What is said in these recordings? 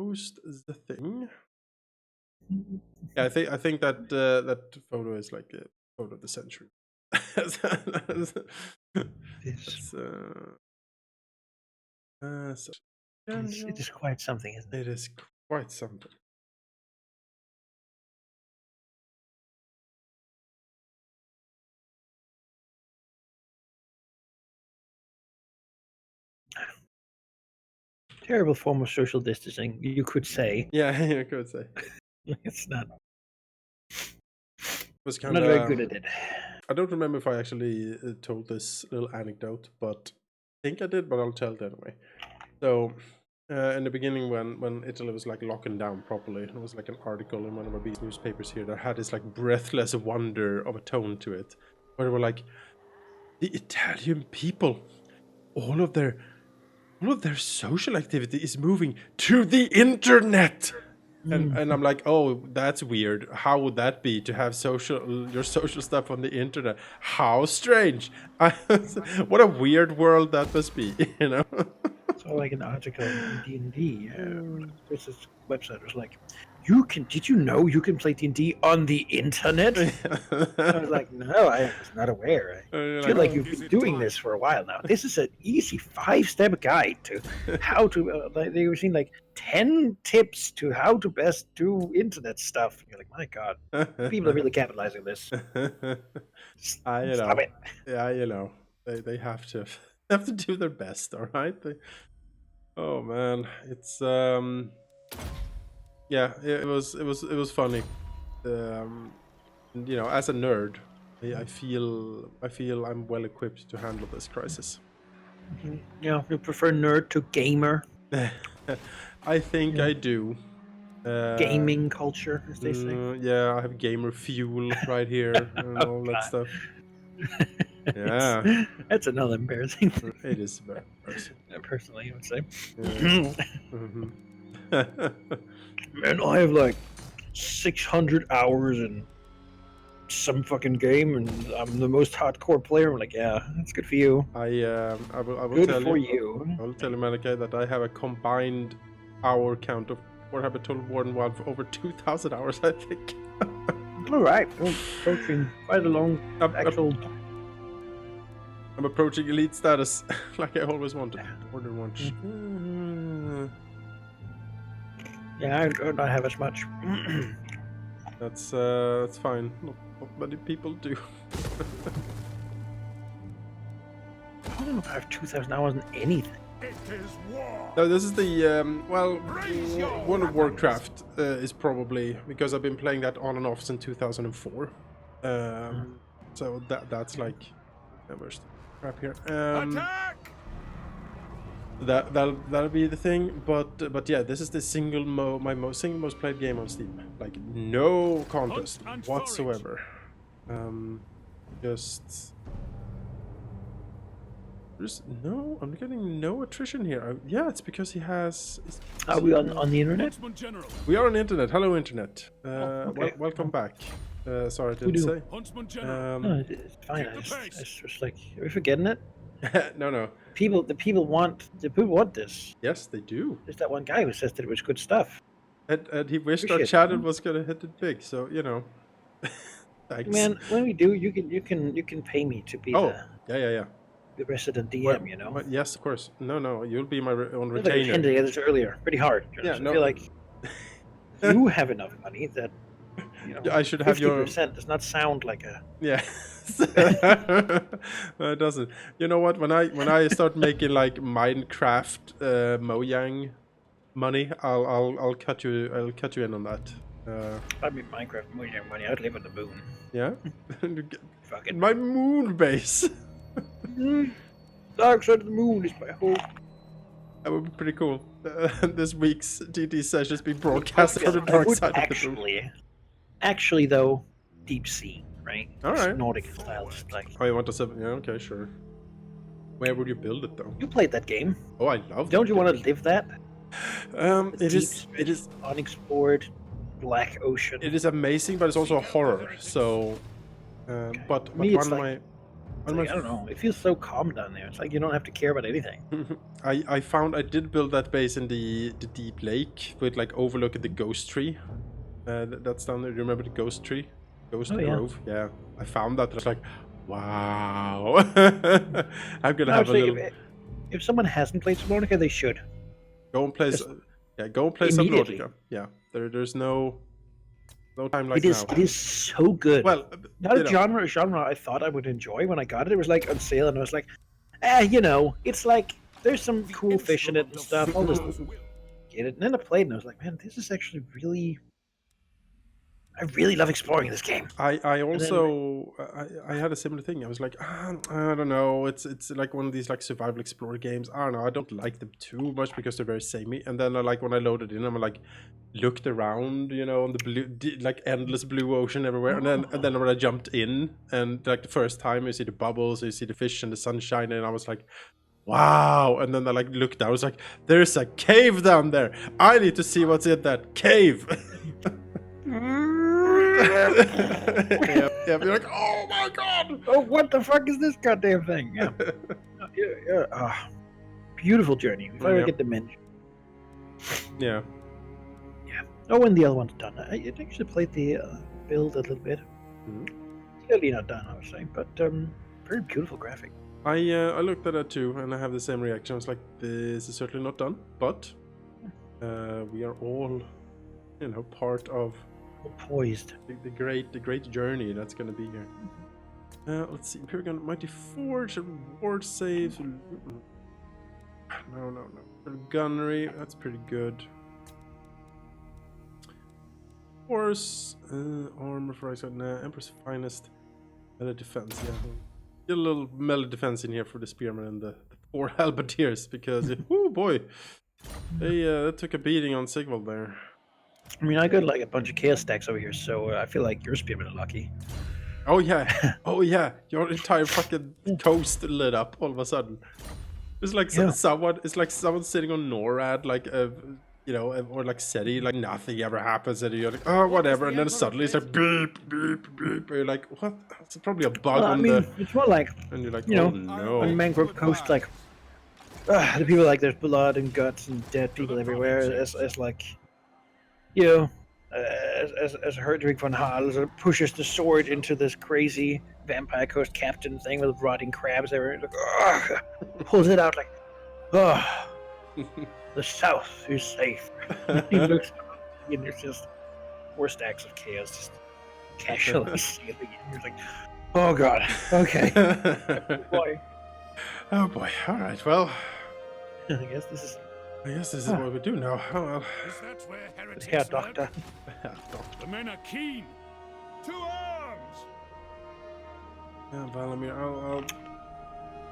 post the thing. Yeah, I think that that photo is like a photo of the century. That's, so, it is quite something, isn't it? it is quite something. Terrible form of social distancing, you could say. Yeah, I could say. It's not. It was I'm kind not very good of. at it. I don't remember if I actually told this little anecdote, but I think I did. But I'll tell it anyway. So, in the beginning, when Italy was like locking down properly, there was like an article in one of our these newspapers here that had this like breathless wonder of a tone to it, where they were like, the Italian people, all of their social activity is moving to the internet. And I'm like, oh, that's weird. How would that be to have your social stuff on the internet? How strange! What a weird world that must be, you know. So like an article in D&D. There's this website was like, did you know you can play D&D on the internet? I was like, no, I was not aware. I feel like you've been doing this for a while now. This is an easy 5-step guide to how to. They were seeing like 10 tips to how to best do internet stuff. You're like, my God, people are really capitalizing this. Stop it. Yeah, you know, they have to do their best. All right. Oh man, it's yeah, it was funny. You know, as a nerd, I feel I'm well equipped to handle this crisis. Yeah, you prefer nerd to gamer? I think Yeah. I do. Gaming culture, as they say. Yeah, I have gamer fuel right here and all that stuff. Yeah, That's another embarrassing thing. it is very embarrassing. Personally, I would say. Yeah. Man, I have like 600 hours in some fucking game, and I'm the most hardcore player. I'm like, yeah, that's good for you. I will Good tell for you. you. I will tell you, Manaki, that I have a combined hour count of Warhammer Total War and WoW for over 2,000 hours, I think. All right, well, approaching quite a long actual. I'm approaching elite status, like I always wanted. Order once. Yeah, I don't have as much. That's fine. Not many people do. I don't know if I have 2,000 hours in anything. No, this is the World of Warcraft is probably because I've been playing that on and off since 2004. So that's like where's the crap here. That'll be the thing, but yeah, this is the single most played game on Steam. Like no contest whatsoever. Just I'm getting no attrition here. Yeah, it's because he has. Are we on the internet? We are on the internet. Hello, internet. Okay. Welcome back. Sorry, I didn't say. No, it's fine. It's just like, are we forgetting it? No. The people want this. Yes, they do. There's that one guy who says that it was good stuff. And he wished our channel was gonna hit it big. So you know. Thanks. Man, when we do, you can pay me to be yeah. The resident DM, you know. Yes, of course. No, you'll be my own retainer. I hinted at this earlier, pretty hard. Yeah, I feel like you have enough money that you know. I should have 50% does not sound like a. Yeah. No, it doesn't. You know what? When I start making like Minecraft Mojang money, I'll cut you in on that. I mean, Minecraft Mojang money. I'd live on the moon. Yeah. Fucking my moon base. Dark side of the moon is my home. That would be pretty cool. This week's DD session has been broadcast on the dark side of the moon. Actually, though, deep sea, right? All right. Nautical style, just like. Oh, you want to? Yeah, okay, sure. Where would you build it though? You played that game. Oh, I love. Don't you want to live that? It is unexplored Black Ocean. It is amazing, but it's also a horror. So, but one of my It's like, I don't know. It feels so calm down there. It's like you don't have to care about anything. I found I did build that base in the deep lake with like overlooking the ghost tree. That's down there. Do you remember the ghost tree? Ghost Grove? Yeah. I found that. I was like, wow. I'm gonna I would have a say little. if someone hasn't played Subnautica, they should. Go and play. Just Yeah, go and play immediately. Subnautica. Yeah. There's no time like It is. now. It is so good. Well, Not you a know. genre I thought I would enjoy when I got it. It was like on sale, and I was like, it's like there's some cool fish in it and stuff. I'll just get it. And then I played, and I was like, man, this is actually really. I really love exploring this game. I And then, also I had a similar thing. I was like, I don't know. It's like one of these like survival explorer games. I don't know. I don't like them too much because they're very samey. And then like when I loaded in, I'm like looked around, on the blue, like endless blue ocean everywhere. And then when I jumped in, and like the first time you see the bubbles, you see the fish and the sunshine, and I was like, wow. And then I like looked down. I was like, there's a cave down there. I need to see what's in that cave. Yeah, you're like, oh my god! oh, what the fuck is this goddamn thing? Yeah, beautiful journey. If I ever get dementia. Yeah. Oh, when the other one's done, I actually played the build a little bit. Clearly not done, I would say, but very beautiful graphic. I looked at that too, and I have the same reaction. I was like, this is certainly not done, but we are all, part of poised the great journey that's gonna be here. Let's see, Imperial Mighty Forge, reward saves. No. Gunnery, that's pretty good. Horse, armor for Emperor's Finest, melee defense. Yeah, get a little melee defense in here for the spearmen and the 4 halberdiers because oh boy, they took a beating on Sigvald there. I mean, I got like a bunch of chaos stacks over here, so I feel like your spearmen are lucky. Oh yeah, your entire fucking coast lit up all of a sudden. It's like someone. It's like someone sitting on NORAD, like or like SETI, like nothing ever happens, and you're like, oh whatever, and then suddenly it's like beep beep beep. And you're like, what? It's probably a bug on the. It's more like and you're like, oh no. On Mangrove Coast, like the people like there's blood and guts and dead people everywhere. It's like, as Herdwig von Hal pushes the sword into this crazy Vampire Coast captain thing with rotting crabs everywhere, like, pulls it out like, the south is safe. He looks, and there's just 4 stacks of chaos just casually sailing in. You're like, oh god, okay. Boy. Oh boy, alright, well. I guess this is what we do now. Oh well. Is that where heretics Herr Doctor. The men are keen. To arms! Yeah, Valamir.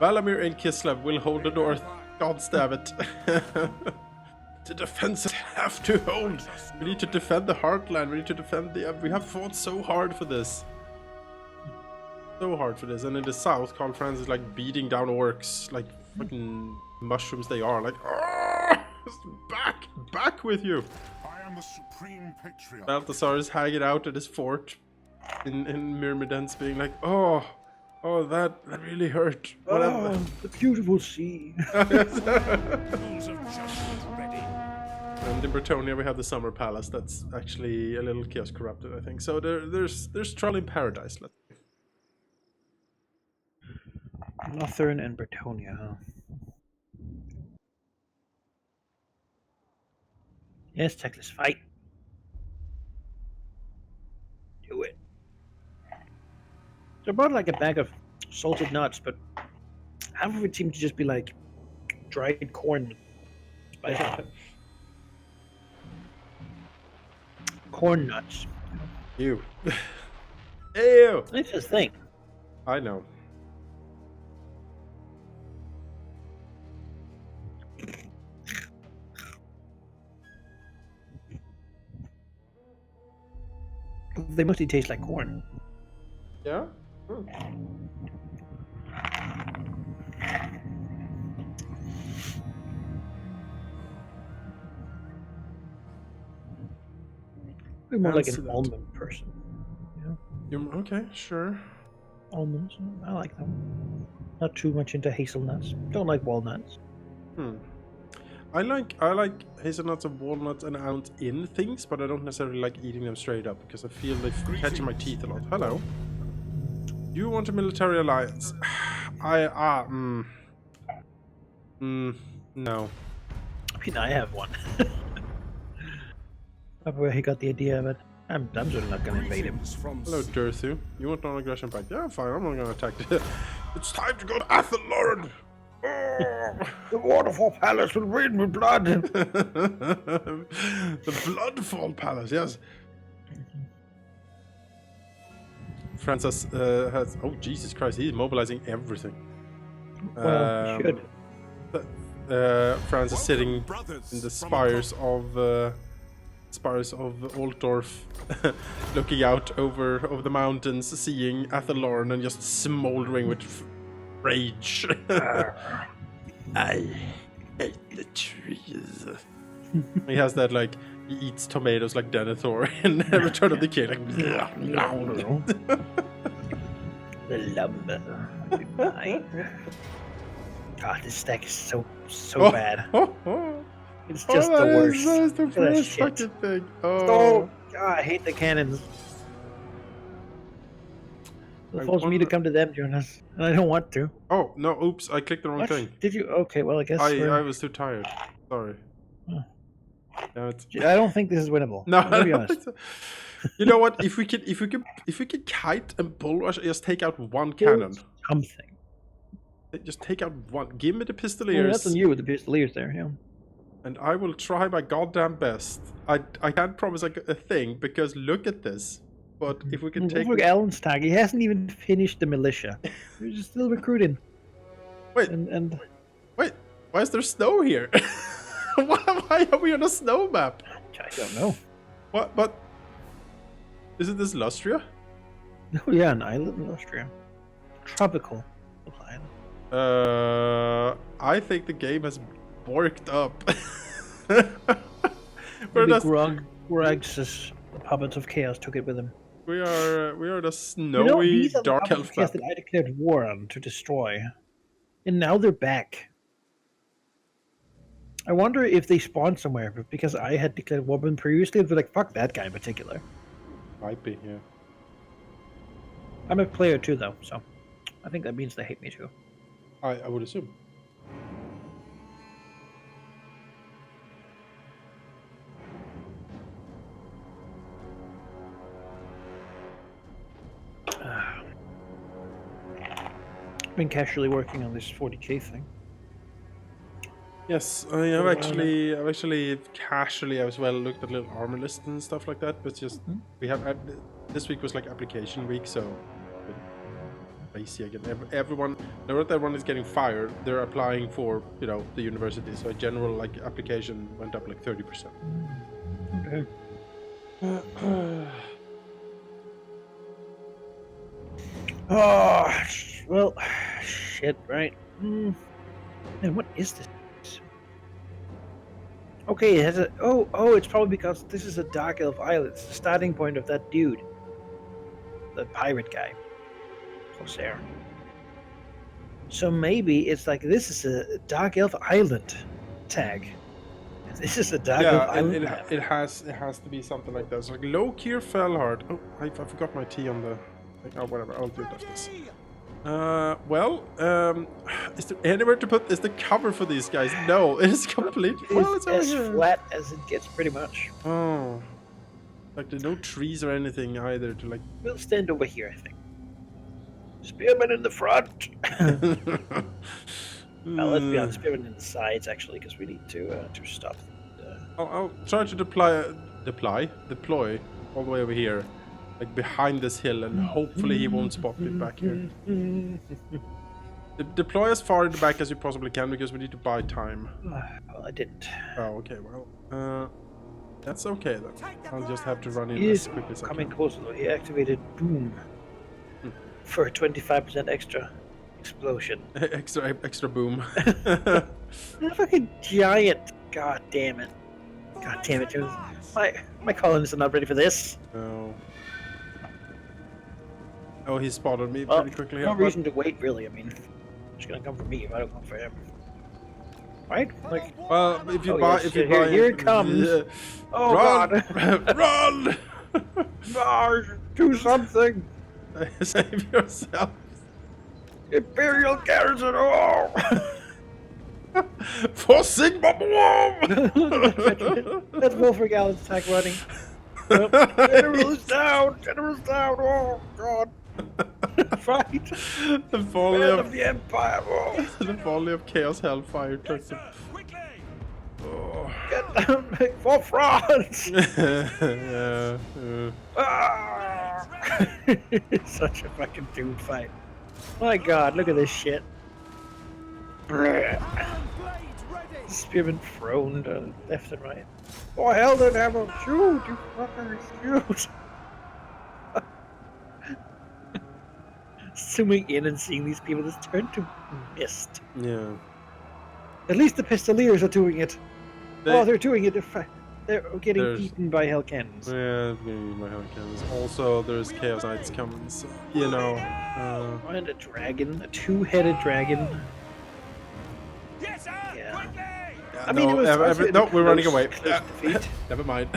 Valamir and Kislev will hold the north. God stab it. The defenses have to hold. We need to defend the heartland. We need to defend the. We have fought so hard for this. And in the south, Karl Franz is like beating down orcs like fucking mushrooms they are. Like, back with you. I am the supreme patriarch. Balthasar is hanging out at his fort in Myrmidons, being like, oh, that really hurt. Whatever. Oh, the beautiful sea. And in Bretonia we have the Summer Palace. That's actually a little chaos corrupted, I think. So there's trouble in paradise. Let's see. Lothern and Bretonia, huh? Yes, Teclis, fight. Do it. So I bought like a bag of salted nuts, but half of it seemed to just be like dried corn. Corn nuts. Ew. Ew. That's the thing. I know. They mostly taste like corn. Yeah? We're more like an almond person. Okay, sure. Almonds, I like them. Not too much into hazelnuts. Don't like walnuts. I like hazelnuts and walnuts and almonds in things, but I don't necessarily like eating them straight up because I feel they catch in my teeth a lot. Hello. Do you want a military alliance? No. I mean, I have one. Not where he got the idea of it. I'm certainly not gonna invade him. Hello, Durthu. You want non-aggression pact? Yeah, fine. I'm not gonna attack. It's time to go to Athelord. The waterfall palace will rain with blood. The Bloodfall Palace, yes. Francis has. Oh, Jesus Christ! He's mobilizing everything. Well, should. Franz is sitting in the spires of Altdorf, looking out over the mountains, seeing Athelorn and just smoldering with rage. I hate the trees. He has that, like, he eats tomatoes like Denethor in Return of the King. Like, The lumber. God, this stack is so bad. It's just the worst. That is the Look at that worst shit. fucking thing. Oh, God, I hate the cannons. It forced me to come to them, Jonas, and I don't want to. Oh, no, oops, I clicked the wrong What? thing. Did you? Okay, well, I guess I was too tired. Sorry. Huh. Damn it. I don't think this is winnable. No, I'm gonna be honest. You know what? If we could kite and bull rush, just take out one cannon. Something. Just take out one. Give me the Well, pistoliers, that's on you with the pistoliers there, yeah. and I will try my goddamn best. I can't promise a thing because look at this. But if we can take. Look at Alan's tag. He hasn't even finished the militia. He's just still recruiting. Wait. And Wait. Why is there snow here? why are we on a snow map? I don't know. What? But isn't this Lustria? Oh yeah, an island in Austria. Tropical island. I think the game has borked up. Maybe Grog's puppets of chaos took it with him. We are the snowy these are the dark puppets elf of chaos map. that I declared war on to destroy, and now they're back. I wonder if they spawned somewhere because I had declared war on them previously. They're like, fuck that guy in particular. Might be, yeah. I'm a player too, though, so I think that means they hate me too. I would assume. Been casually working on this 40k thing. Yes, I've actually casually as well looked at little armor lists and stuff like that. But just we have this week was like application week, so crazy again. Everyone, now that everyone is getting fired, they're applying for the university. So a general like application went up like 30%. Okay. Oh, well, shit, right? Man, what is this? Okay, it has a... Oh, it's probably because this is a Dark Elf Island. It's the starting point of that dude. The pirate guy. Corsair. So maybe it's like, this is a Dark Elf Island tag. This is a Dark Elf Island map. it has to be something like that. It's like Lokir Fellhard. Oh, I forgot my T on the... Oh, whatever, I'll do it after this. Is there anywhere to put the cover for these guys? No, it is completely... Well, It's it's over as here. flat as it gets, pretty much. Oh. Like, there's no trees or anything either to, like... We'll stand over here, I think. Spearman in the front! Well, let's be honest, spearman in the sides, actually, because we need to stop. I'll try to deploy all the way over here. Like, behind this hill, and hopefully he won't spot me back here. Deploy as far in the back as you possibly can, because we need to buy time. Well, I didn't. Oh, okay, well, that's okay then. I'll just have to run in He as is quickly as I coming can. closer, though. He activated Boom for a 25% extra explosion. extra boom. A fucking giant. God damn it. God damn it, dude. My colonists are not ready for this. No. Oh, he spotted me Well, pretty quickly. no Here, but- reason to wait, really. I mean, he's gonna come for me if I don't come for him. Right? Like, Well, if you Oh, buy, yes, if you here- buy, here it comes. Yeah. oh Run, god! run, Mars, do something! save yourself. Imperial garrison! Oh! For Sigma Bomb. That's Wolfgang Allen's attack running. Oh, General is down! General's down! Oh god! Fight! The volley Man of of the Empire! Oh. the volley of Chaos Hellfire took Yes, him. sir. Quickly. Oh. Get down for France! Yeah. Ah! Such a fucking dude fight. My god, look at this shit. Blades ready. Spearman thrown to left and right. Oh hell, the devil! Shoot, you fuckers, shoot! Zooming in and seeing these people just turn to mist. Yeah. At least the pistoliers are doing it. They- They're doing it. They're getting There's- eaten by hell cannons. Yeah, it's gonna be my Hurricanes. Also, there's Chaos Knights coming, so, you know. And a dragon, a two-headed dragon. Yes, sir. Yeah. Quickly. I mean, it was also no, a we're running close- away. close defeat. Never mind.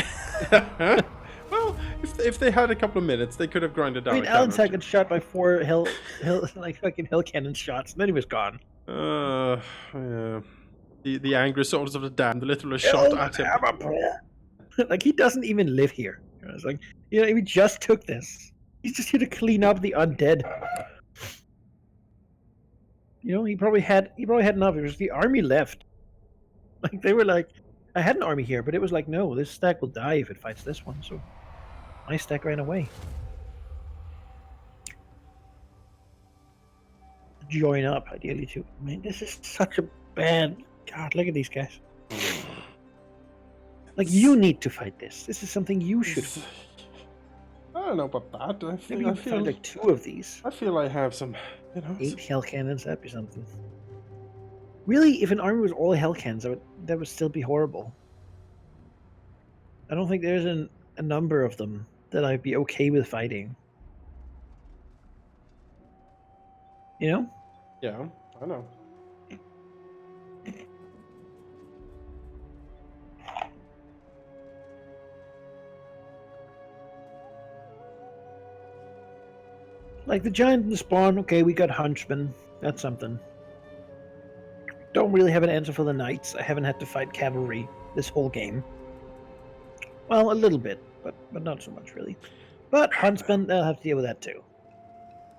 Well, if they had a couple of minutes, they could have grinded down. I mean, a Alan's cannon got shot by four hell, like fucking hell cannon shots, and then he was gone. Yeah. The angry soldiers of the damned literally shot at him. Like, he doesn't even live here. It's like, you know, he just took this. He's just here to clean up the undead. You know, he probably had enough. It was the army left. Like, they were like, I had an army here, but it was like, no, this stack will die if it fights this one. So my stack ran away. Join up, ideally, too. I mean, this is such a bad. God, look at these guys. Like, you need to fight this. This is something you should. I don't know about that. I Maybe feel, you I can find feel, like 2 of these. I feel I have some, you know. 8 hell cannons, that'd be something. Really, if an army was all hell cannons, that would still be horrible. I don't think there's a number of them that I'd be okay with fighting. You know? Yeah, I know. Like the giant and the spawn, okay, we got hunchmen. That's something. Don't really have an answer for the knights. I haven't had to fight cavalry this whole game. Well, a little bit, but not so much really. But huntsmen, they'll have to deal with that too.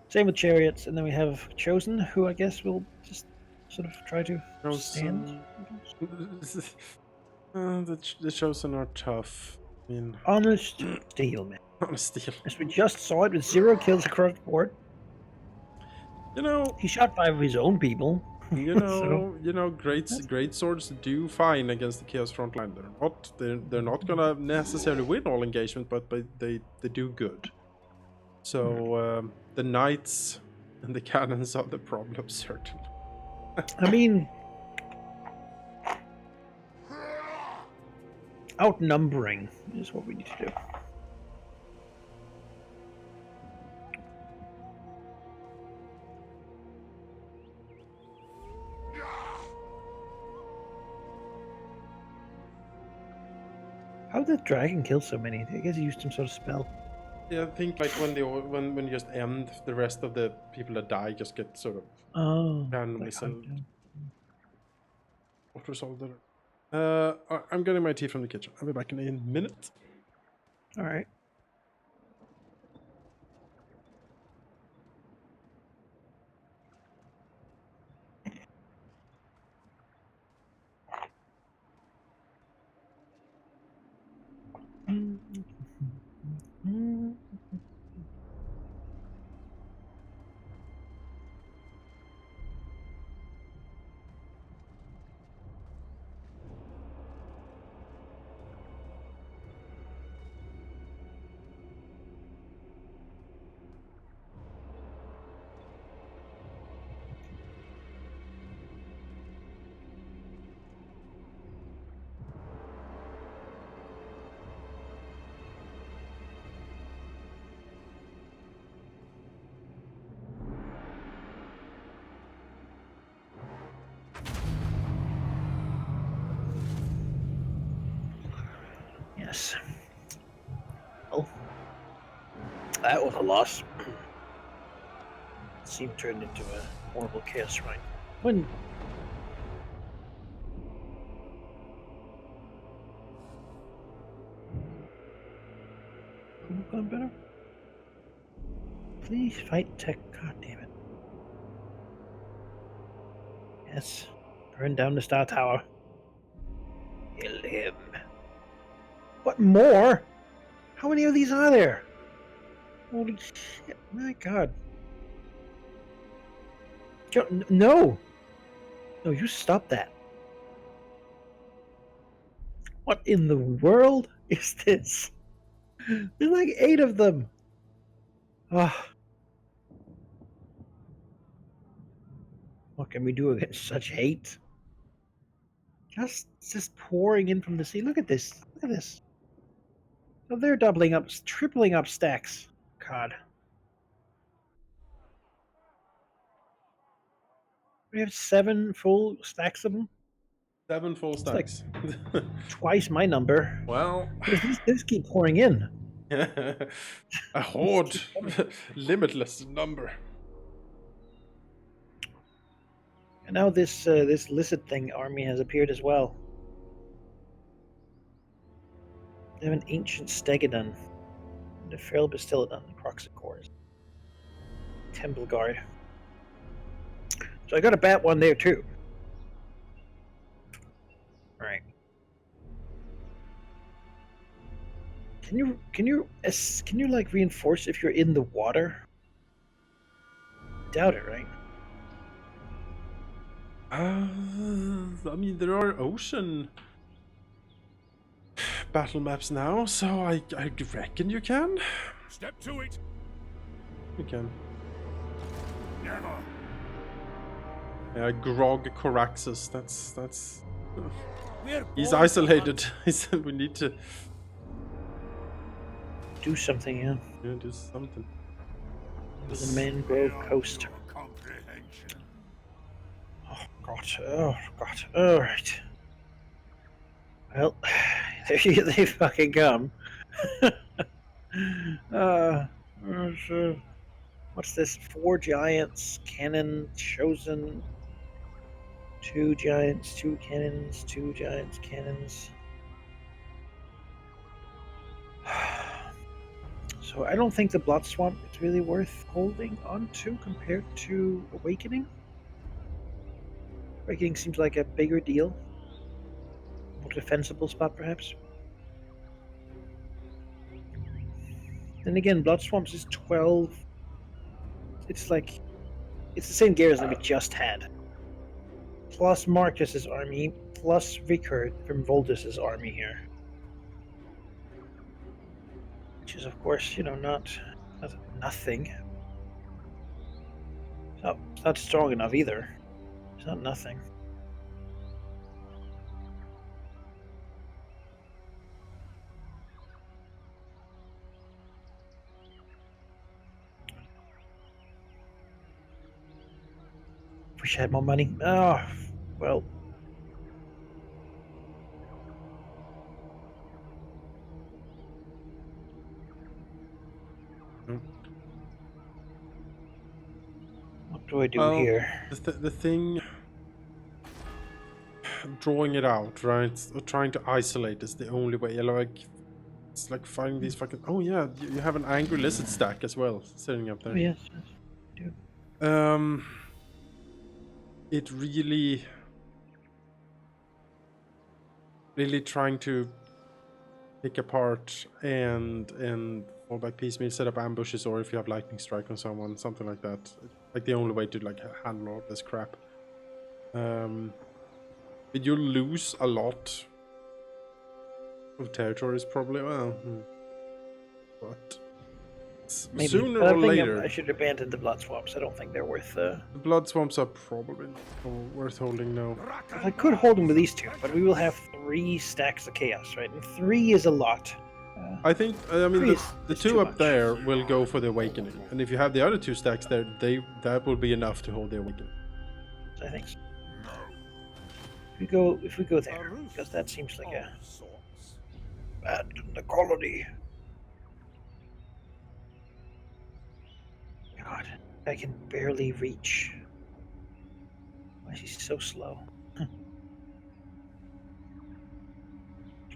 Same with chariots, and then we have chosen, who I guess will just sort of try to stand. The chosen are tough. I mean, Honest steel, man. on a steel. As we just saw it with 0 kills across the board. You know, He shot 5 of his own people. great swords do fine against the Chaos frontline. They're not gonna necessarily win all engagement, but they do good. So the knights and the cannons are the problem, certainly. I mean, outnumbering is what we need to do. How did the dragon kill so many? I guess he used some sort of spell. Yeah, I think like when you just end, the rest of the people that die just get sort of Oh. randomly like, settled. What result did it? I'm getting my tea from the kitchen. I'll be back in a minute. all right. Yes. Well, that was a loss. Seemed turned into a horrible chaos right when. Could have gone better. Please fight tech. God damn it. Yes. Burn down the Star Tower. Kill him. What more? How many of these are there? Holy shit. My god. No! No, you stop that. What in the world is this? There's like 8 of them. Ah. What can we do against such hate? Just pouring in from the sea. Look at this. Look at this. So they're doubling up, tripling up stacks. God. We have 7 full stacks of them. 7 full It's like stacks. twice my number. Well, These keep pouring in. a horde, limitless number. And now this this lizard thing army has appeared as well. They have an ancient stegodon, and a feral bastillodon and croxicores. Temple guard. So I got a bat one there too. All right. Can you like reinforce if you're in the water? Doubt it, right? I mean, there are ocean battle maps now, so I reckon you can. Step to it. You can. Never. Yeah, Grog Coraxus. That's. He's We're isolated. He said we need to Do something, yeah. do something. The mangrove coast. comprehension. Oh god. Oh god. All right. Well, there they fucking come. So what's this? 4 giants, cannon, chosen. 2 giants, 2 cannons, 2 giants, cannons. So I don't think the Blood Swamp is really worth holding on to compared to Awakening. Awakening seems like a bigger deal. More defensible spot, perhaps. Then again, Blood Swamps is 12. It's like, it's the same gear as we just had. Plus Marcus's army, plus Rickard from Voldus's army here. Which is, of course, you know, not nothing. It's not strong enough either. It's not nothing. Wish I had more money. Oh, well. What do I do here? The thing, drawing it out, right? Or trying to isolate is the only way. Like, it's like finding these fucking. Oh yeah, you have an angry lizard stack as well, sitting up there. Oh, yes, yes, I do. It really trying to pick apart and fall back piecemeal, set up ambushes, or if you have lightning strike on someone, something like that. Like the only way to like handle all this crap. But you'll lose a lot of territories probably. Well, but Maybe. sooner But I or think later, I should abandon the blood swamps. I don't think they're worth. the blood swamps are probably not worth holding now. I could hold them with these 2, but we will have 3 stacks of chaos, right? And 3 is a lot. I think, I mean, the is 2 too up much. there will go for the awakening, and if you have the other 2 stacks there, that will be enough to hold the awakening. I think so. If we go there, because that seems like a Abandon the colony. God, I can barely reach. Why is he so slow? You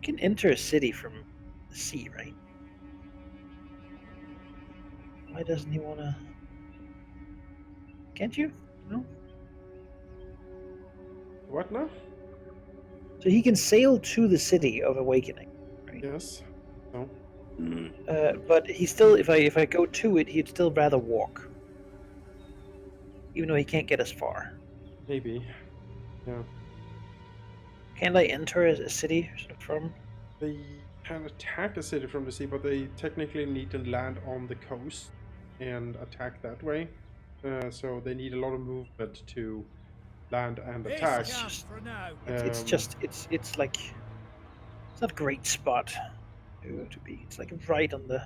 can enter a city from the sea, right? Why doesn't he want to? Can't you? No. What now? So he can sail to the city of Awakening, right? Yes. No. But he still, if I go to it, he'd still rather walk, even though he can't get as far. Maybe. Yeah. Can't I enter a city from? They can attack a city from the sea, but they technically need to land on the coast and attack that way. So they need a lot of movement to land and This attack. counts for now. It's like it's not a great spot to be. It's like right on the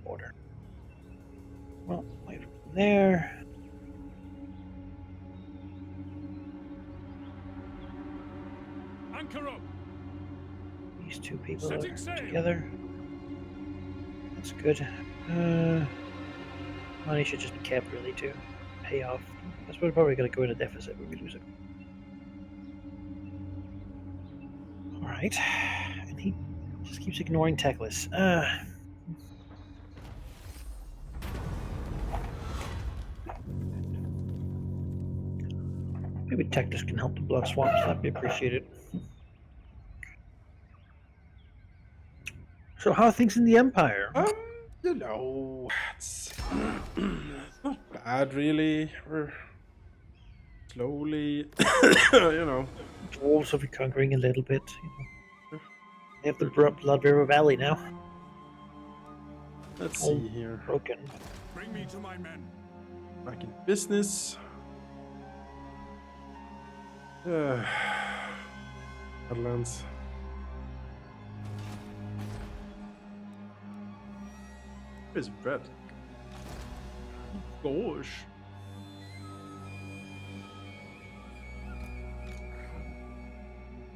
border. Well, wait from there. Anchor up. These two people Setting are sail. together. That's good. Money should just be kept really to pay off. That's we're probably going to go into deficit when we lose it. All right, and he just keeps ignoring Teclis. Maybe Teclis can help the blood swamps. That'd be appreciated. So, how are things in the Empire? You know, it's not bad really. We're slowly, you know. Dwarves are conquering a little bit. You know. They have the Blood River Valley now. Let's All see here. broken. Bring me to my men. Back in business. Headlands. Where's Red? Gosh.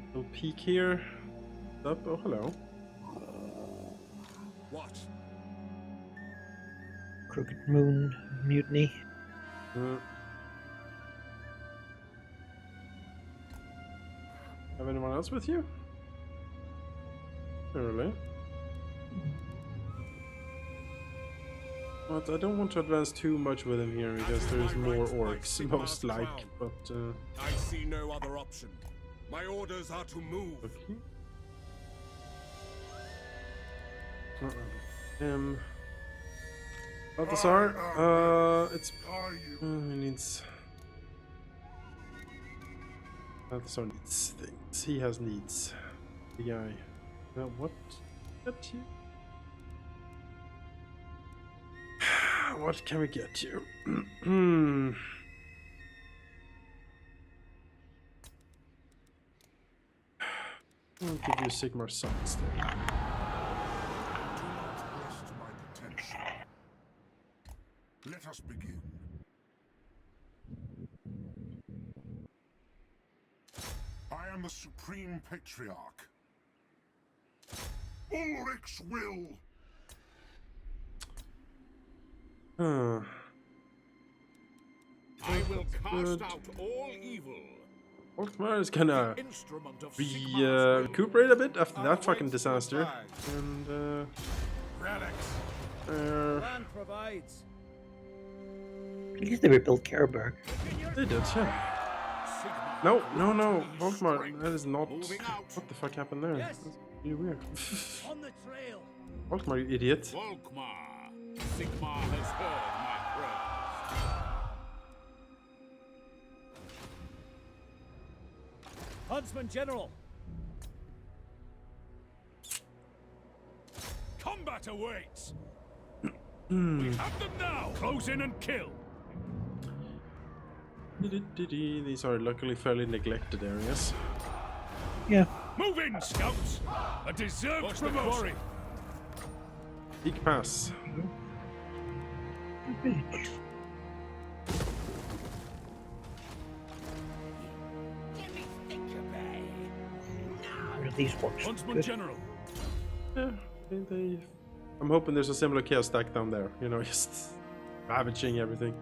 Little peek here. Up. Oh, hello. What? Crooked Moon Mutiny. Have anyone else with you? Not really. But I don't want to advance too much with him here because there's more orcs, most like. But I see no other option. My orders are to move. okay. Balthasar, it's he needs. Balthasar needs things. He has needs. The guy. What? Get you? What can we get you? I'll give you a Sigmar Sun instead. Rest my potential. Let us begin. I am the Supreme Patriarch. Ulrich's will. I will cast out all evil. Orkmar is gonna Instrument of Sigmar's recuperate a bit after that fucking disaster. And relics. Land provides. At least they rebuilt Karaberg. they did, yeah. No, Orkmar, that is not. What the fuck happened there? Yes. That's really weird. On the trail. Orkmar, you idiot. Volkmar. Sigmar has heard my prayers. Huntsman General. Combat awaits. We have them now. Close in and kill. These are luckily fairly neglected areas. Yeah. Move in, scouts. A deserved promotion. Peak pass. these works Huntsman good. General. Yeah, I'm hoping there's a similar chaos stack down there. You know, just ravaging everything.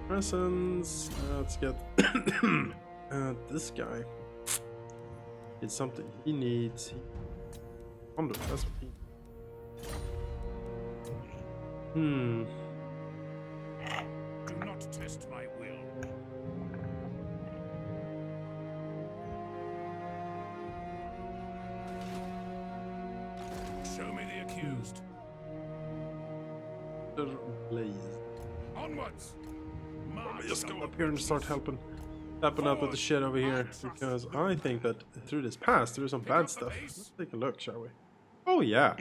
Presents. Let's get this guy. It's something he needs. Wonder, that's what he. Do not test my will. Show me the accused. Blaze. Onwards. Let me just go up here and start helping out with the shit over here, because I think that through this pass there is some bad stuff. Let's take a look, shall we? Oh yeah.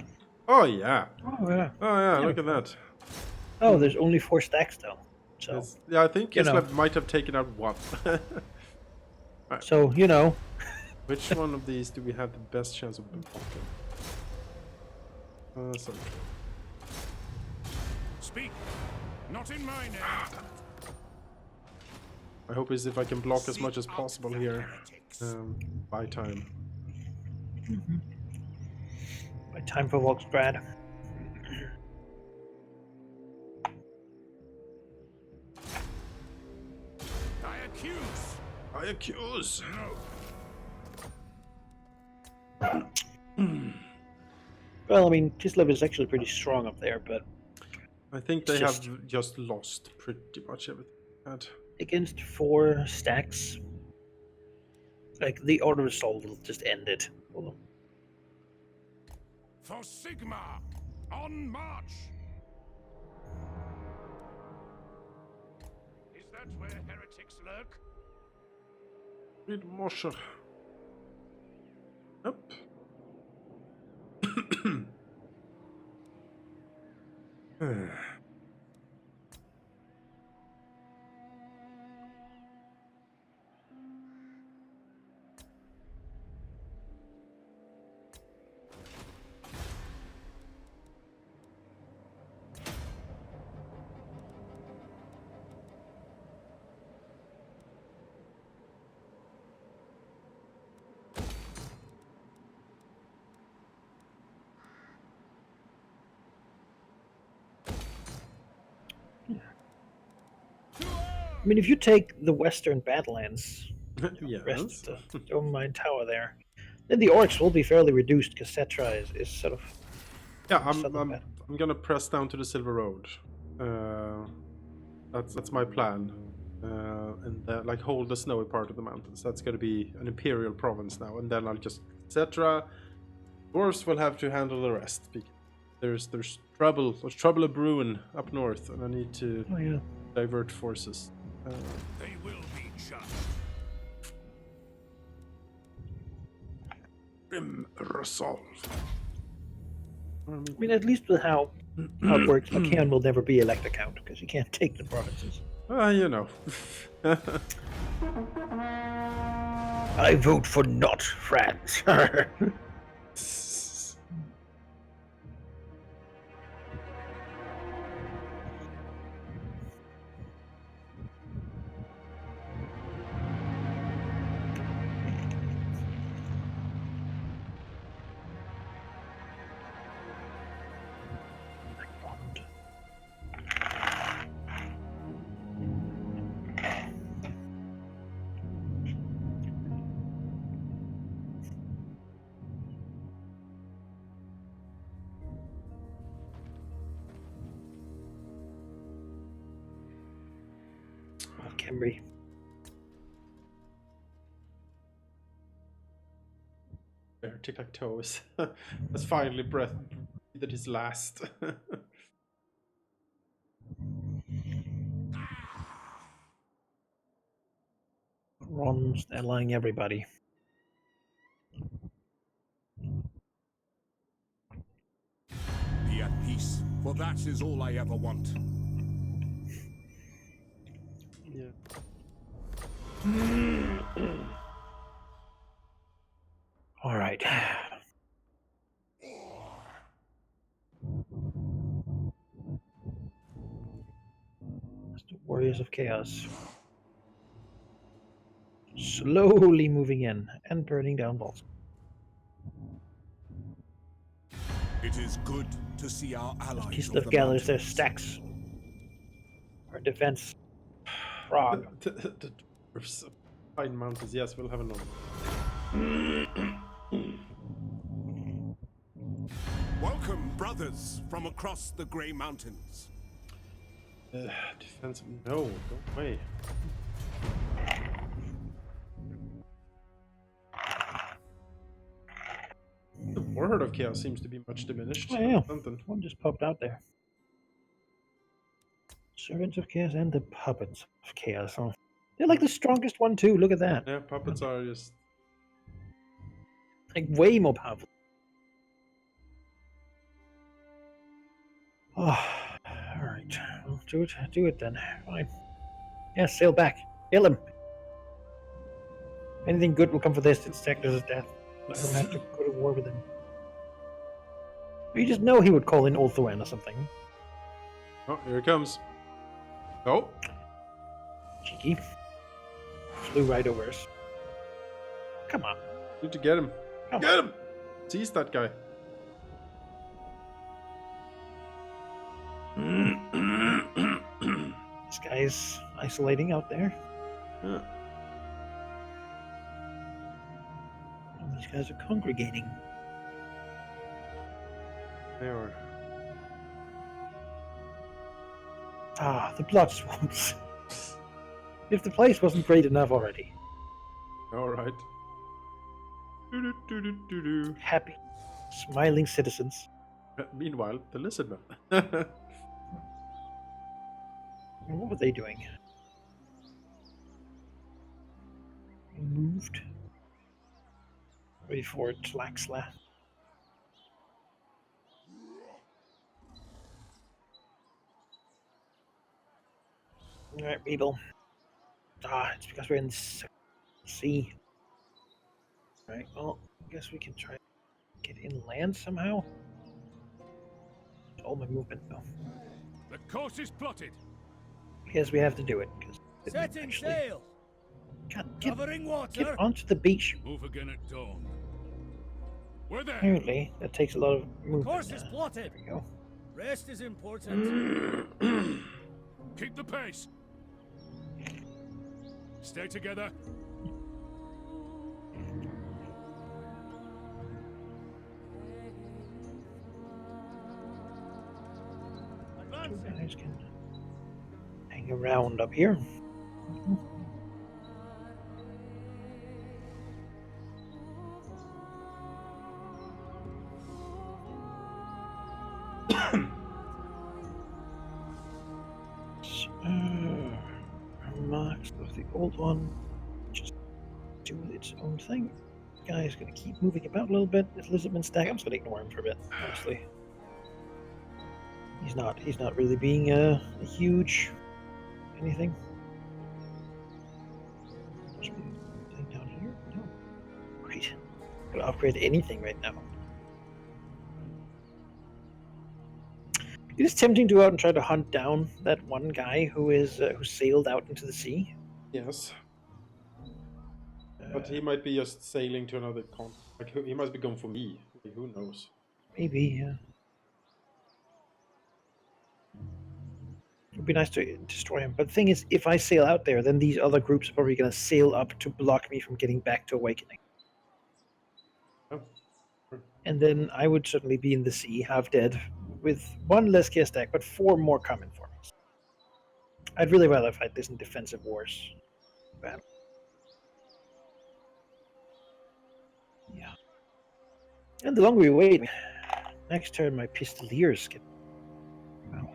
Oh yeah. Oh yeah. Oh yeah, look at that. Oh, there's only 4 stacks though. So Yeah, I think you know. Kislev might have taken out one. so you know. Which one of these do we have the best chance of blocking? Sorry. Speak. Not in my name. I hope is if I can block as much as possible here. By time. By time for Volksgrad. I accuse. I accuse. No. Well, I mean, Kislev is actually pretty strong up there, but I think they It's have just lost pretty much everything. against 4 stacks, like the auto assault will just end it. Hold on. For Sigma. On march. Is that where heretics lurk? Read Mosher. Yep. I mean, if you take the Western Badlands, Yes. rest of the Dome Mine Tower there, then the orcs will be fairly reduced because Cetra is sort of. Yeah, southern I'm bad. gonna press down to the Silver Road. That's my plan. And like hold the snowy part of the mountains. That's gonna be an imperial province now, and then I'll just etc. Dwarves will have to handle the rest. There's trouble. There's trouble a brewing up north, and I need to Oh yeah. divert forces. They will be judged. Grim resolve. I mean, at least with how it works, Macan will never be Elector Count because he can't take the provinces. You know. I vote for not France. Cambry. Tic-tac-toe has finally breathed his last. Ron's allying everybody. Be at peace, for that is all I ever want. Yeah. All right. That's the Warriors of Chaos. slowly moving in and burning down walls. It is good to see our allies of Kislev the gathers their mountains. stacks. Our defense. Frog. The dwarves. Pine mountains. Yes, we'll have a normal. Welcome, brothers, from across the Grey Mountains. Defensive. No, go away. The Warhead of Chaos seems to be much diminished. Oh, yeah. Something. One just popped out there. Servants of Chaos and the Puppets of Chaos. Huh? They're like the strongest one too. Look at that. Yeah, puppets are just. Like way more powerful. Oh, all right. Well, do it then. Fine. Yeah, sail back. Kill him. Anything good will come for this. It's Tektus' death. I don't have to go to war with him. You just know he would call in Ulthuan or something. Oh, here it comes. Oh, Cheeky. Flew right over us. Come on. need to get him. Come Get him! Seize that guy. This guy's isolating out there. Yeah. And these guys are congregating. They are. Ah, the blood swamps. If the place wasn't great enough already. Alright. Do-do-do-do-do-do. Happy, smiling citizens. Meanwhile, the lizard man. And what were they doing? Moved. Ready for it, Tlaxla. Alright, people. Ah, it's because we're in the sea. Alright, well, I guess we can try to get inland somehow. All my movement, though. The course is plotted. Yes, we have to do it. Setting sail. God, Covering water. get onto the beach. Move again at dawn. We're there. Apparently, that takes a lot of movement. Course is plotted. There we go. Rest is important. Keep the pace. Stay together. Two guys can hang around up here. Marks of the old one just do its own thing. This guy is going to keep moving about a little bit. This lizardman stack, I'm just going to ignore him for a bit, honestly. He's not really being a huge anything. Anything down here? No. Great. I'm gonna upgrade anything right now. It is tempting to go out and try to hunt down that one guy who who sailed out into the sea. Yes. But he might be just sailing to another continent. Like, he must be going for me. Like, who knows? Maybe, yeah. It would be nice to destroy him. But the thing is, if I sail out there, then these other groups are probably going to sail up to block me from getting back to Awakening. Oh. And then I would certainly be in the sea, half dead, with one less gear stack, but 4 more coming for me. I'd really rather fight this in defensive wars. Battle. Yeah. And the longer we wait, next turn my Pistoliers get... Wow.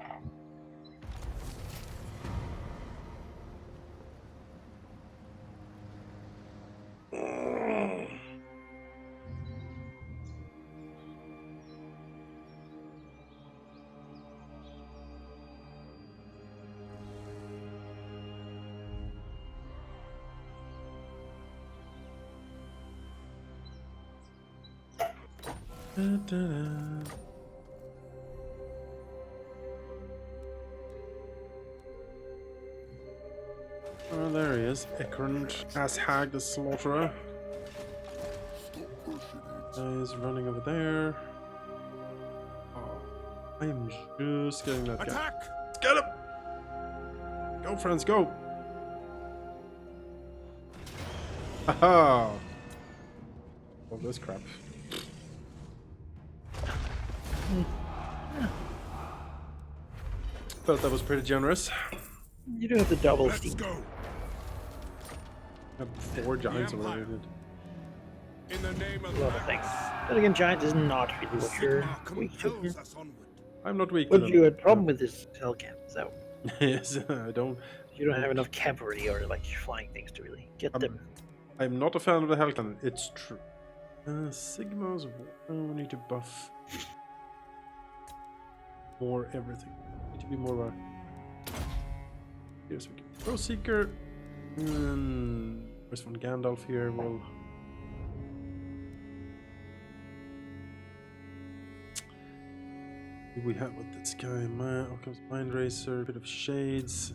There he is. Ekrund, Ashag the Slaughterer. He's running over there. Oh, I am just getting that guy. Attack! Let's get him! Go, friends, go! Haha! All this crap. Thought that was pretty generous. You do have the double Let's steam. go! I have 4 giants over there. In the name of A lot of things. Then again, giant is not really what you're Sigmar weak to. compels us onward. I'm not weak to But them. you had a problem with this Hellcat, so Yes, I don't. you don't have enough cavalry or like flying things to really get them. I'm not a fan of the Hellcannon. It's true. Sigma's. Oh, we need to buff more everything. Need to be more of a. Here's we go. Pro Seeker. Where's one Gandalf here? Well. What do we have with this guy? Occam's Mind Racer, bit of Shades.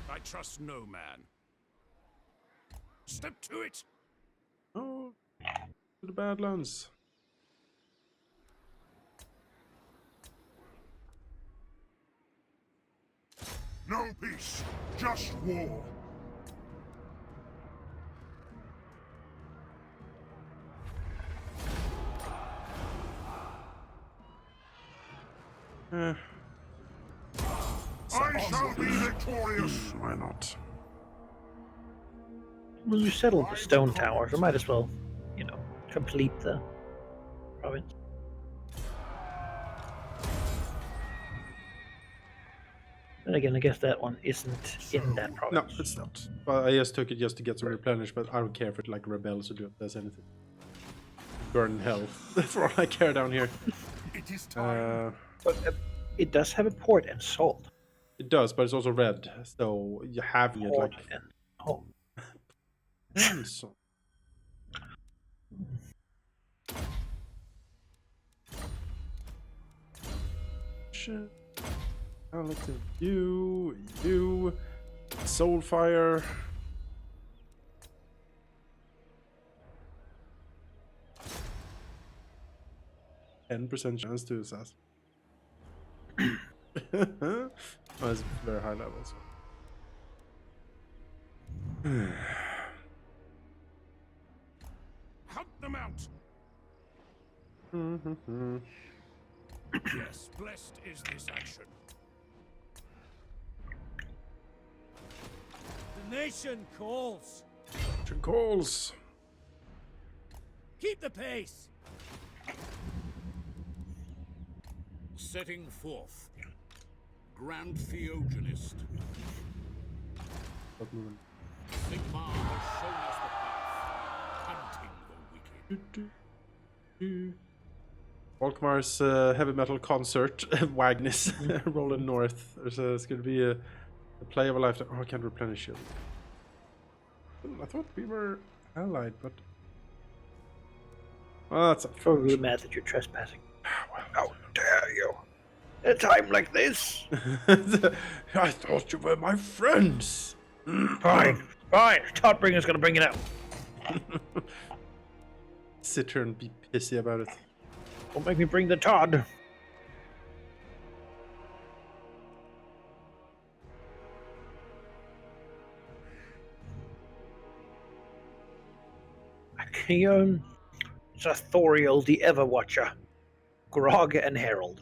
I trust no man. Step to it! Oh, to the Badlands. No peace, just war. Eh, I shall be victorious. why not? Well, you settled the stone towers, I might as well, complete the province. Then again, I guess that one isn't in that No, province. it's not. But I just took it just to get some replenish, but I don't care if it like rebels or does anything. Burn in hell. For all I care down here. It is time. But it does have a port and salt. It does, but it's also red, so you having it Port like and home. so. Shit. I like to you, Soulfire. 10% chance to assassin. Oh, it's very high level. So. Hunt them out. Yes, blessed is this action. The nation calls. Action calls. Keep the pace. Setting forth. Grand Theogenist. Stop moving. Sigmar has shown us the path. Hunting the wicked. Volkmar's heavy metal concert, Wagnus, rolling north. It's going to be a play of a lifetime. Oh, I can't replenish it. I thought we were allied, but. Oh, that's Probably mad that you're trespassing. well. How dare you! At a time like this! I thought you were my friends. Fine, fine. Todbringer's gonna bring it out. Sit here and be pissy about it. Don't make me bring the Todd. It's Thoriel the Everwatcher. Grog and Harold.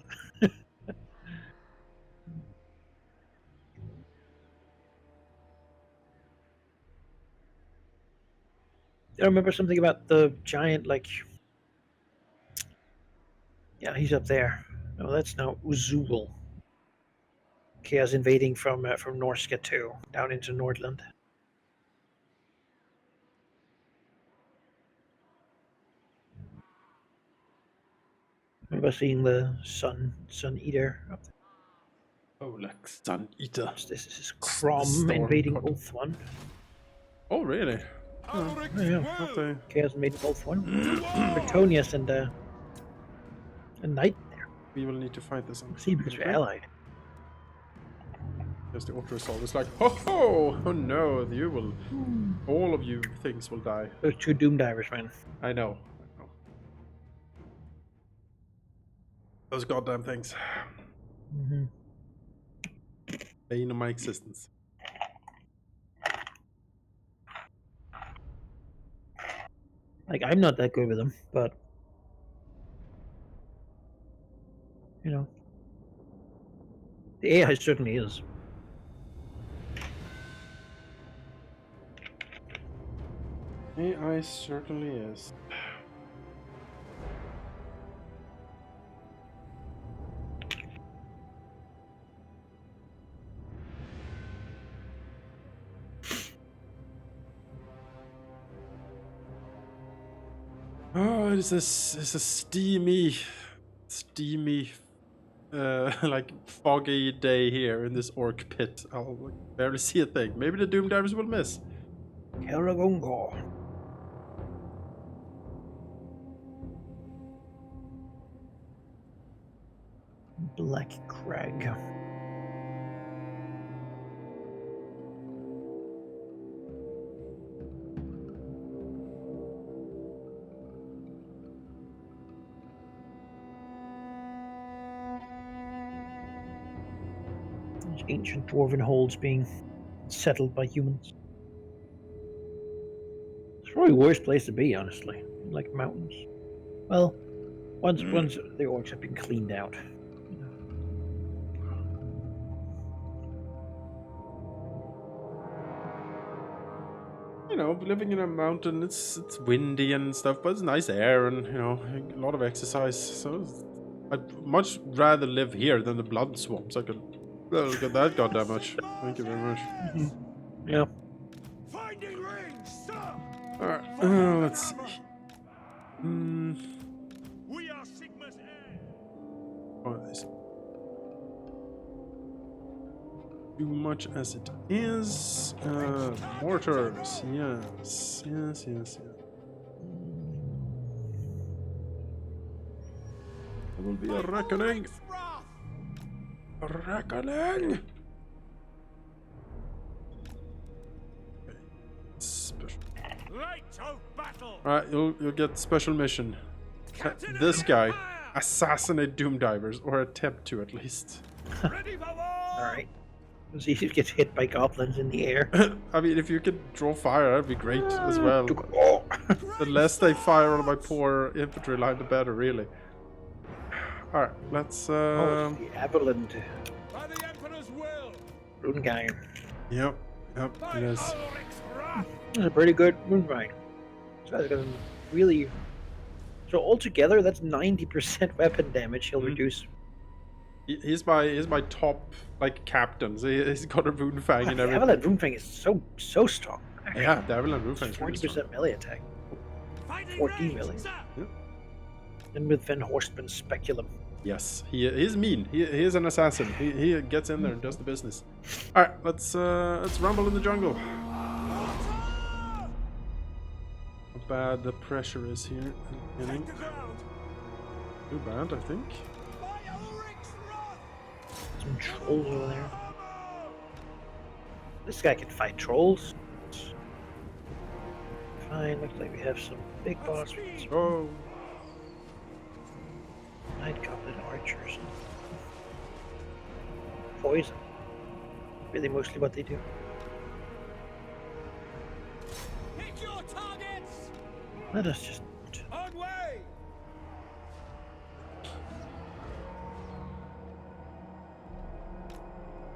I remember something about the giant, like... Yeah, he's up there. No, that's now Uzul. Chaos invading from Norska too, down into Nordland. Remember seeing the Sun Eater up there? Oh, like Sun Eater. This is Crom Storm invading God. Wolf 1. Oh, really? Alric's yeah. will. Okay. Chaos invading Wolf 1. Bretonius and A knight there. We will need to fight this one. See, because we're allied. There's the auto assault. It's like, ho ho! Oh no, you will. All of you things will die. Those 2 doom divers, man. I know. Those goddamn things. Mm-hmm. Bane of my existence. Like, I'm not that good with them, but you know, the AI certainly is. AI certainly is. Oh, it's a steamy, like foggy day here in this orc pit. I'll barely see a thing. Maybe the Doom Divers will miss. Karagongo. Black Crag. There's ancient dwarven holds being settled by humans. It's probably the worst place to be, honestly. Like mountains. Well, once the orcs have been cleaned out. You know, living in a mountain, it's windy and stuff, but it's nice air and, you know, a lot of exercise. So I'd much rather live here than the blood swamps. I could get that goddamn much. Thank you very much. Yeah. Finding range, sir. Alright, let's see. We are Sigma's heir. Oh, this. Too much as it is. Mortars. Yes. There will be a reckoning. A reckoning. Okay. Special. Light of battle. Alright, you'll get special mission. Captain This guy, Fire. assassinate Doom Divers, or attempt to at least. Ready for war. Alright. See who gets hit by goblins in the air. I mean, if you could draw fire, that'd be great as well. Oh. The less they fire on my poor infantry line, the better, really. Alright, let's Oh, the Avaland By the Emperor's will. Rungang. Yep, By it is. Ulrich's wrath. That's a pretty good Rungang. So that's gonna really. So altogether, that's 90% weapon damage he'll reduce. He's my top, like, captain. So he's got a rune fang and The everything. Avaland Rungang is so strong. Actually. Yeah, the Avaland rune fang is really 40% strong. melee attack. Finding 14 range, melee. sir. And with Van Horstman's speculum. Yes, he's mean. He is an assassin. He gets in there and does the business. All right, let's rumble in the jungle. How bad the pressure is here. at the beginning. Take the ground. Too bad, I think. By Ulrich's wrath. Some trolls over there. This guy can fight trolls. Fine, looks like we have some big boss. Oh, Night Goblin archers. Poison. Really mostly what they do. Hit your targets! Let us just. On way.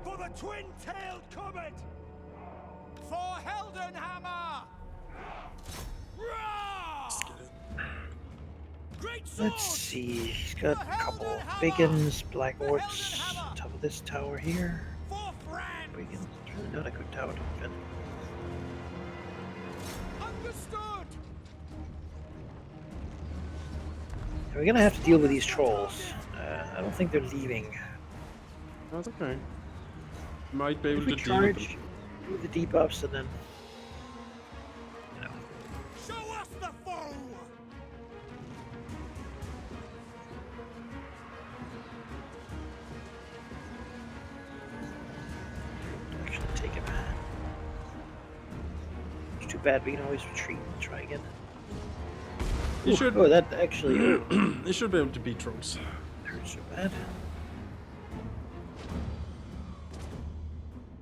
For the twin-tailed comet. For Heldenhammer! Great sword. Let's see. He's got a couple big uns, black orcs. On top of this tower here. For Fran! Big uns. It's really not a good tower to defend. Understood! We're gonna have to deal with these trolls. I don't think they're leaving. that's okay. Might be able If we to deal with charge, them. do the debuffs, and then. You know. Show us the foe. take him. It's too bad we can always retreat and try again. You should. Oh, that actually You should be able to beat trolls. hurts so bad.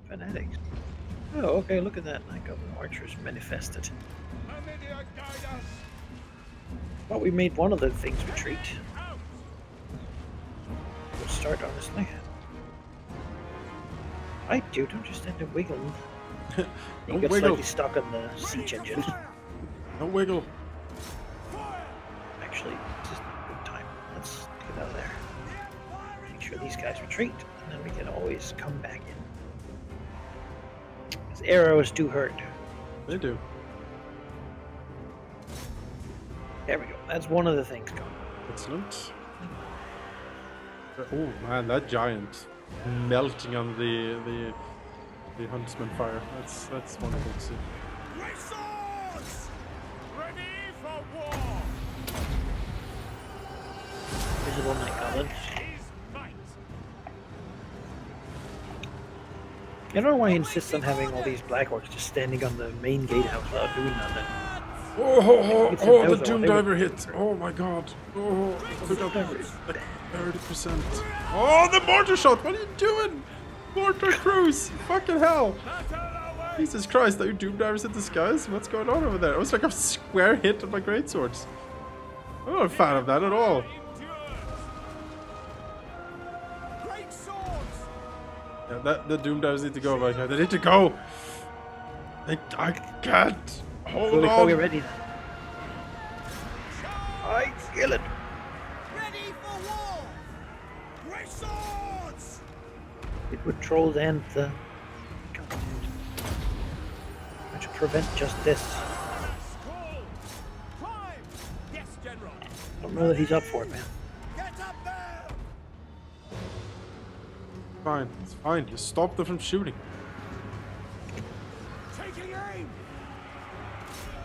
Fanatics. Oh, okay, look at that. Like archers manifested. Well, we made one of the things retreat. Good start, honestly. Right, dude, don't just stand there wiggling. You Don't get wiggle. slightly stuck on the siege engine. Don't wiggle. Actually, this is a good time. Let's get out of there. Make sure these guys retreat, and then we can always come back in. Because arrows do hurt. They do. There we go. That's one of the things gone. Excellent. Oh man, that giant melting on the huntsman fire. That's wonderful to see. Raise swords! Ready for war! Visible night goblin. Is might. I don't know why he insists on having all these black orcs just standing on the main gatehouse without doing nothing. It's a The no-go. Doom They would- Diver hit. Oh my god. Oh, took out like 30%. Oh, the mortar shot. What are you doing? Mortar cruise. Fucking hell. Jesus Christ, are you Doom Divers in disguise? What's going on over there? It was like a square hit on my greatswords. I'm not a fan of that at all. Great swords! Yeah, the Doom Divers need to go back here. They need to go. I can't. Hold Fully on. we're ready then. I feel it. Ready for war! Raise swords! It would trolls and the continent. Try to prevent just this. Call! Climb! Yes, General. I don't know that he's up for it, man. Get up there! Fine, it's fine. Just stop them from shooting. Taking aim!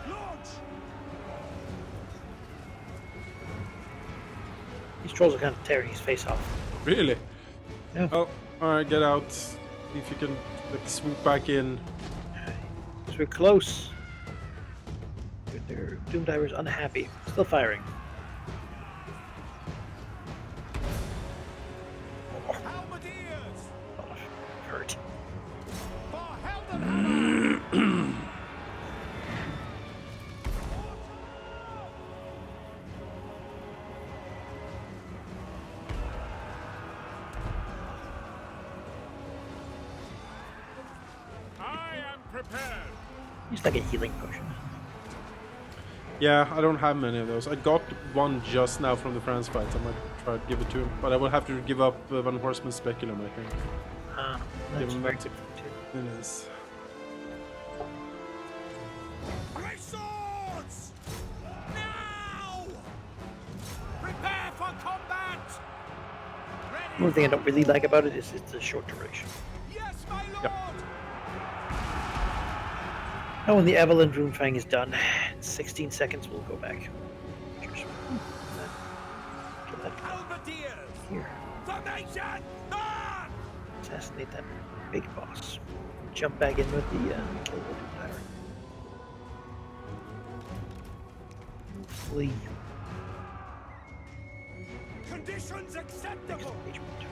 Launch! These trolls are kind of tearing his face off. Really? Yeah. Oh, alright, get out. See if you can like, swoop back in. Because we're close. Their Doom Diver's unhappy. Still firing. Halberdiers! Oh, hurt. For Heldenhammer! I am prepared. He's like a healing potion. Yeah, I don't have many of those. I got one just now from the France fight. I might try to give it to him. But I will have to give up Van Horseman Speculum, I think. That's Give him very that. good too. It is. Raise swords! Now! Prepare for combat! Ready! One thing I don't really like about it is it's a short duration. Yes, my lord! Yeah. Now when the Evelyn Runefang is done, in 16 seconds we'll go back. Cheers. Get that Halberdiers! here. Formation! Ah! Assassinate that big boss. Jump back in with the kill the Doom Diver. Flee. Conditions acceptable! Engagement.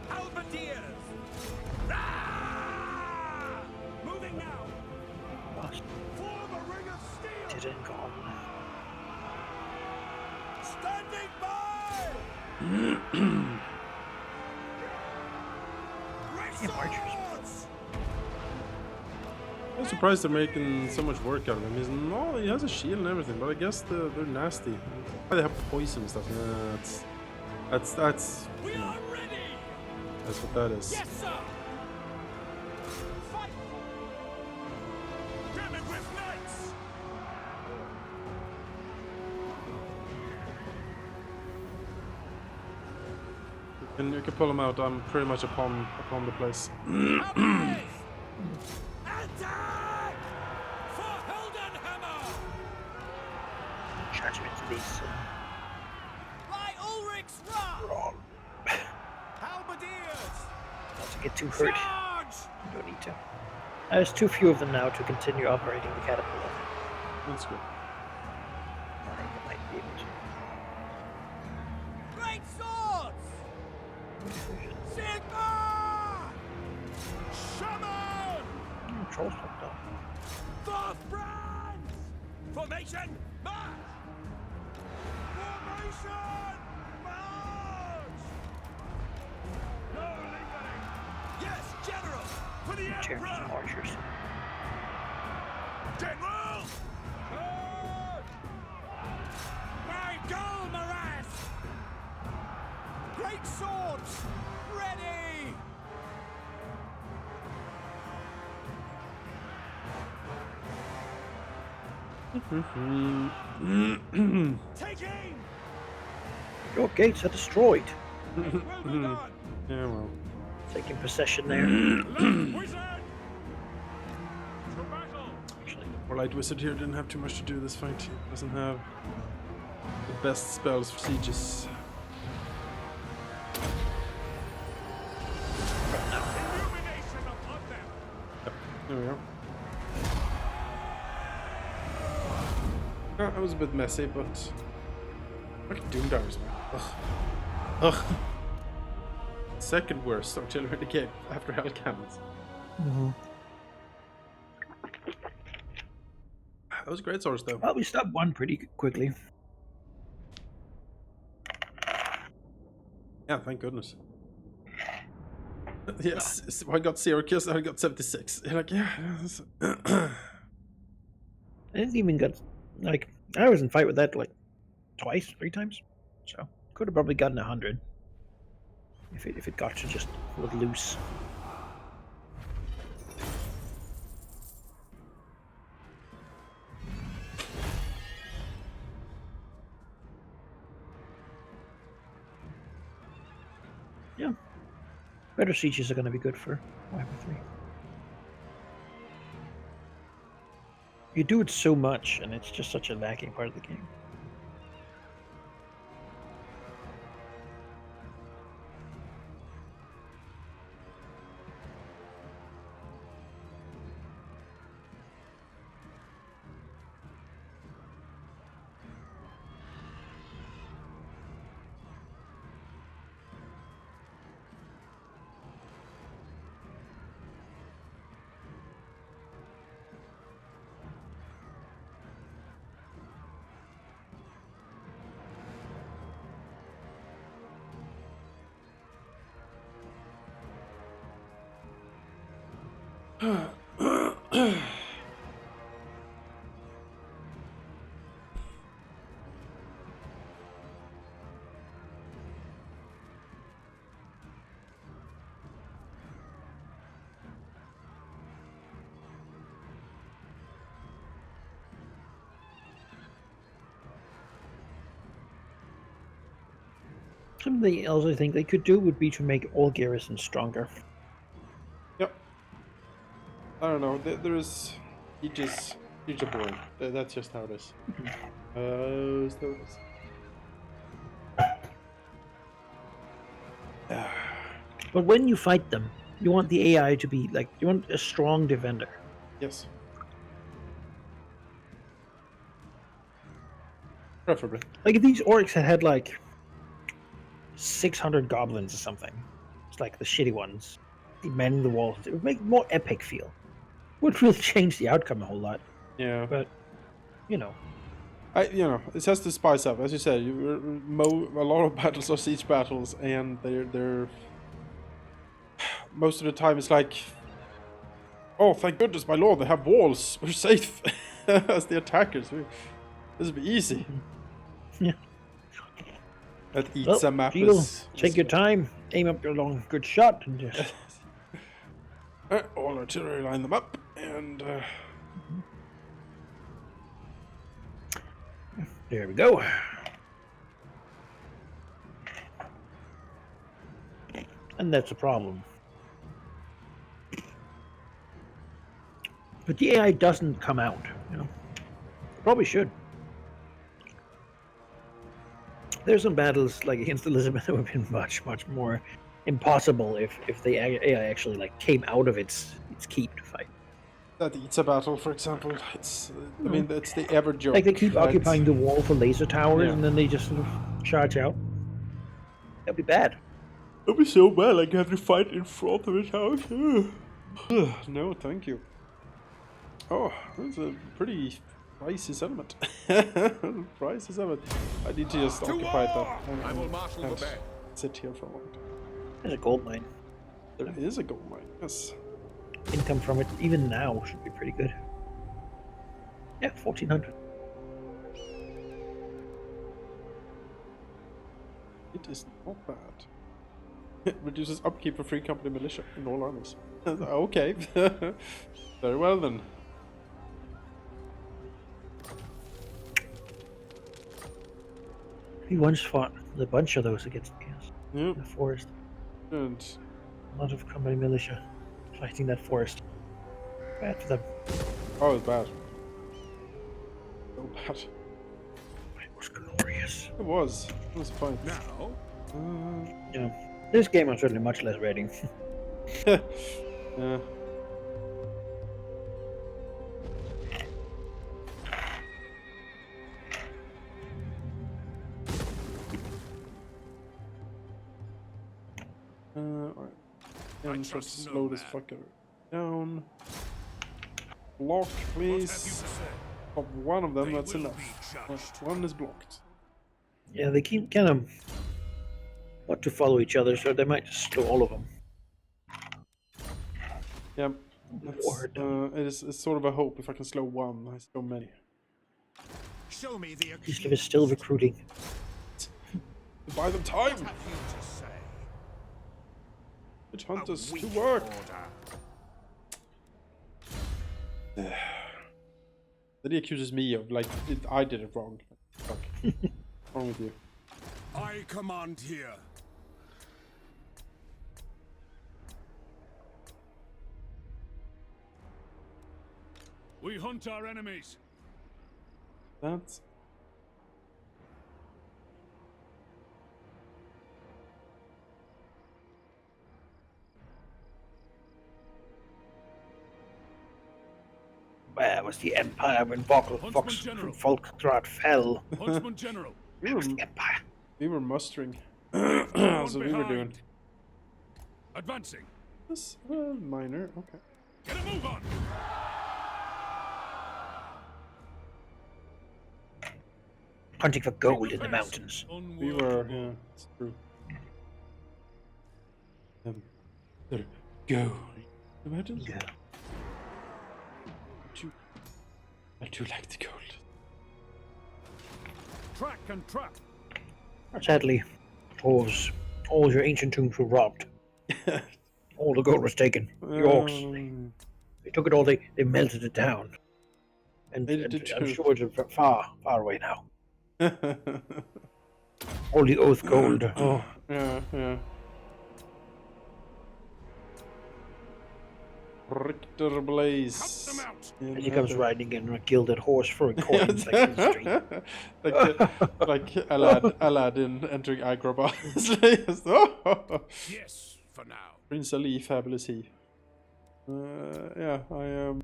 Halberdiers! Ah! Moving now! Lost. Form a ring of steel! Didn't gone. Standing by! Raise Damn archers. swords! I'm surprised they're making so much work out of him. He has a shield and everything, but I guess they're nasty. Oh, they have poison and stuff. Nah, that's We are ready! that's what that is. Yes, sir! Fight! Damn it with knights! You can pull them out. I'm pretty much upon the place. Halberdiers! Attack! For Heldenhammer! Charge him into these. By Ulrich's wrath! Wrong. Halberdiers! Not to get too hurt. Charge! You don't need to. There's too few of them now to continue operating the catapult. That's good. I think I might be able to. Great swords! Sigma! Shaman! Trolls fucked up. For France! Formation, march! Formation, march! No lingering! Yes, General! For the Turn some Emperor! archers. General! Charge! My goal, Morass! Great swords! Ready! Take aim! Your gates are destroyed. It will be done! Yeah, well. Taking possession there. Left wizard! To battle! Actually, Our light wizard here didn't have too much to do this fight. He doesn't have the best spells for sieges. Illumination upon them! There we go. That was a bit messy, but fucking Doomdivers, man. Ugh. Ugh. Second worst artillery in the game after hell cannons. That was great swords, though. well, we stopped one pretty quickly. Yeah, thank goodness. Yes, I got 0 kills, I got 76. You're like, yeah. I didn't even get like I was in fight with that like twice, 3 times. So could have probably gotten 100 if it got to just let loose. Yeah, better sieges are going to be good for Warhammer 3. You do it so much, and it's just such a lacking part of the game. Something else I think they could do would be to make all garrisons stronger. Yep. I don't know. There's sieges are boring. That's just how it is. So it is. But when you fight them, you want the AI to be like, you want a strong defender. Yes. Preferably. Like if these orcs had like 600 goblins or something, it's like the shitty ones, manning the walls, it would make it more epic feel. Would really change the outcome a whole lot. Yeah. But, you know. It has to spice up. As you said, a lot of battles are siege battles, and they're most of the time it's like, oh, thank goodness, my lord, they have walls. We're safe as the attackers. This will be easy. Yeah. That eats a map. Take your time, aim up your long, good shot, and just. All artillery, line them up, and. There we go. And that's a problem. But the AI doesn't come out, you know. Probably should. There's some battles like against Elizabeth that would have been much, much more impossible if the AI actually like came out of its keep to fight. That eats a battle, for example. It's I No. mean, it's the ever joke. Like they keep right? occupying the wall for laser towers, Yeah. and then they just sort of charge out. That'd be bad. It'll be so bad, like, have to fight in front of his house. No, thank you. Oh, that's a pretty pricey settlement. Pricey settlement. I need to just To occupy war! that. I will marshal the Can't band. sit here for a moment. There's a gold mine. There is a gold mine, yes. Income from it, even now, should be pretty good. Yeah, 1,400. It is not bad. It reduces upkeep for free company militia in all armies. Okay. Very well then. He once fought a bunch of those against chaos Yeah. in the forest. And A lot of company militia fighting that forest. Bad for them. oh, it's bad. So bad. It was glorious. It was. It was fine. Now, Yeah. This game was certainly much less rating. Yeah. Alright. And try to trust no slow this man. fucker down. Block, what have you please. to say? Pop one of them, They that's will enough. be judged. One is blocked. Yeah, they keep kind of want to follow each other, so they might just slow all of them. Yep. That's, Ward. it's sort of a hope if I can slow one, I slow many. Show me the East is still recruiting. To buy them time! What have you to say? Witch A hunters to weak work! order. Then he accuses me of, like, I did it wrong. Fuck. What's wrong with you? I command here. We hunt our enemies. That's... Where was the Empire when Volkstrad fell? Huntsman General. We Where were, was the Empire? we were mustering. One So we were doing... behind. Advancing. This, minor, okay. Get a move on. Hunting for gold in the mountains. We were, yeah, it's true. There, go. Imagine? Yeah. I do like the gold. Track and trap. Sadly, all your ancient tombs were robbed. All the gold was taken. The orcs, they took it all. They melted it down. And, They and did I'm too. sure it's far away now. All the oath gold. Oh, Yeah, yeah. Richter Cut Blaze. them out. In and he comes heaven. riding in on a gilded horse for a coin like in the street. like Aladdin entering Agrabah. It's like, oh, Yes, for now. Prince Ali, fabulous he. Yeah, I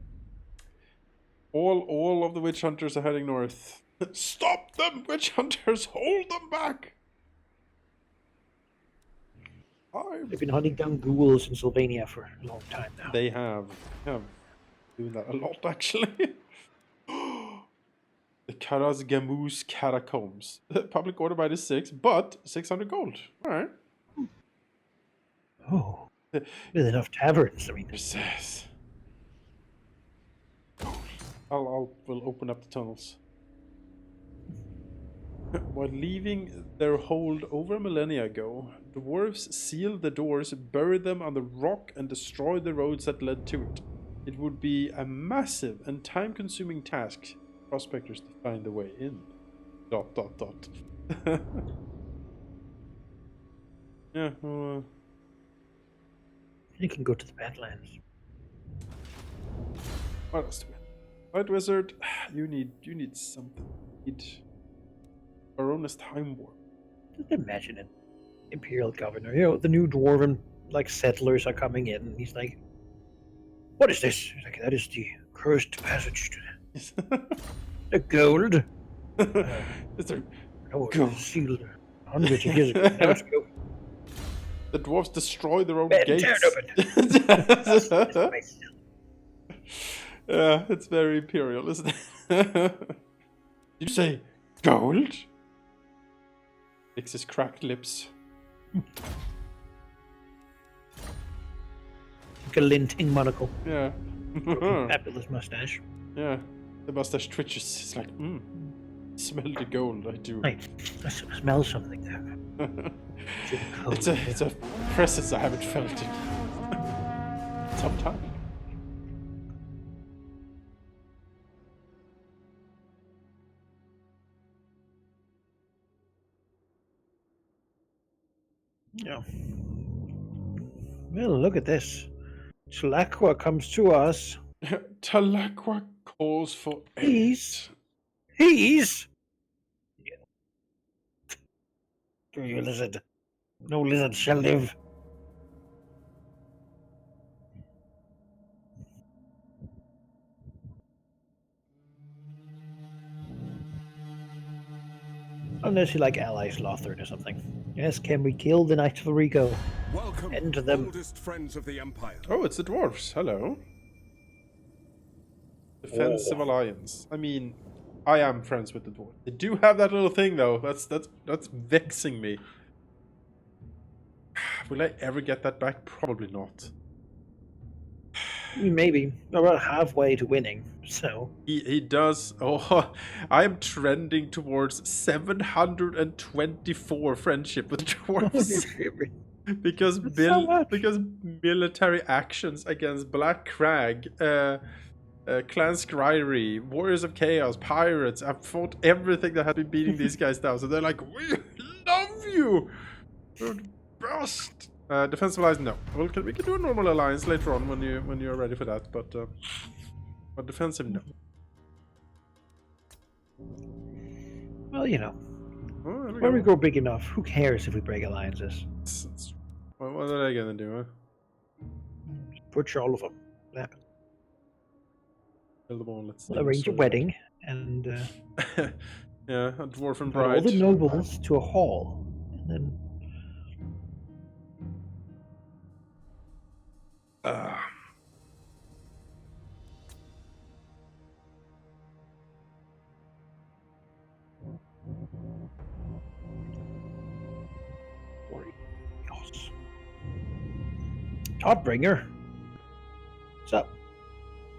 all of the witch hunters are heading north. Stop them, witch hunters! Hold them back! They've been hunting down ghouls in Sylvania for a long time now. They have doing that a lot actually. The Karaz Gamoose Catacombs. Public order by the 6, but 600 gold. Alright. Oh, with enough taverns. I mean, Says. We'll open up the tunnels. While leaving their hold over millennia ago, dwarves sealed the doors, buried them on the rock, and destroyed the roads that led to it. It would be a massive and time-consuming task for prospectors to find the way in. ... Yeah, well, you can go to the Badlands. what else do we have? White Wizard, you need something. You need Baroness Time Warp. Just imagine it. Imperial governor. You know, the new dwarven like settlers are coming in, and he's like, "What is this?" He's like, "That is the cursed passage to the gold." Is there Oh, Gold. it was sealed hundreds of years ago. Now it's gold. the dwarves destroy their own Man, tear gates? it open. Yeah, it's very imperial, isn't it? Did you say gold? Licks his cracked lips. Glinting monocle. Yeah. Fabulous mustache. Yeah. The mustache twitches. It's like, smell the gold, I do. Wait, I smell something there. It's a presence I haven't felt in some time. Yeah. Well, look at this. Chalakwa comes to us. Talakwa calls for He's- aid. He's. Do you lizard? No lizard shall live. Unless you like allies Lothar or something. Yes, can we kill the Knights of Rico? Welcome, End them. oldest friends of the Empire. Oh, it's the dwarves. Hello. Defensive alliance. I mean, I am friends with the dwarves. They do have that little thing though. That's vexing me. Will I ever get that back? Probably not. Maybe. We're about halfway to winning, so. He does. Oh, I am trending towards 724 friendship with dwarves. because That's so much. because military actions against Black Crag, Clan Scryri, Warriors of Chaos, Pirates. I've fought everything that has been beating these guys down. So they're like, we love you. You're the best. Defensive alliance, no. Well, we can do a normal alliance later on when you're ready for that. But defensive, no. Well, you know. Oh, there we When we go. grow big enough, who cares if we break alliances? What are they gonna do? Huh? Butcher all of them. Yeah. Kill them all. Let's We'll arrange a wedding and yeah, a dwarven invite bride. all the nobles to a hall. And then Warriors. Todbringer. What's up?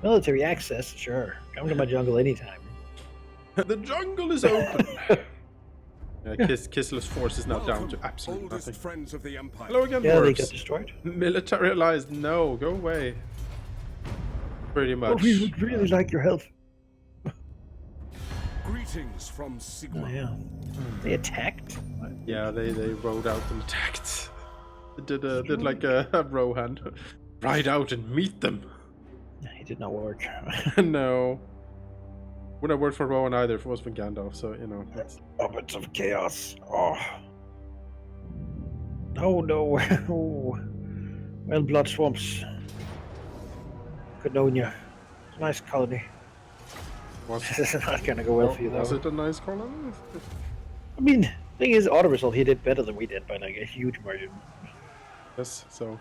Military access, sure. Come to my jungle anytime. The jungle is open. Yeah, Kisle's force is now down to absolutely oldest nothing. friends of the Empire. Hello again, Yeah, they dwarves. got destroyed. Military allies, no, go away. Pretty Oh, much. we would really like your help. Greetings from Oh, Sigma. yeah. They attacked? Yeah, they rode out and attacked. They did like a row hand. Ride out and meet them. It did not work. No. Wouldn't have worked for Rowan either if it was for Gandalf, so you know. It's... Puppets of chaos. Oh. No, no. Oh. Well, blood swamps. Cadonia. Nice colony. Was, This is not gonna go well for you, was though. it a nice colony? I mean, thing is, auto result, he did better than we did by like a huge margin. Yes, so.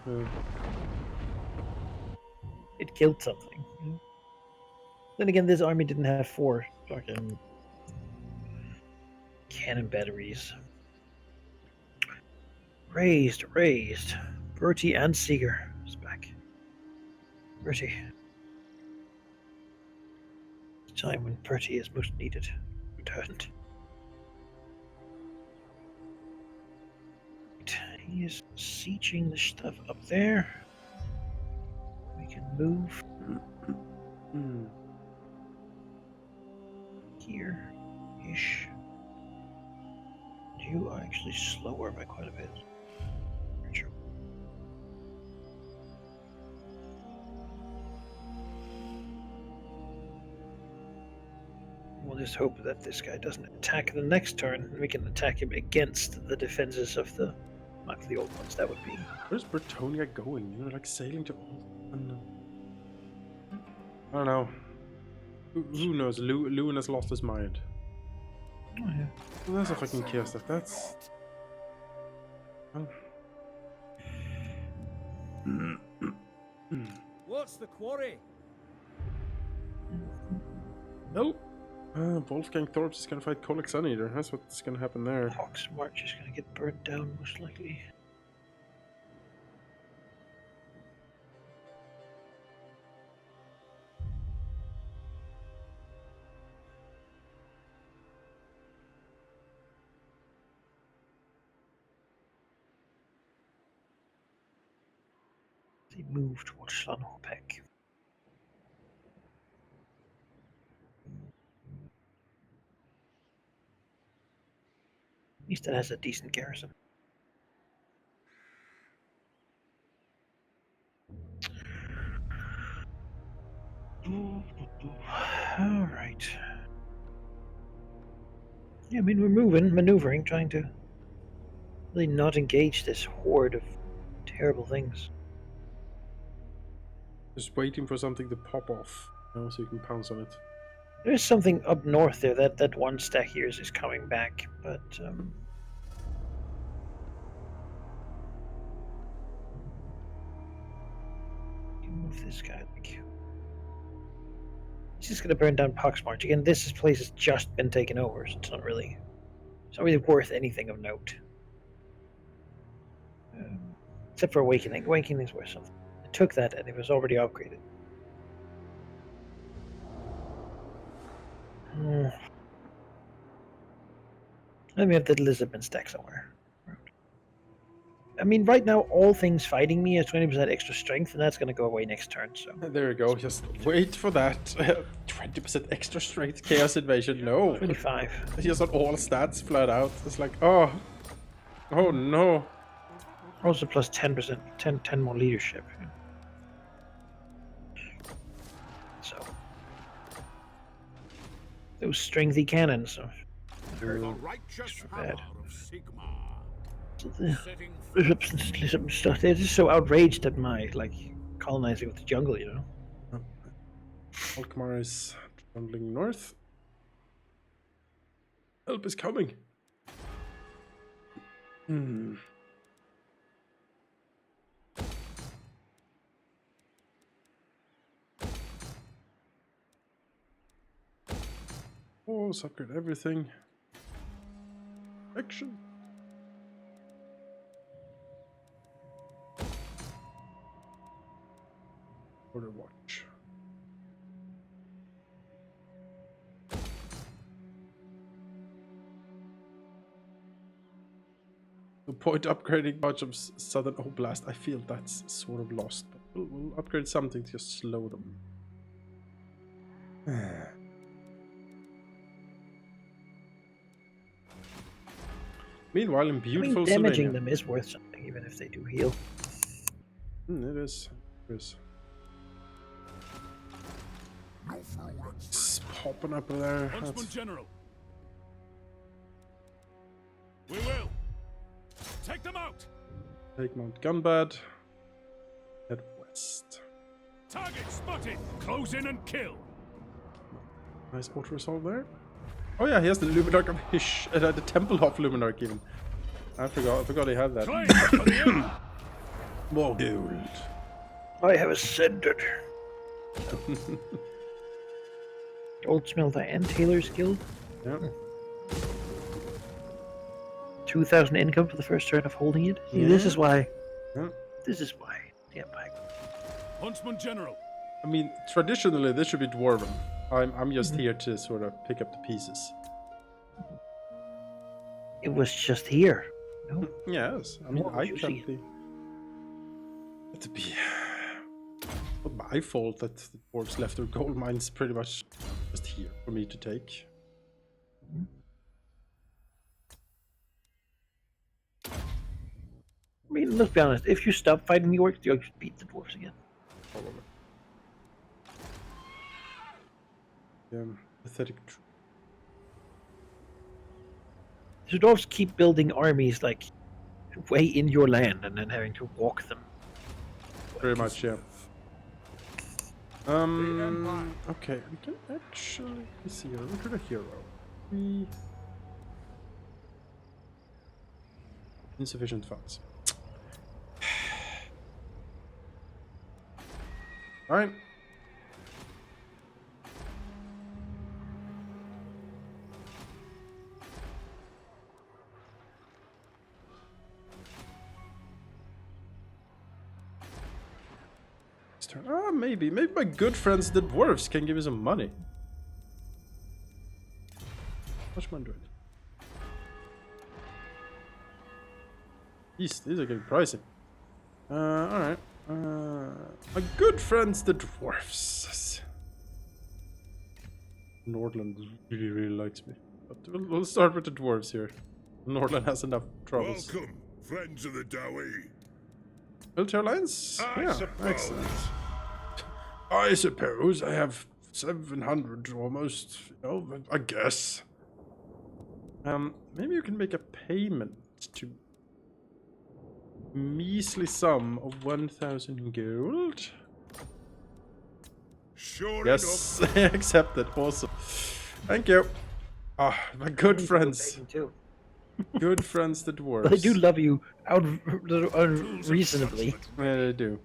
It killed something. Then again, this army didn't have 4 fucking cannon batteries. Raised. Bertie and Seeger is back. Bertie. Time when Bertie is most needed. Returned. He is sieging the stuff up there. We can move here-ish. You are actually slower by quite a bit. Sure. We'll just hope that this guy doesn't attack the next turn, and we can attack him against the defenses of the Not for the old ones, that would be. Where's Bretonia going? You know, like sailing to unknown. I don't know. Who knows? Lewin has lost his mind. Oh, yeah. Well, that's a fucking chaos stuff. That's. Well. What's the quarry? Oh! Wolfgang Thorpe is gonna fight Kolek Suneater. That's what's gonna happen there. Hawk's March is going to get burnt down, most likely. They move towards Slanhopek. At least it has a decent garrison. All right. Yeah, I mean, we're maneuvering, trying to really not engage this horde of terrible things. Just waiting for something to pop off, you know, so you can pounce on it. There's something up north there. That one stack here is coming back, but you move this guy. Like, he's just gonna burn down Poxmarch again. This place has just been taken over, so it's not really worth anything of note. Except for Awakening. Awakening is worth something. I took that and it was already upgraded. Let me have that Lisbon stack somewhere. I mean, right now, all things fighting me has 20% extra strength, and that's going to go away next turn, so... There you go, just wait for that. 20% extra strength Chaos Invasion, no! 25. Just on all stats flat out. It's like, oh no. Also plus 10%, 10 more leadership. So... those strengthy cannons, so... The righteous hammer bad. of Sigma. So the Setting Lisbon stuff, they're just so outraged at my, like, colonizing with the jungle, you know? Alkmaar is trundling north. Help is coming. Oh, suckered everything. Action. Order watch. The point upgrading much of Southern Oblast, I feel that's sort of lost, but we'll upgrade something to just slow them. Meanwhile, in beautiful damaging Slovenia. them is worth something, even if they do heal. It is. It is. It's popping up there. Huntsman General. We will. Take them out. Take Mount Gunbad. Head west. Target spotted. Close in and kill. Nice auto resolve there. Oh yeah, he has the Luminarch of Hish, the Templehof Luminarch even. I forgot he had that. Claim for the end. More gold. I have ascended. Old Smelter and Tailor's Guild. Yeah. 2,000 income for the first turn of holding it. See, Yeah. this is why. Yeah. This is why. Yeah, bye. Huntsman General. I mean, traditionally this should be Dwarven. I'm just here to sort of pick up the pieces. It was just here. No. Yes, I mean What I would you can't see? be. It'd be not my fault that the dwarves left their gold mines pretty much just here for me to take. I mean, let's be honest. If you stop fighting the orcs, you'll just beat the dwarves again. Probably. Pathetic. The dwarves keep building armies like way in your land and then having to walk them. Very much, yeah. Okay, we can actually see here. Look at a hero. Insufficient funds. Alright. Ah, maybe my good friends the dwarves can give me some money. How much money do I need? These are getting pricey. Alright. My good friends the dwarves. Nordland really likes me. But we'll start with the dwarves here. Nordland has enough troubles. Welcome, friends of the Dowie. Military lines? I Yeah, suppose. excellent. I suppose I have 700 almost, you know, I guess. Maybe you can make a payment to measly sum of 1,000 gold. Sure Yes, I accept it. Awesome. Thank you. Ah, my good friends. Too. Good friends, the dwarves. But they do love you unreasonably. Yeah, they do.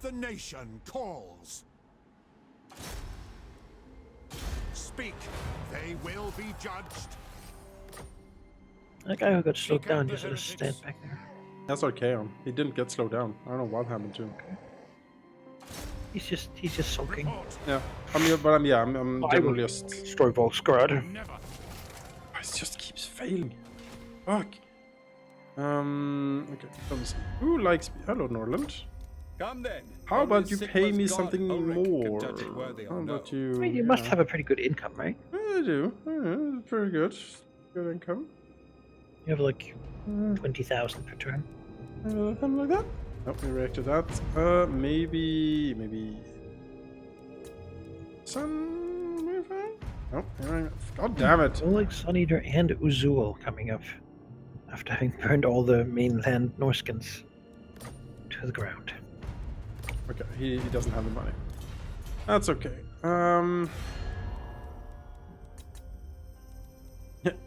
The nation calls. Speak, they will be judged. That guy who got slowed Take down out the just sort of stand heretics. back there. That's okay. He didn't get slowed down. I don't know what happened to him. He's just sulking. Report. Yeah, I'm I will generally just. destroy Volksgrad. Never. It just keeps failing. Fuck. Okay. Let me see. Who likes me? Hello, Norland. Come then. How Only about you pay Sigma's me god, something Ulrich, can more? judge it worthy How or no. about you? I mean, you must have a pretty good income, right? I do. Pretty good. Good income. You have like 20,000 per turn. Something like that. Nope, we reacted that. Maybe. Some. Nope. God damn it. Oleg, Suneater, and Uzul coming up after having burned all the mainland Norskins to the ground. Okay, he doesn't have the money. That's okay.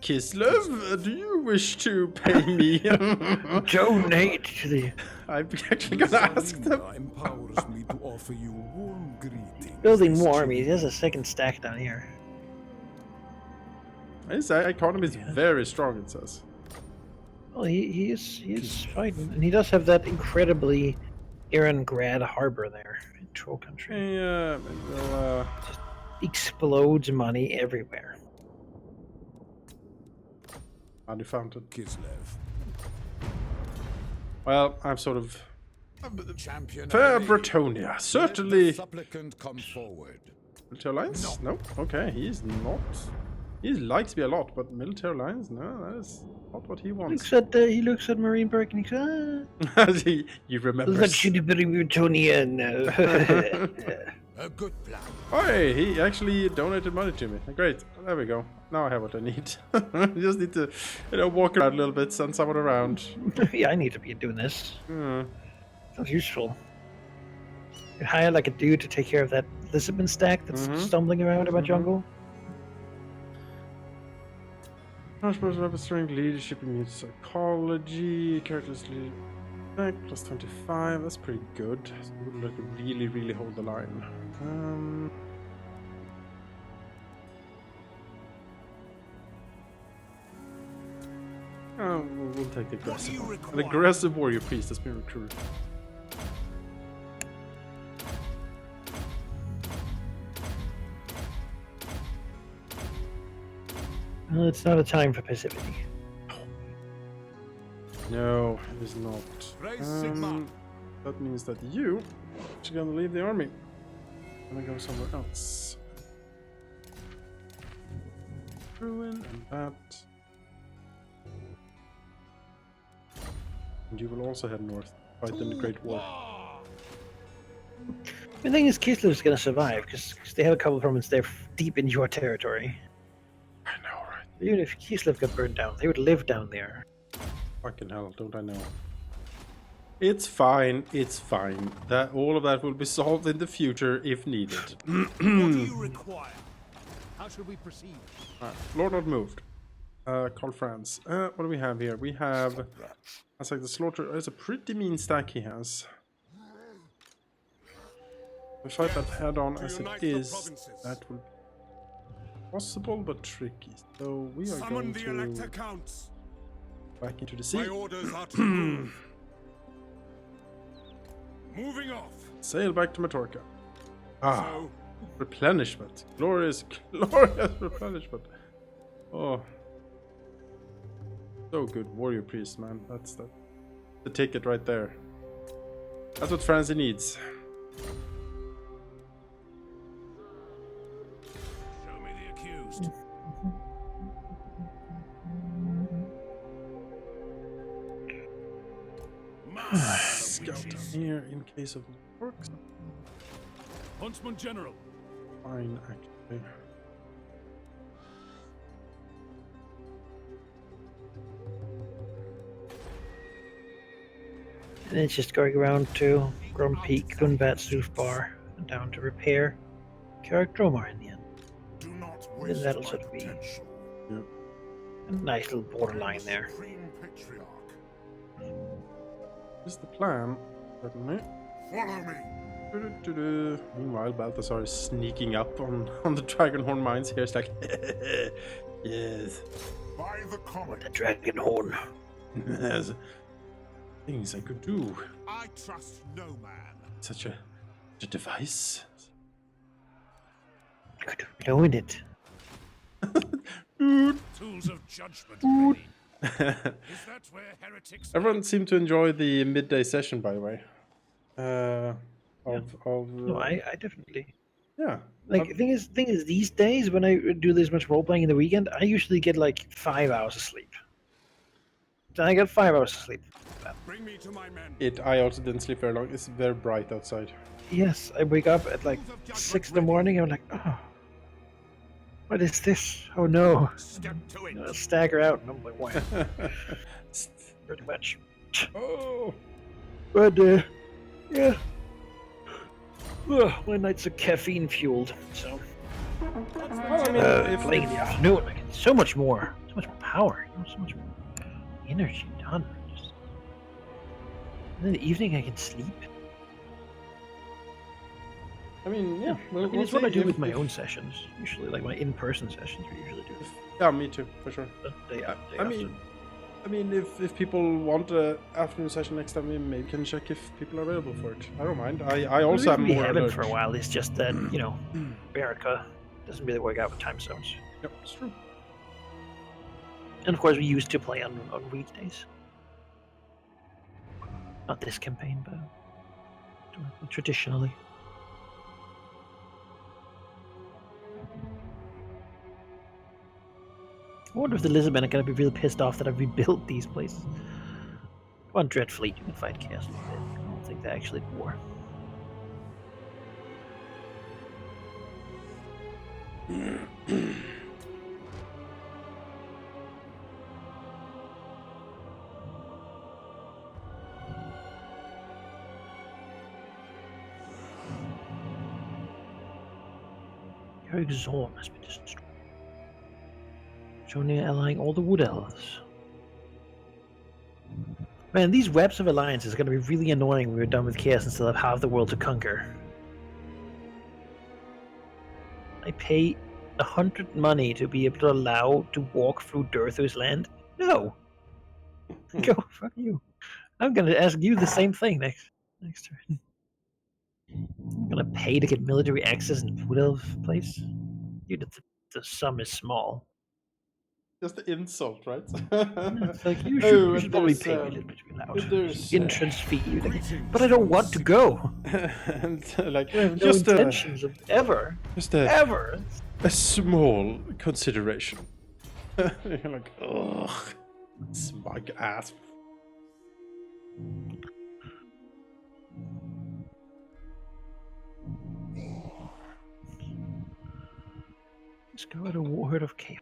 Kislev, do you wish to pay me? Donate to the I'm actually gonna ask them. empowers me to offer you warm greetings. building more armies. There's a second stack down here. His economy is very strong, it says. Well, he is fighting, and he does have that incredibly Irongrad harbor there in Troll Country. Yeah, maybe we'll, Explodes money everywhere. money fountain. Kislev. Well, I'm sort of Champion fair army. Bretonia. Let the Certainly. supplicant come forward. Military alliance? No. Okay, he's not. He likes me a lot, but military alliance? No, that is not what he wants. He looks at Marienburg and he says, He remembers. Legendary Bretonia. A good plan. Oh, he actually donated money to me. Great. There we go. Now I have what I need. I just need to, walk around a little bit, send someone around. Yeah, I need to be doing this. Hmm. Sounds useful. You hire like a dude to take care of that Lisbon stack that's stumbling around in my jungle. Transport weapon strength, leadership, immune psychology, characters lead back, plus 25. That's pretty good. So we would like to really hold the line. We'll take the What do aggressive you one. An require? aggressive warrior priest has been recruited. Well, it's not a time for passivity. No, it is not. Raise Sigma. That means that you are gonna leave the army. Gonna go somewhere else. Ruin and that. And you will also head north, fight in the Great War. The thing is, Kislev's gonna survive because they have a couple of problems. They're deep in your territory. I know, right? Even if Kislev got burned down, they would live down there. Fucking hell, don't I know? It's fine, it's fine. That all of that will be solved in the future if needed. What do you require? How should we proceed? Lord not moved. Call France. What do we have here? We have... That's like the slaughter. It's a pretty mean stack he has. We fight that head on as it is. That will be possible but tricky. So we are Summon going the to Elector counts. back into the My sea. orders are to move. Moving off. Sail back to Majorca. Ah, So, replenishment. Glorious, glorious replenishment. Oh. So good. Warrior priest, man. That's the ticket right there. That's what Francie needs. show me the accused. Scout down here in case of works. Huntsman General. Fine, actually. And it's just going around to Grum Peak, Gunbat, Soof Bar, and down to repair Carrick Dromar in the end. Do not And waste that'll my sort of be potential. a nice little borderline there. Supreme Patriarch. Here's the plan, certainly. Follow me. Do-do-do-do. Meanwhile, Balthazar is sneaking up on the Dragonhorn mines here. It's like, yes. By the comet. The Dragon Horn. There's things I could do. I trust no man. Such a device. I could have known it. Tools of judgment ready. Is that where heretics Everyone seemed to enjoy the midday session, by the way. No, I definitely. Yeah. Like, thing is, these days when I do this much role playing in the weekend, I usually get like 5 hours of sleep. Then I get 5 hours of sleep. Bring me to my men. I also didn't sleep very long. It's very bright outside. Yes, I wake up at like 6 in the morning. I'm like, oh, what is this? Oh no! Step to it. I'll stagger out, and I'm like, why? Pretty much. Oh. But yeah. Ugh, my nights are caffeine fueled, so Well, I mean, if playing in the afternoon, I get so much more power, so much more energy done. Just... And in the evening, I can sleep. I mean, yeah. I mean, it's what I do with my own sessions. Usually, like my in-person sessions, we usually do. Yeah, me too, for sure. Day I mean, if people want an afternoon session next time, we maybe can check if people are available for it. I don't mind. I also am we more haven't alert. for a while. It's just that America doesn't really work out with time zones. Yep, it's true. And of course, we used to play on weekdays. Not this campaign, but traditionally. I wonder if the Lizardmen are going to be really pissed off that I've rebuilt these places. On Dreadfleet, you can fight chaos a little bit. I don't think they actually war. Carrick Zorn has been destroyed. Joining and allying all the Wood Elves. Man, these webs of alliance is going to be really annoying when we're done with chaos and still have half the world to conquer. I pay 100 money to be able to allow to walk through Durthu's land? No! Go, fuck you. I'm going to ask you the same thing next turn. I'm going to pay to get military access in Wood Elf place? Dude, the sum is small. Just the insult, right? It's like, you should probably pay me a little bit to be allowed. There's Entrance fee. Like, but I don't want to go. and like I have no just intentions of ever. Ever. a small consideration. You're like, ugh, smug ass. Let's go to Warhead of Chaos.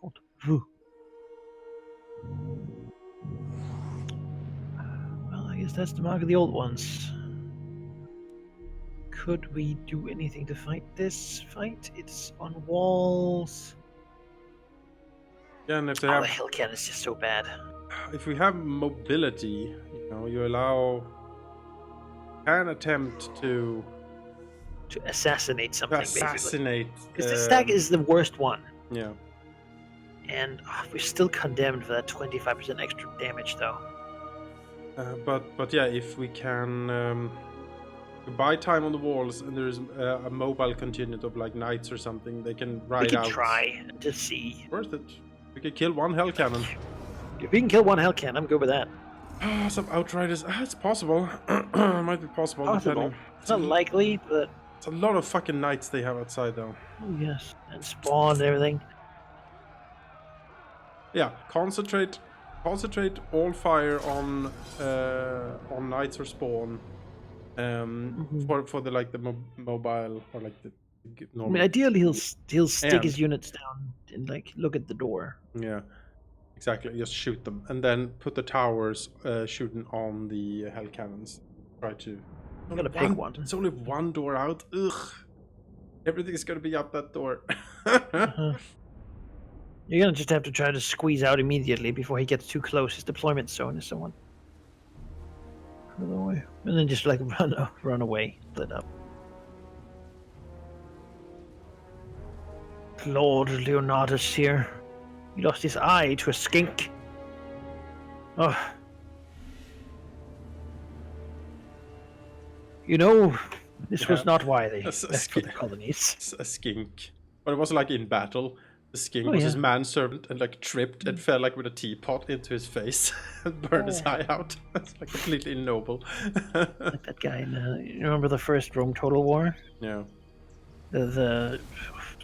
Called Vu. guess that's the mark of the old ones. Could we do anything to fight this fight? It's on walls. Yeah, and if they Oh, have, the hill cannon is just so bad. if we have mobility, you know, you allow, can attempt to To assassinate something, basically. assassinate. Because this stack is the worst one. Yeah. And we're still condemned for that 25% extra damage, though. But yeah, if we can buy time on the walls, and there's a mobile contingent of like knights or something, they can ride We can out. try to see. Worth it. We could kill one hell cannon. If we can kill one hell cannon, I'm good with that. Some outriders. It's possible. Might be possible. Possible. Depending. It's not likely, but... It's a lot of fucking knights they have outside, though. Oh, yes. And spawn and everything. Yeah, concentrate all fire on knights or spawn. For the like the mobile or like the I normal. mean, ideally, he'll stick And- his units down and like look at the door. Yeah, exactly. Just shoot them, and then put the towers shooting on the hell cannons. Try to. I'm gonna pick one. It's only one door out. Ugh. Everything's gonna be up that door. You're gonna just have to try to squeeze out immediately before he gets too close. His deployment zone is someone. Further away. And then just like run away, split up. Lord Leonardus here. He lost his eye to a skink. Oh. You know, this was Yeah. not why they That's a left for skink. the colonies. It's a skink, but it was like in battle. The skink Oh, was his yeah. manservant and like tripped and fell like with a teapot into his face and burned his Oh. eye out. That's like completely ignoble. Like that guy in you remember the first Rome Total War? Yeah. The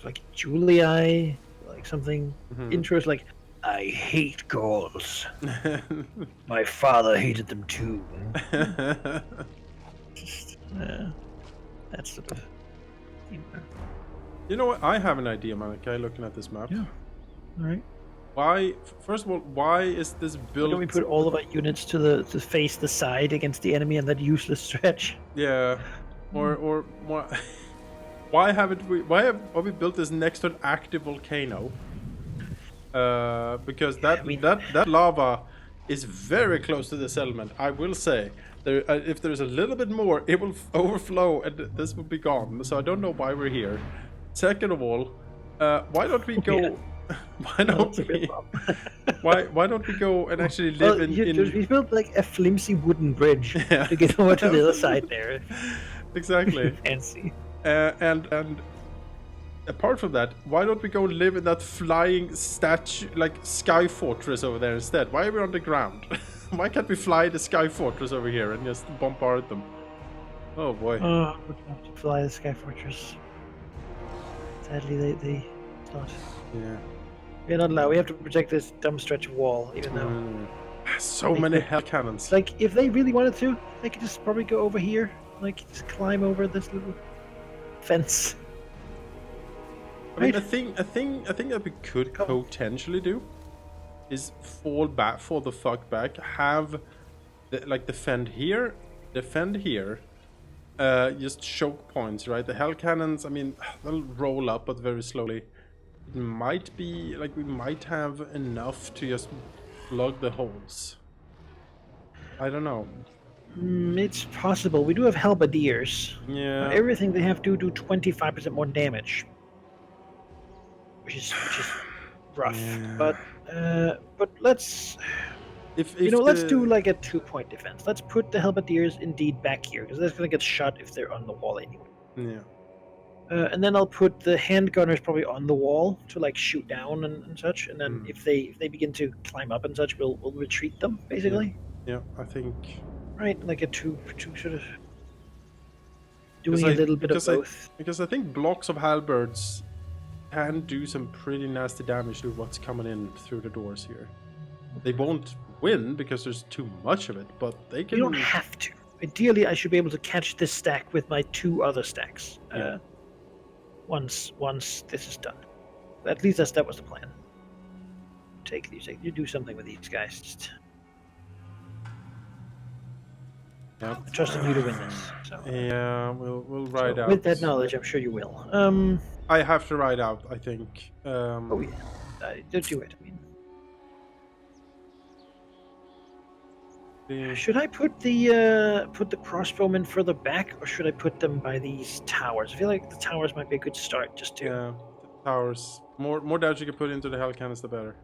like Julii, like something Mhm. intro is like, I hate Gauls. My father hated them too. Just, that's sort of. You know what? I have an idea, Manaki, looking at this map. Yeah. All right. Why? First of all, why is this Why built? don't we put all of our units to face the side against the enemy on that useless stretch? Yeah. Or why? Why haven't we? Why have we built this next to an active volcano? Because that that lava is very close to the settlement. I will say, there if there's a little bit more, it will overflow and this will be gone. So I don't know why we're here. Second of all, why don't we go? Yeah. Why don't That's a bit we? rough. Why don't we go and actually live Well, in? we built like a flimsy wooden bridge Yeah. to get over to the other side there. Exactly. Fancy. And apart from that, why don't we go live in that flying statue, like sky fortress over there instead? Why are we on the ground? Why can't we fly the sky fortress over here and just bombard them? Oh boy. Oh, we're gonna have to fly the Sky Fortress. Sadly, they not. Yeah. We're not allowed. We have to protect this dumb stretch of wall, even though. So many hell cannons. Like, if they really wanted to, they could just probably go over here. Like, just climb over this little fence. I mean, Right. a thing that we could potentially do is fall the fuck back, have like defend here, just choke points, right? The hell cannons, I mean, they'll roll up, but very slowly. It might be like we might have enough to just plug the holes. I don't know. It's possible. We do have halberdiers. Yeah. Everything they have to do 25% more damage, which is rough. Yeah. But let's If let's do like a 2-point defense. Let's put the halberdiers indeed back here because they're gonna get shot if they're on the wall anyway. Yeah. And then I'll put the handgunners probably on the wall to like shoot down and such. And then if they begin to climb up and such, we'll retreat them basically. Yeah, I think. Right, like a two sort of doing a little bit of both. Because I think blocks of halberds can do some pretty nasty damage to what's coming in through the doors here. They won't win because there's too much of it, but they can. You don't have to. Ideally, I should be able to catch this stack with my 2 other stacks. Yeah. Once this is done. At least that was the plan. You do something with these guys. Just Yeah. I trust in you to win this. So, Yeah, we'll ride out. with that knowledge, I'm sure you will. I have to ride out, I think. Oh yeah, do it. I mean, should I put the crossbowmen further back, or should I put them by these towers? I feel like the towers might be a good start, just to. Yeah, the towers. More damage you can put into the hell cannons, the better.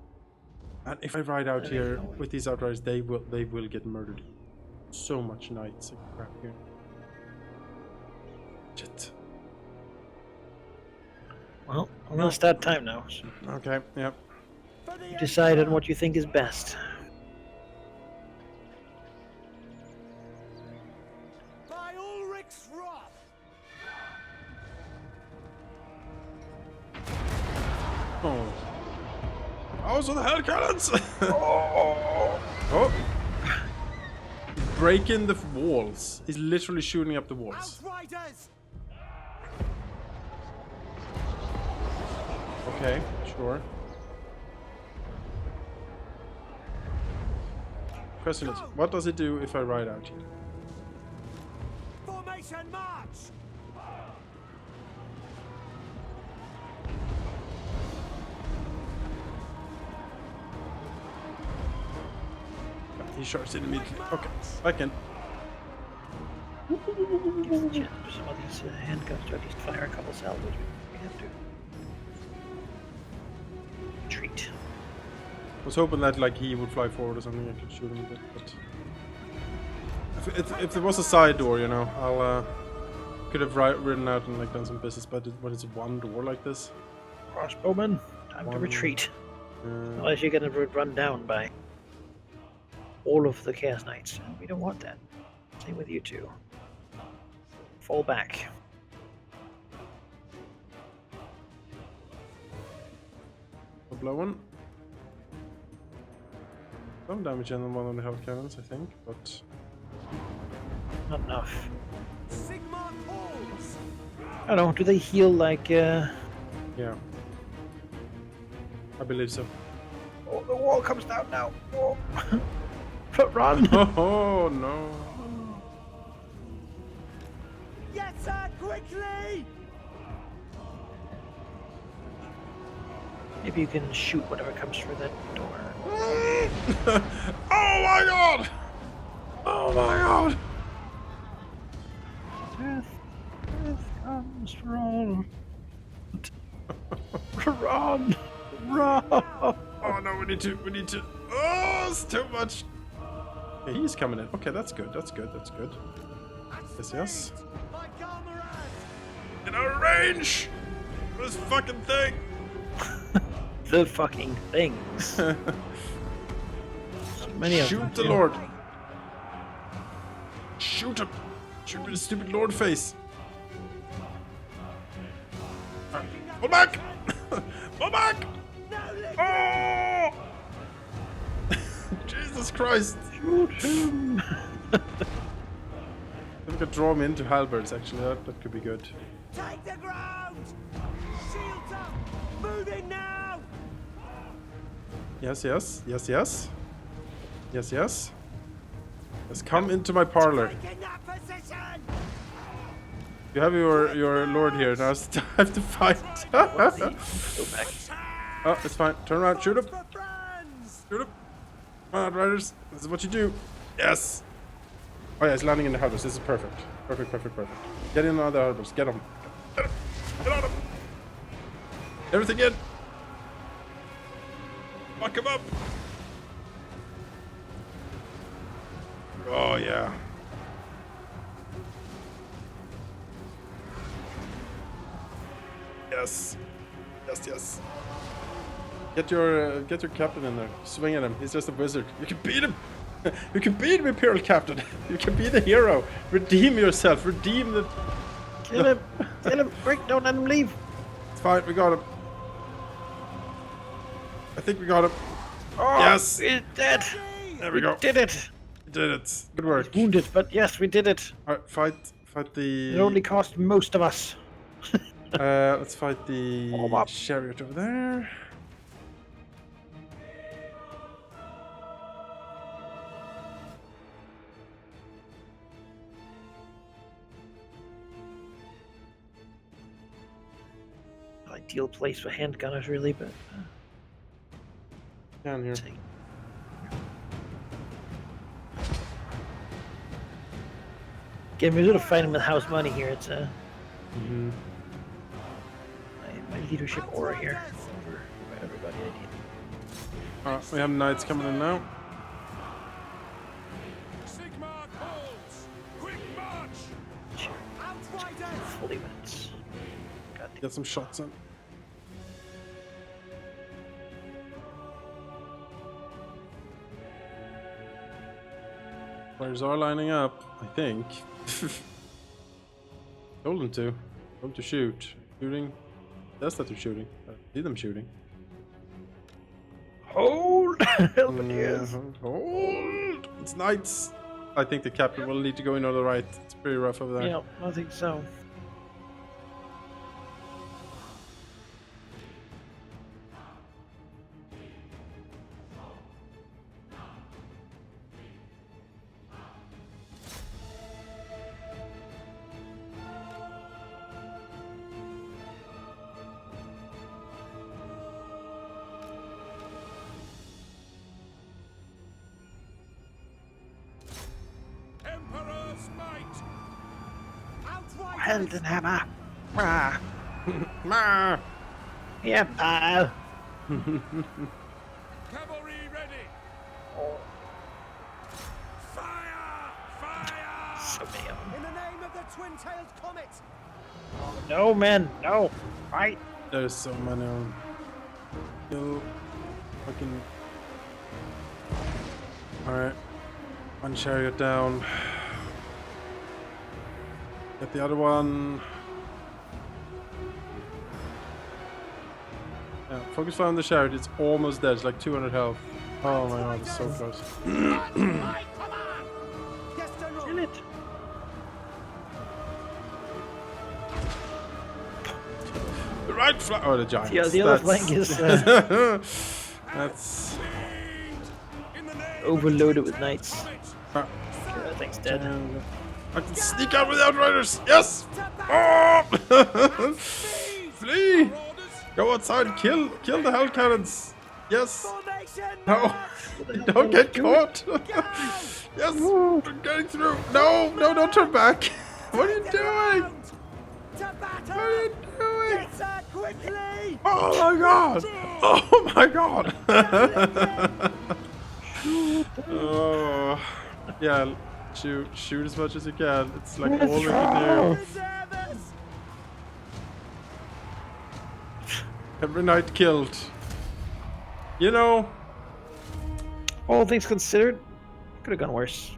And if I ride out There you here go. with these outriders, they will get murdered. So much knights and crap here. Shit. Well, I'm gonna start time now. So Okay, yeah. you decide on what you think is best. By Ulrich's wrath! Oh. Those are the hell cannons! Oh. Breaking the walls. He's literally shooting up the walls. Outriders! Okay, sure. Question is, what does it do if I ride out here? Formation march! He charges in immediately. Okay, back in. Gives the chance for some of these handguns to at least fire a couple salvos. We have to retreat. Was hoping that like he would fly forward or something. I could shoot him a bit, but if there was a side door, you know, I'll could have ridden out and like done some business. But when it's one door like this, Crossbowmen, time to retreat. Unless you're gonna run down by all of the Chaos Knights. We don't want that. Same with you two. Fall back. a blow one. Some damage on one of the health cannons, I think, but Not enough. Sigmar calls! I don't know, do they heal like yeah, I believe so. Oh, the wall comes down now. Oh. Run! Oh no! Yes, sir, quickly! Maybe you can shoot whatever comes through that door. Oh my god! Oh my god! Death comes for all. Run! Run! Oh no, we need to. Oh, it's too much. Yeah, he's coming in. Okay, that's good. That's good. Yes, yes. My comrades! In our range! This fucking thing! The fucking things. So many of them. Shoot the too. Lord! Shoot him! Shoot with the stupid Lord face! Pull back! Pull back! Oh! Jesus Christ! Shoot him! We could draw him into halberds, actually. That could be good. Take the ground! Shields up! Moving now! Yes. Yes, come into my parlor. Taking that position! You have your lord here, now it's time to fight. Go back. Oh, it's fine. Turn around, shoot him. For brands! Shoot him. Come on, riders. This is what you do. Yes. Oh yeah, it's landing in the halberds. This is perfect. Perfect. Get in on the halberds. Get him. Get on him. Everything in. Fuck him up. Oh yeah. Yes. Get your captain in there. Swing at him. He's just a wizard. You can beat him. You can beat him, Imperial Captain. You can be the hero. Redeem yourself. Redeem the. Kill him! Kill him! Quick, don't let him leave! It's fine. We got him. I think we got him. Oh, Yes. He's dead! There we go. Did it! We did it. Good work. Wounded, but yes, we did it. All right, fight the. It only cost most of us. Let's fight the Warm up. chariot over there. ideal place for handgunners, really, but Down here. see. Again, we're sort of fighting with house money here. It's Mm-hmm. my leadership aura here over everybody I need. We have knights coming in now. Sigmar calls. Quick march. Sure. Fully minutes. God damn. Get some shots in. Players are lining up, I think. Told them to. Told them to shoot. Shooting. That's that they're shooting. I see them shooting. Hold! Halberdiers. Hold! It's knights. I think the captain will need to go in on the right. It's pretty rough over there. Yeah, I think so. Emperor's might. Heldenhammer! Rah! Ma! Yeah, pal! Cavalry ready. Fire! Fire! So many of them. In the name of the twin-tailed comet! No, man, no! Fight! There's so many of them. Kill. Fucking. Alright. One chariot down. Get the other one. Yeah, focus fire on the chariot. It's almost dead. It's like 200 health. Oh my god, it's so close. Yes, General! Kill it! The right flank. Oh, the giants. Yeah, the other flank is That's. In the name overloaded with knights. Ah, Sure, that thing's dead. I can sneak out with the outriders. Yes. Oh! Flee! Go outside. Kill the hell cannons. Yes. Formation! No. Don't get caught. Yes. I'm getting through. No, don't turn back. What are you doing? To What battle! are you doing? Get her quickly! Oh my god. Oh my god. Oh. Yeah. Shoot as much as you can. It's like all we can do. Reservists! Every night killed. You know. All things considered, could have gone worse.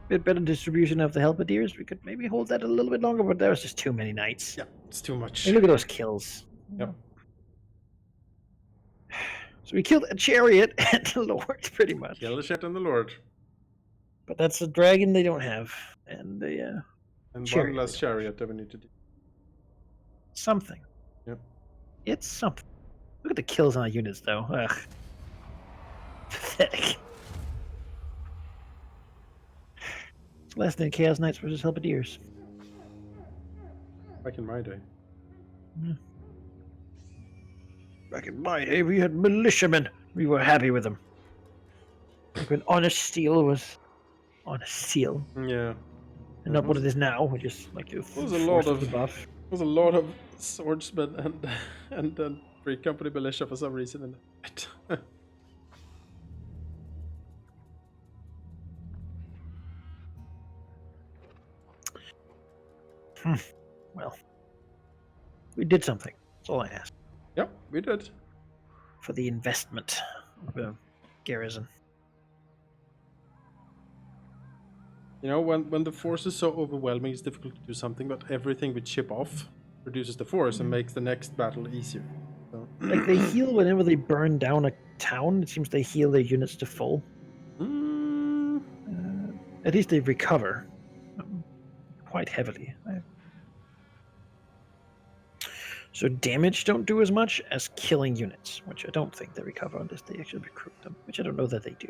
Bit better distribution of the halberdiers. We could maybe hold that a little bit longer, but there was just too many knights. Yeah, it's too much. Hey, look at those kills. Yep. So we killed a chariot and the lord, pretty much. Kill the shit and the lord. But that's a dragon they don't have, and And Chariot. one less chariot that we need to do. something. Yep. It's something. Look at the kills on our units, though. Ugh. Pathetic. It's less than Chaos Knights versus Halberdiers. Back in my day. Back in my day, we had militiamen. We were happy with them. Like when honest steel was honest steel, Yeah. and not what it is now, which is like the was a force lot of the of- buff. There was a lot of swordsmen and then free company militia for some reason in it. Well, we did something. That's all I ask Yep, we did. for the investment of a garrison. You know, when the force is so overwhelming, it's difficult to do something, but everything we chip off reduces the force and makes the next battle easier. So. Like they heal whenever they burn down a town. It seems they heal their units to full. Mm, At least they recover quite heavily. So damage don't do as much as killing units, which I don't think they recover unless they actually recruit them, which I don't know that they do.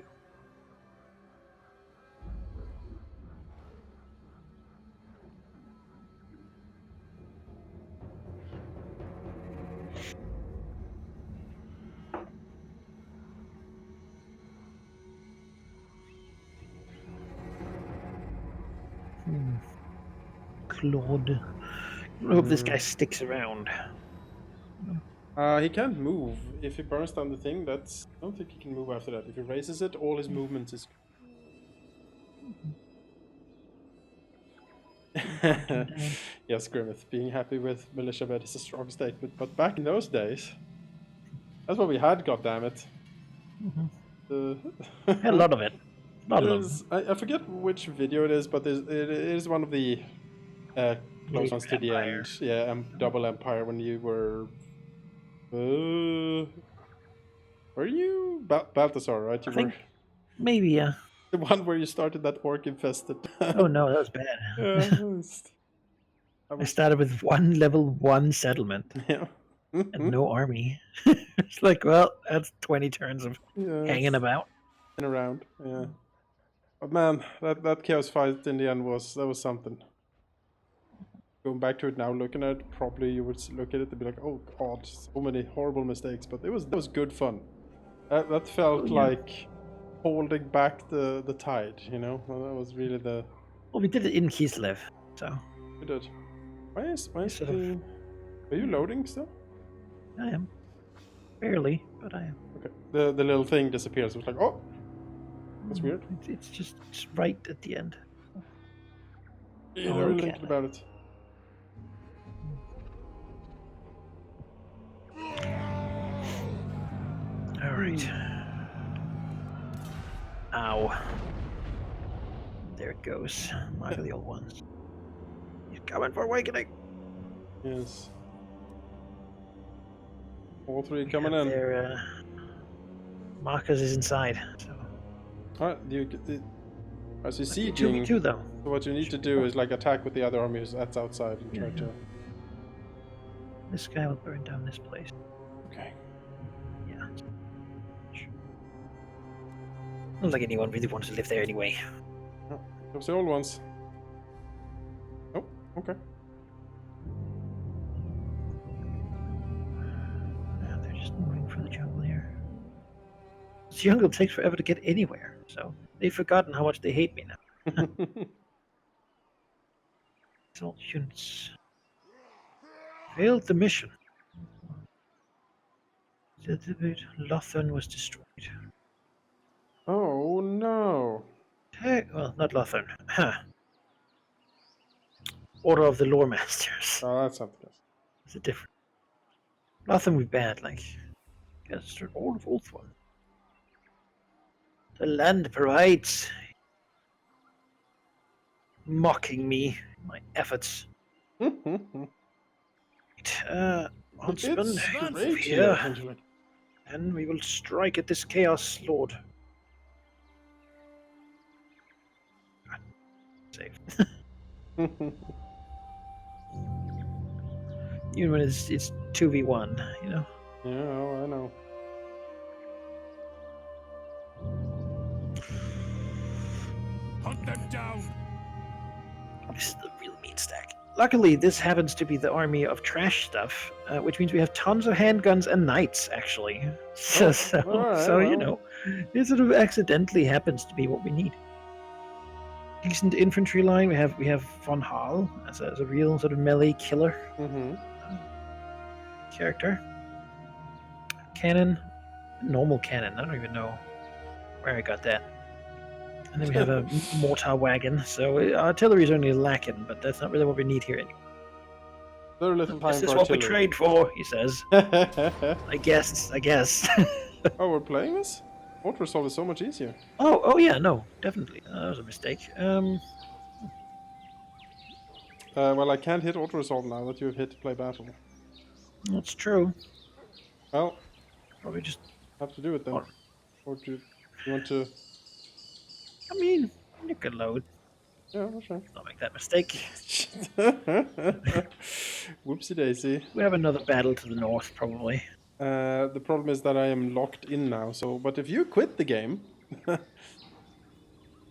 Claude. I hope this guy sticks around. He can't move. If he burns down the thing, that's... I don't think he can move after that. If he raises it, all his movement is... Yes, Grimmeth, being happy with militia bed is a strong statement, but back in those days, that's what we had, goddammit. Had a lot of it. I forget which video it is, but it is one of the close ones to the Empire. end. Yeah, Double Empire when you were... were you? Balthasar, right? You I think maybe, yeah. the one where you started that orc infested. Oh no, that was bad. Yeah, I started with one level 1 settlement yeah. and no army. It's like, well, that's 20 turns of hanging about. Around, yeah. But man, that chaos fight in the end was something. Going back to it now, looking at it, probably you would look at it and be like, oh god, so many horrible mistakes. But that was good fun. That felt like holding back the tide, you know. That was really the. Well, we did it in Kislev, so. We did. Why is Sort the... Are you loading still? I am. Barely, but I am. Okay. The little thing disappears. It was like, oh, that's weird. It's just right at the end. You never really thinking about it. Alright. Ow. There it goes. Mark of the old ones. He's coming for awakening. Yes. All three coming in. Their Marcus is inside. So. Alright, as you see, 2v2 though. so what you need to do is like attack with the other armies that's outside and try to. This guy will burn down this place. Okay. Yeah. Not like anyone really wants to live there anyway. Oh, those are the old ones. Oh, okay. Yeah, they're just moving for the jungle here. This jungle takes forever to get anywhere, so they've forgotten how much they hate me now. Assault units. Failed the mission. Lothern was destroyed. Oh no. Hey, well, not Lothern. Order of the Lore Masters. Oh, that's something else. It's a different. Lothern was bad, like. Yes, all of Ulthuan. The land provides. Mocking me, my efforts. Huntsman, move here, and we will strike at this Chaos Lord. Save. Even when it's 2v1, you know? Yeah, oh, I know. Hunt them down. This is the real meat stack. Luckily, this happens to be the army of trash stuff, which means we have tons of handguns and knights, actually. So, Alright, you know, it sort of accidentally happens to be what we need. Decent infantry line. We have Von Hall as a real sort of melee killer character. Cannon, normal cannon. I don't even know where I got that. And then we have a mortar wagon. So artillery is only lacking, but that's not really what we need here anymore. Very little time This is for what we artillery. trade for, he says. I guess. Oh, we're playing this? Auto resolve is so much easier. Oh yeah, no, definitely. That was a mistake. Well, I can't hit auto resolve now that you have hit play battle. That's true. Well, Probably just. have to do it then. Or do you want to? I mean, you could load. Yeah, sure. Don't make that mistake. Whoopsie daisy. We have another battle to the north, probably. The problem is that I am locked in now. So, but if you quit the game,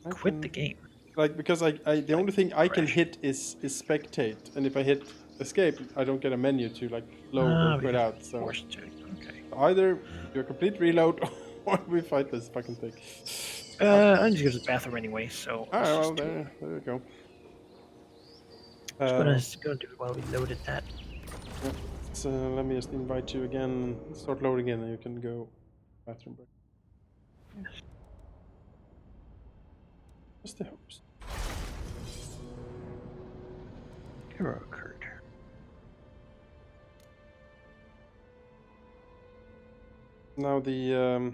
Quit the game. Like because I the only thing I can hit is spectate, and if I hit escape, I don't get a menu to like load or quit out. So Forced to. Okay. either do a complete reload or we fight this fucking thing. I'm just going to the bathroom anyway, so. Alright, well there you go. Just gonna do it while we loaded that. Yeah, so let me just invite you again. Start loading in, and you can go bathroom break. Yes. Just the host. Error occurred. Now the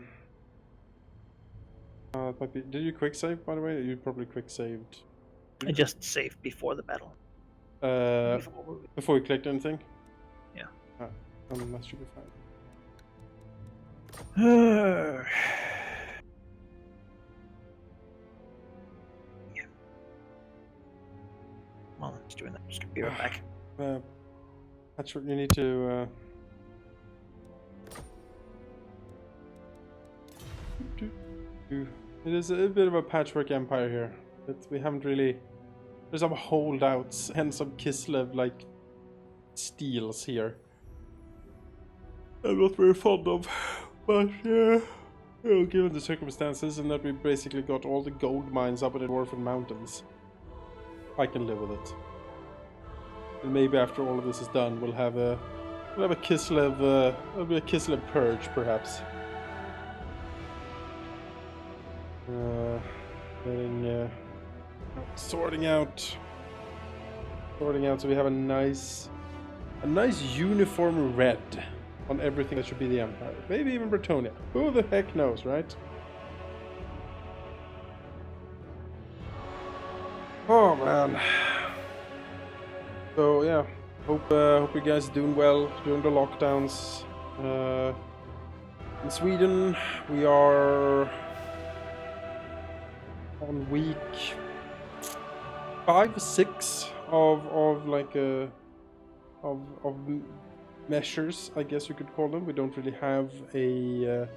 it might be. Did you quick save, by the way? You probably quick saved. I just saved before the battle. Before you clicked anything. Yeah. That should be fine. Yeah. Well, it's doing that. Just gonna be right back. That's what you need to. It is a bit of a patchwork empire here. We haven't really. There's some holdouts and some Kislev like steals here. I'm not very fond of, but yeah, given the circumstances and that we basically got all the gold mines up in the Dwarven Mountains, I can live with it. And maybe after all of this is done, we'll have a Kislev, there'll be a Kislev purge, perhaps. Sorting out. So we have a nice uniform red on everything that should be the Empire. Maybe even Bretonia. Who the heck knows, right? Oh man. So yeah, hope you guys are doing well during the lockdowns. In Sweden, we are on week 5, 6 of measures, I guess you could call them. We don't really have a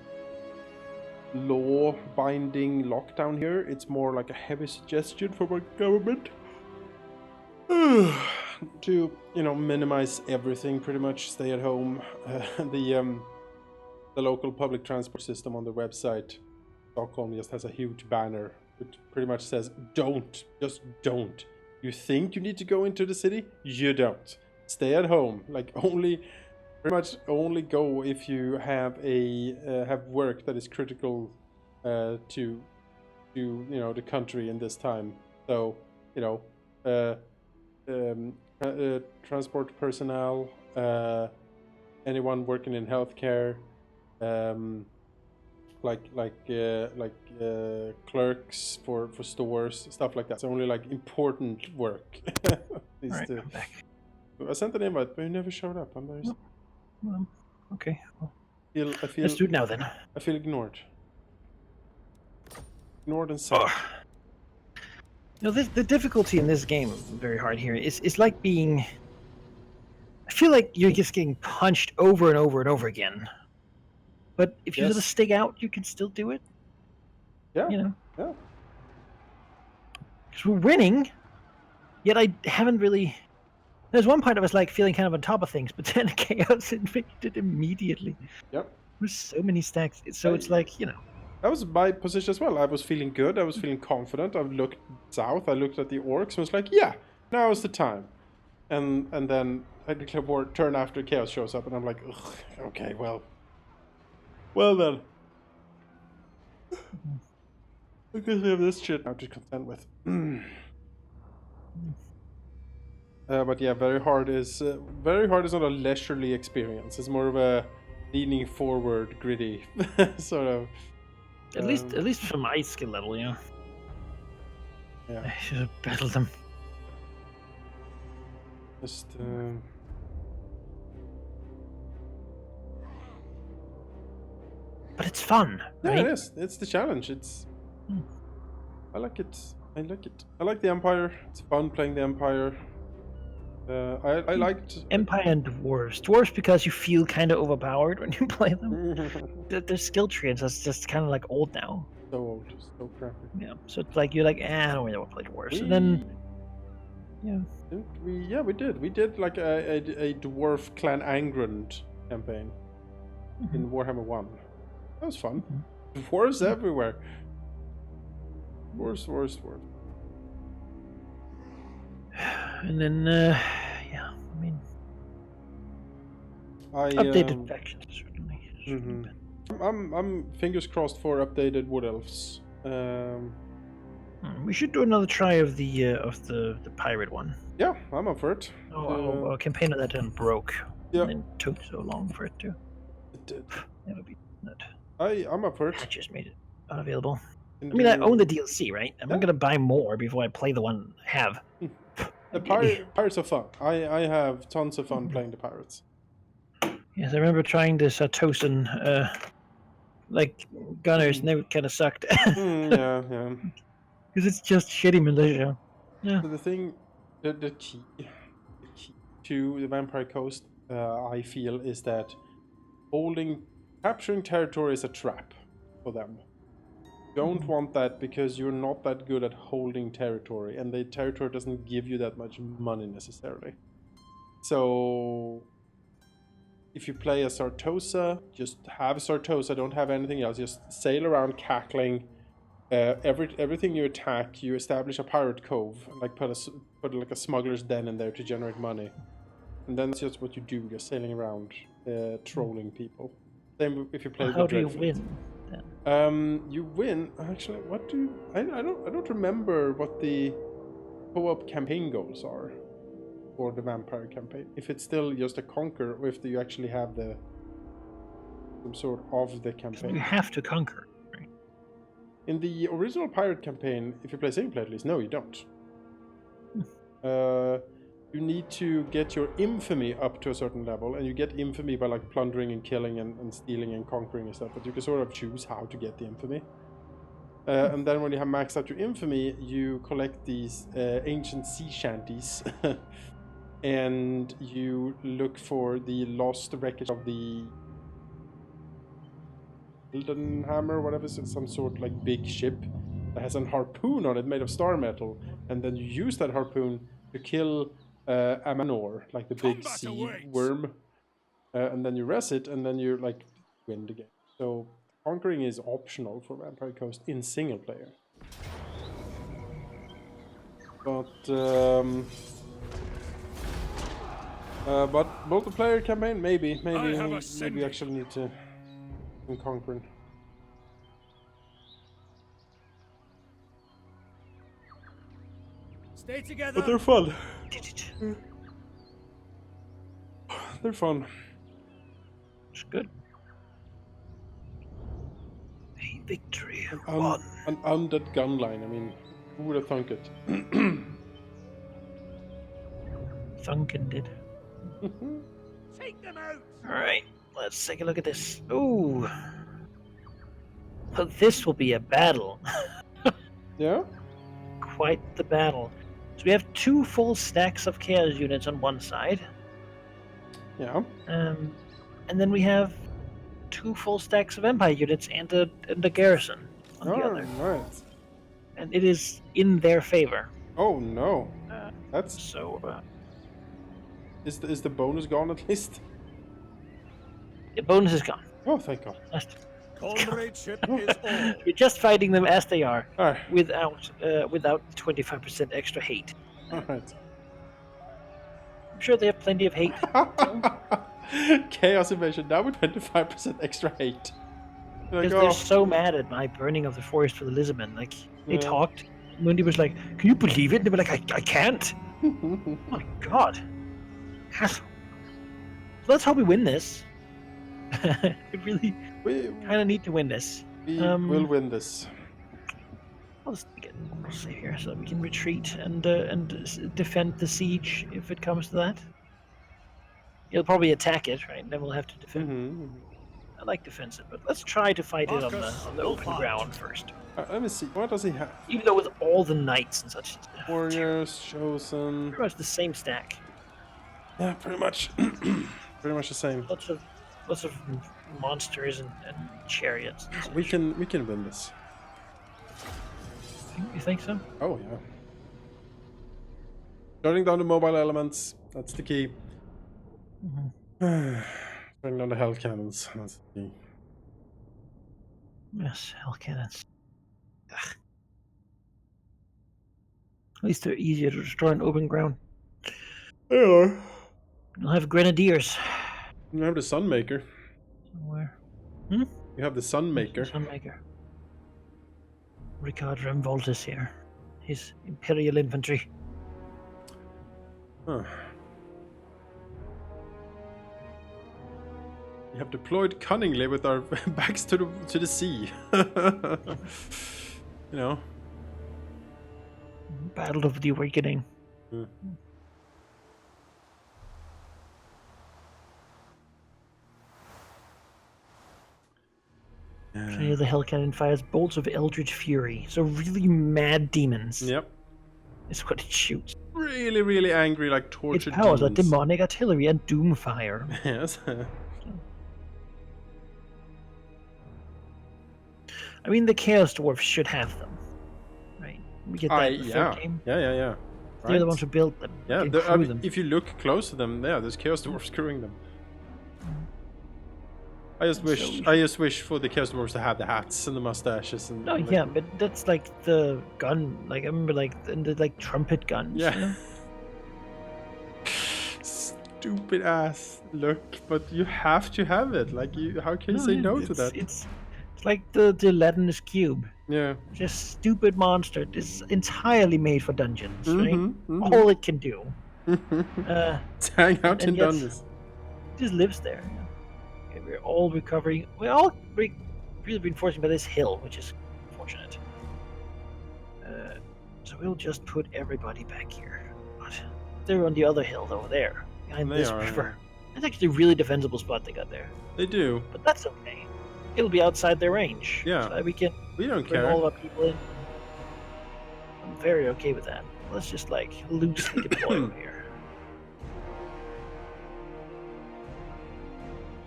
law-binding lockdown here. It's more like a heavy suggestion from our government to, minimize everything. Pretty much stay at home. The local public transport system on the website, Stockholm, just has a huge banner which pretty much says, just don't. You think you need to go into the city? You don't. Stay at home. Pretty much only go if you have have work that is critical to the country in this time. So transport personnel, anyone working in healthcare, clerks for stores, stuff like that. It's only important work. Alright, I'm back. I sent an invite, but you never showed up. I'm very. Okay. Well, I feel. let's do it now then. I feel ignored. Ignored and sad. The difficulty in this game, very hard here, is like being. I feel like you're just getting punched over and over and over again. But if you sort of stick out, you can still do it. Yeah. Yeah. Because we're winning, Yet I haven't really. There's one point I was feeling kind of on top of things, but then chaos invaded immediately. Yep. There's so many stacks. So it's like. That was my position as well. I was feeling good. I was feeling confident. I looked south. I looked at the orcs and was like, yeah, now is the time. And then I declare war turn after chaos shows up, and I'm like, ugh, okay, well then. I guess we have this shit now to contend with. But yeah, very hard is not a leisurely experience. It's more of a leaning forward, gritty sort of. At least for my skill level, Yeah. I should have battled them. Just. But it's fun, right? Yeah, it is. It's the challenge. It's. I like it. I like the Empire. It's fun playing the Empire. I liked Empire and Dwarves. Dwarves because you feel kind of overpowered when you play them. Their skill trees are just kind of old now. So old, so crappy. Yeah, so it's you're I don't really want to play Dwarves. And then, yeah. We did. We did a Dwarf Clan Angrand campaign in Warhammer 1. That was fun. Dwarves everywhere. Dwarves. And then, yeah, I mean, updated factions certainly. Mhm. I'm fingers crossed for updated wood elves. We should do another try of the pirate one. Yeah, I'm up for it. Our campaign of that done broke. Yeah. And then took so long for it to. It did. That would be that. I'm up for it. That just made it unavailable. Can I mean, I do- own the DLC, right? I'm Yeah. not gonna buy more before I play the one I have. The pirates are fun. I have tons of fun playing the pirates. Yes, I remember trying the Satosan, like gunners, and they kind of sucked. Yeah. Because it's just shitty militia. Yeah. So the key to the Vampire Coast, I feel, is that capturing territory is a trap for them. Don't want that because you're not that good at holding territory, and the territory doesn't give you that much money necessarily. So if you play a Sartosa, just have Sartosa, don't have anything else, just sail around cackling. Everything you attack, you establish a pirate cove, like put like a smuggler's den in there to generate money, and then that's just what you do. You're sailing around, trolling people. Same if you play. How do you win? You win. Actually, I don't remember what the co-op campaign goals are for the vampire campaign. If it's still just a conquer, or if you actually have some sort of the campaign. You have to conquer. In the original pirate campaign, if you play single player at least, no, you don't. You need to get your infamy up to a certain level, and you get infamy by like plundering and killing and stealing and conquering and stuff, but you can sort of choose how to get the infamy. And then when you have maxed out your infamy, you collect these ancient sea shanties and you look for the lost wreckage of the Hammer, whatever, it's some sort of like big ship that has a harpoon on it made of star metal, and then you use that harpoon to kill a manor, like the big Combat sea awaits. worm, and then you res it, and then you like win the game. So conquering is optional for Vampire Coast in single player, but multiplayer campaign maybe we actually need to. And conquering. Stay together. But they're fun. They're fun. It's good. A victory. An undead gun line. I mean, who would have thunk it? Thunken did. Take them out. All right. Let's take a look at this. Ooh. Well, this will be a battle. Yeah? Quite the battle. So we have 2 full stacks of chaos units on one side. Yeah. And then we have 2 full stacks of empire units and a garrison on the other. Right. And it is in their favor. Oh no. That's So is the bonus gone at least? the bonus is gone. Oh, thank God. Comradeship is all. We're just fighting them as they are, Alright. without 25% extra hate. Alright. I'm sure they have plenty of hate. Chaos invasion now with 25% extra hate. Like, Because they're so mad at my burning of the forest for the Lisbon. Like, they Yeah. talked. Mundi was like, "Can you believe it?" And they were like, I can't. Oh my God. So let's hope we win this. We really we kind of need to win this. will win this. I'll just get a save here so that we can retreat and defend the siege if it comes to that. You'll probably attack it, right? Then we'll have to defend. Mm-hmm. I like defensive, but let's try to fight it on Marcus, the no open fight. ground first. Let me see. What does he have? Even though with all the knights and such, it's Warriors, chosen. pretty much the same stack. Yeah, pretty much. Pretty much the same. Lots of monsters and chariots. And such. We can win this. You think so? Oh yeah. Shutting down the mobile elements. That's the key. Shutting down the hell cannons. That's the key. Yes, hell cannons. Ugh. At least they're easier to destroy on open ground. Yeah. You'll have grenadiers You have the Sunmaker. somewhere. You have the Sunmaker. Sunmaker. Ricard Remvoltis here. His Imperial Infantry. Huh. We have deployed cunningly with our backs to the sea. You know. Battle of the Awakening. Hmm. So the Hell Cannon fires bolts of Eldritch Fury. So really mad demons. Yep. Is what it shoots. Really, really angry, like Its tortured powers are demons. demonic artillery and doomfire. Yes. I mean, the Chaos Dwarfs should have them, right? We get that in the third game. Yeah. They're the Right. ones who built them. Yeah, can I crew mean, them. if you look close to them, yeah, there's Chaos Dwarfs screwing them. I just wish for the Chaos Dwarfs to have the hats and the mustaches and. Oh and yeah, but that's like the gun. Like I remember, like the like trumpet guns. Yeah. You know? Stupid ass look, but you have to have it. Like, how can you say no to that? It's like the Latinus cube. Yeah. Just stupid monster. It's entirely made for dungeons, right? Mhm. All it can do. Hang out and in yet- dungeons. Just lives there. Yeah. Okay, we're all recovering. We're all really reinforcing by this hill, which is unfortunate. So we'll just put everybody back here. But they're on the other hill over there, behind They this are, river. That's actually a really defensible spot they got there. They do. But that's okay. It'll be outside their range. Yeah. So we can We don't bring care. all of our people in. I'm very okay with that. Let's just like loosely deploy over here.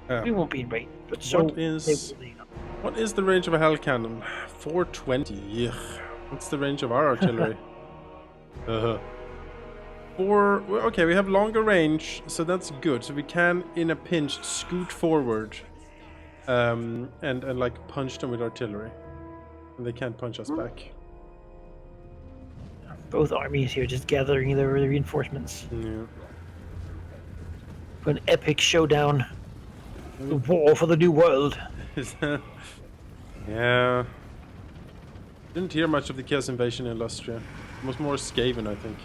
Yeah. We won't be in range, but so What is- they will be. What is the range of a hell cannon? 420. Ugh. What's the range of our artillery? Okay, we have longer range, so that's good. So we can, in a pinch, scoot forward, and like punch them with artillery, and they can't punch us back. Both armies here just gathering their reinforcements Yeah. for an epic showdown. The war for the new world. Yeah. Didn't hear much of the Chaos Invasion in Lustria. It was more Skaven, I think.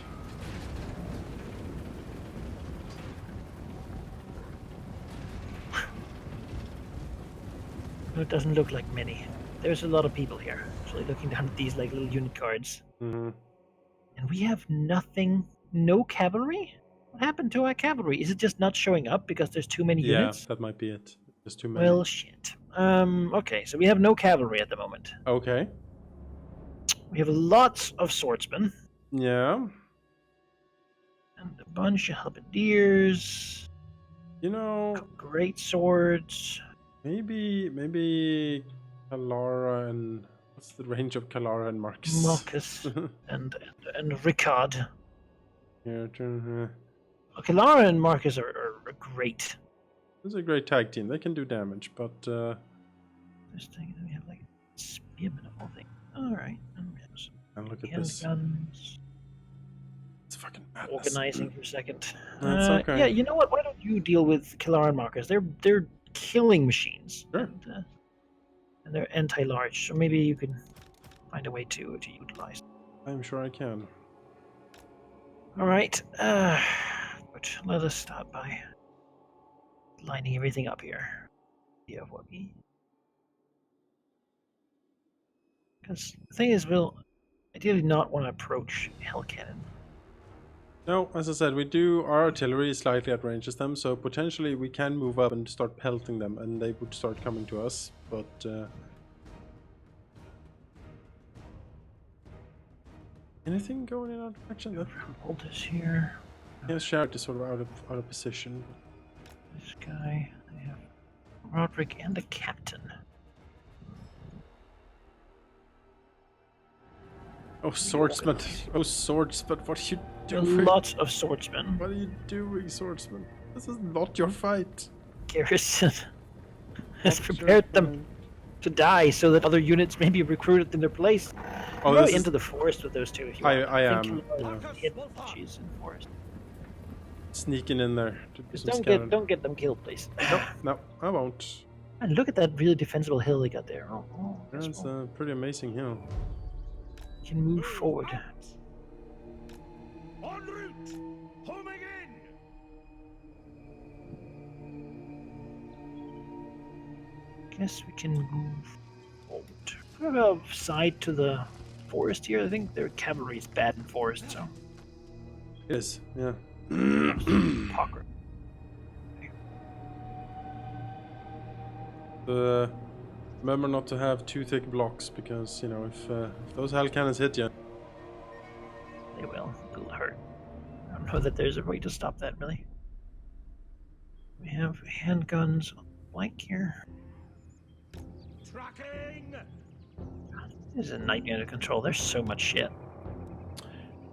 It doesn't look like many. There's a lot of people here. Actually, looking down at these like little unit cards, Mm-hmm. and we have nothing. No cavalry. What happened to our cavalry? Is it just not showing up because there's too many Yeah, units? that might be it. There's too many. Well, shit. Okay, so we have no cavalry at the moment. Okay. We have lots of swordsmen Yeah. and a bunch of halberdiers, You know, great swords. maybe Kalara and what's the range of Kalara and Marcus? Marcus and Ricard. Yeah, Okay, Lara and Marcus are great. it's a great tag team. They can do damage, but This thing, we have like spearmen of all things. All right, and we have some and look at this. handguns. It's fucking madness. Organizing for a second. That's okay. Yeah, you know what? Why don't you deal with Kalara and Marcus? They're killing machines. Sure. And they're anti-large, so maybe you can find a way to utilize. I'm sure I can. All right, but let us start by lining everything up here. Yeah, what we. Because the thing is, we'll ideally not want to approach Hell Cannon. No, as I said, our artillery is slightly outranges them, so potentially we can move up and start pelting them, and they would start coming to us. But anything going in our direction? That Hold this here. Shark is sort of out of position. This guy. I have Roderick and a captain. Oh, swordsman! Oh, swordsman! What are you There are doing? lots of swordsmen. What are you doing, swordsman? This is not your fight. Garrison has Not your prepared them fight. to die so that other units may be recruited in their place. Oh, Go this is- into the forest with those two if you I want. am, think yeah. hit she's in the forest. sneaking in there to do Just some scanning. don't get them killed, please. No, I won't. And look at that really defensible hill they got there. That's That's a pretty amazing hill. you can move forward. En route! Homing in! Guess we can move forward. We have a side to the forest here. I think their cavalry is bad in forest, so. It is, yeah. Pocket. Remember not to have too thick blocks, because, you know, if those hell cannons hit you... They will. It'll hurt. I don't know that there's a way to stop that, really. We have handguns on the flank here. Tracking! This is a nightmare to control. There's so much shit.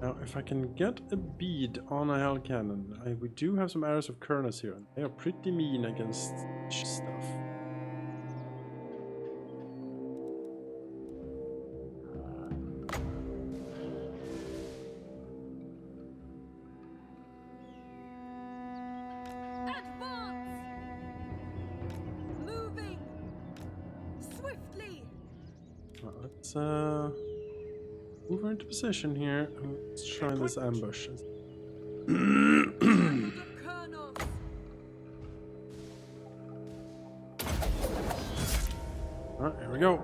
Now, if I can get a bead on a hell cannon, we do have some arrows of Kernus here, and they are pretty mean against stuff. Let's move her into position here. And let's try this ambush. Alright, here we go.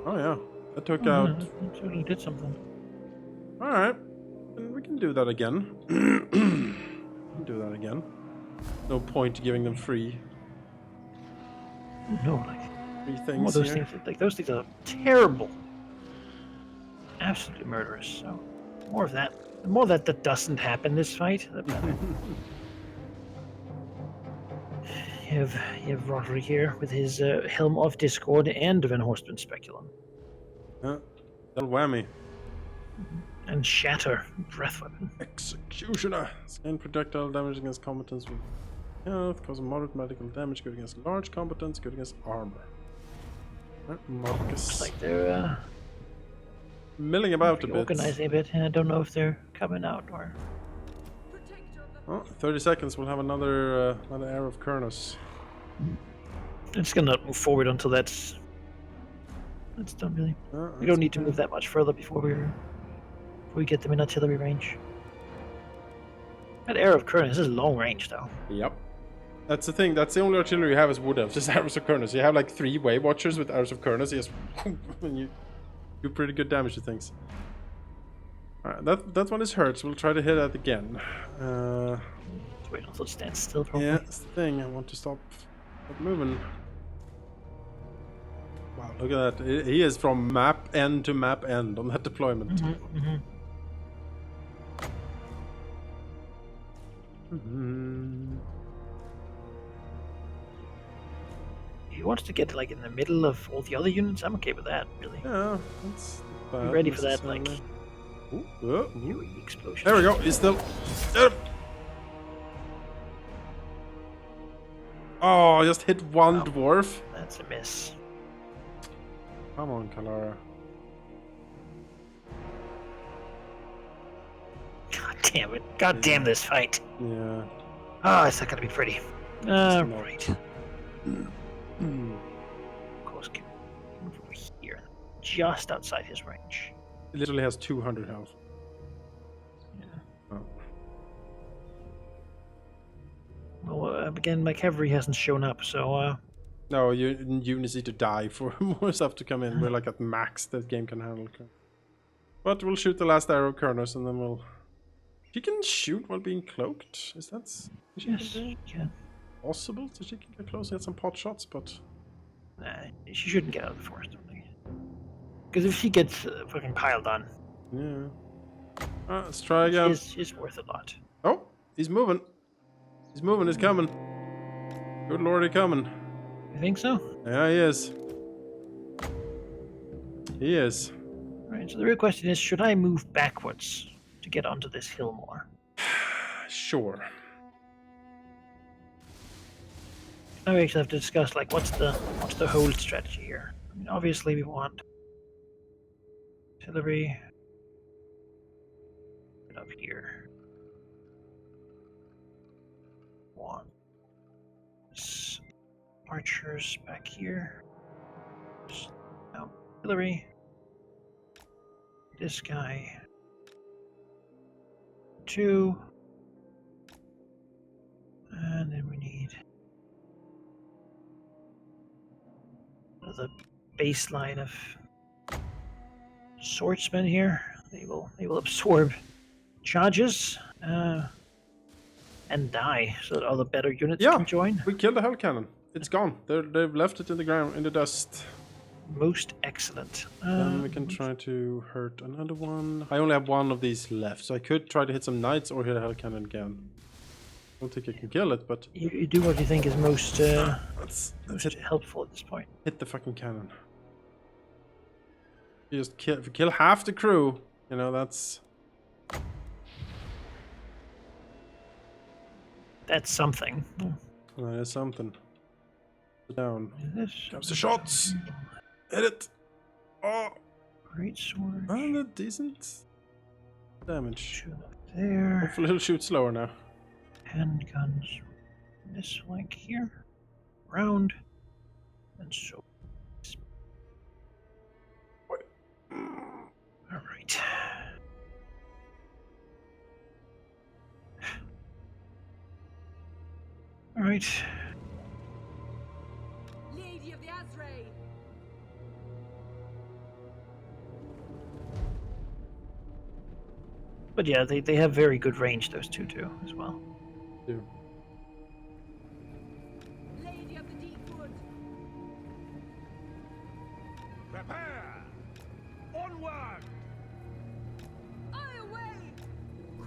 Oh yeah, that took out. It certainly did something. Alright, and we can do that again. We can do that again. No point giving them free No, like things those here. things, like those things are terrible, absolutely murderous. So more of that. The more that doesn't happen this fight, the better. You have Roderick here with his Helm of Discord and Van Horstman Speculum. Yeah, double whammy. And Shatter, Breath Weapon. Executioner. Scan projectile damage against combatants with health, causing moderate medical damage, good against large combatants, good against armor. Marcus. Looks like they're Milling about a bit. organizing a bit. I don't know if they're coming out or. Oh, 30 seconds, we'll have another arrow of Kernus. I'm just gonna move forward until that's done. Really, we don't need to move that much further before we get them in artillery range. That arrow of Kernus is long range, though. Yep. That's the thing, that's the only artillery you have is Wood Elves, just arrows of Kernus. You have like 3 Wave Watchers with arrows of Kernus, you just and you do pretty good damage to things. Alright, that one is hurt, so we'll try to hit that again. Let's wait until it stands still, probably. Yeah, that's the thing, I want to stop moving. Wow, look at that. He is from map end to map end on that deployment. He wants to get like in the middle of all the other units. I'm okay with that, really. Yeah, that's Be bad ready for that, like Ooh. explosion. There we go, he's still... Oh, I just hit one dwarf. That's a miss. Come on, Kalara. God damn it! God damn this fight! Yeah. Oh, it's not gonna be pretty. Right. Of course, can move over here, just outside his range. It literally has 200 health. Yeah. Oh. Well, again, my cavalry hasn't shown up, so No, units need to die for more stuff to come in. We're like at max that game can handle. But we'll shoot the last arrow Kernus and then we'll... She can shoot while being cloaked? Is that... yes, yeah. Possible? So she can get close and get some pot shots, but... She shouldn't get out of the forest, don't think. Because if she gets fucking piled on, yeah. Let's try again. She's worth a lot. Oh, he's moving. He's moving, he's coming. Good lord, he's coming. You think so? Yeah, he is. He is. Alright, so the real question is, should I move backwards to get onto this hill more? Sure. Now we actually have to discuss, like, what's the hold strategy here? I mean, obviously we want artillery, it up here. One. Archers back here. Now, artillery. This guy. 2. And then we need the baseline of swordsmen here. They will absorb charges and die, so that all the better units can join. We killed the hell cannon. It's gone. They've left it in the ground, in the dust. Most excellent. Then we can try to hurt another one. I only have one of these left, so I could try to hit some knights or hit a hell cannon again. I don't think I can kill it, but... You do what you think is most, let's helpful at this point. hit the fucking cannon. You just if you kill half the crew, you know, that's something. that is something. Down. This Comes the shots. Hit it. Oh, great sword. and a decent damage. Shoot up there. Hopefully it'll shoot slower now. Handguns. This flank here. Round. And so. All right. All right. Lady of the Azray. But yeah, they have very good range, those two too, as well. Yeah. Lady of the Deepwood. Prepare! Onward! Eye away!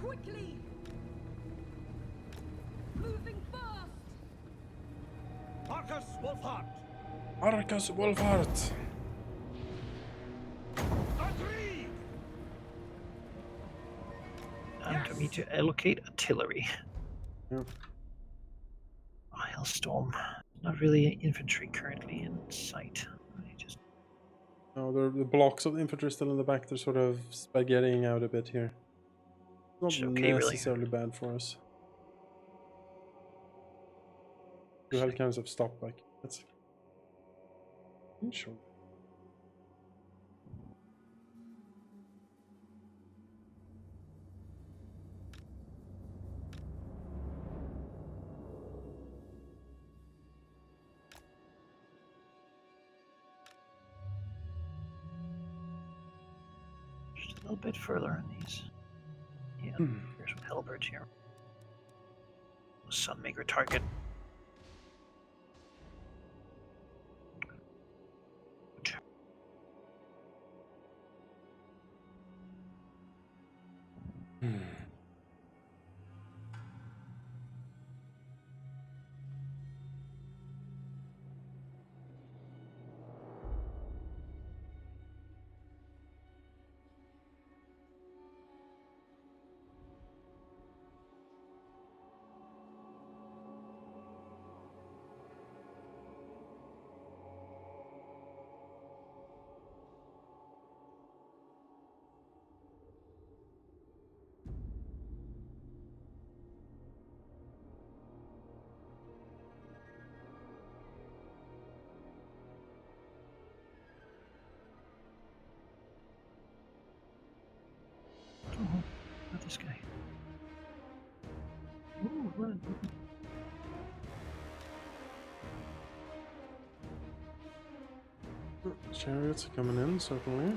Quickly! Moving fast! Marcus Wolfhart! Marcus Wolfhart. Agreed! Time for me to allocate artillery. Yeah. Oh, Hellstorm. Not really infantry currently in sight. I just No, the blocks of the infantry still in the back. They're sort of spaghettiing out a bit here. Not It's okay, really. necessarily bad for us. The hell cannons have stopped back. That's sure. just a little bit further in these. Yeah, there's some halberds here. Sunmaker target. Oh, not this guy. Ooh, run. Chariots are coming in, certainly.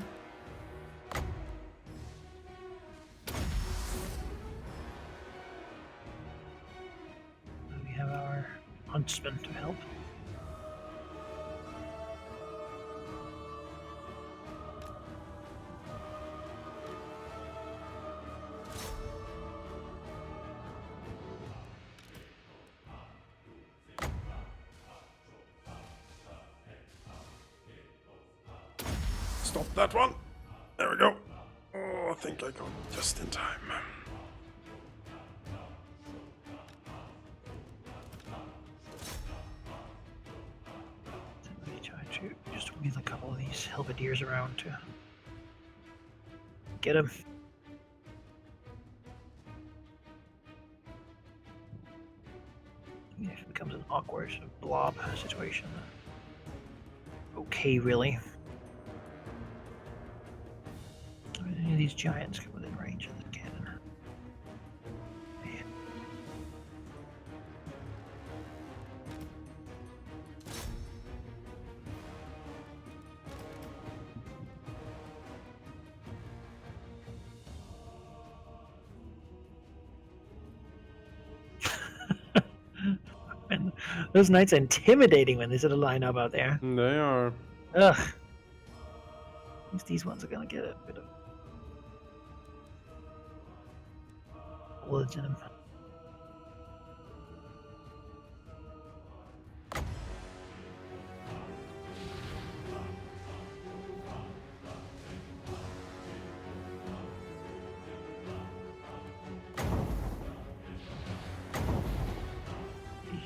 We have our huntsman to help. Stop that one. There we go. Oh, I think I got just in time. Somebody try to just wheel a couple of these halberdiers around to get him. It becomes an awkward blob situation. Okay, really. Any of these giants come within range of the cannon. Man. Man, those knights are intimidating when they sort of line up out there. They are. Ugh. At least these ones are gonna get a bit of woods in them.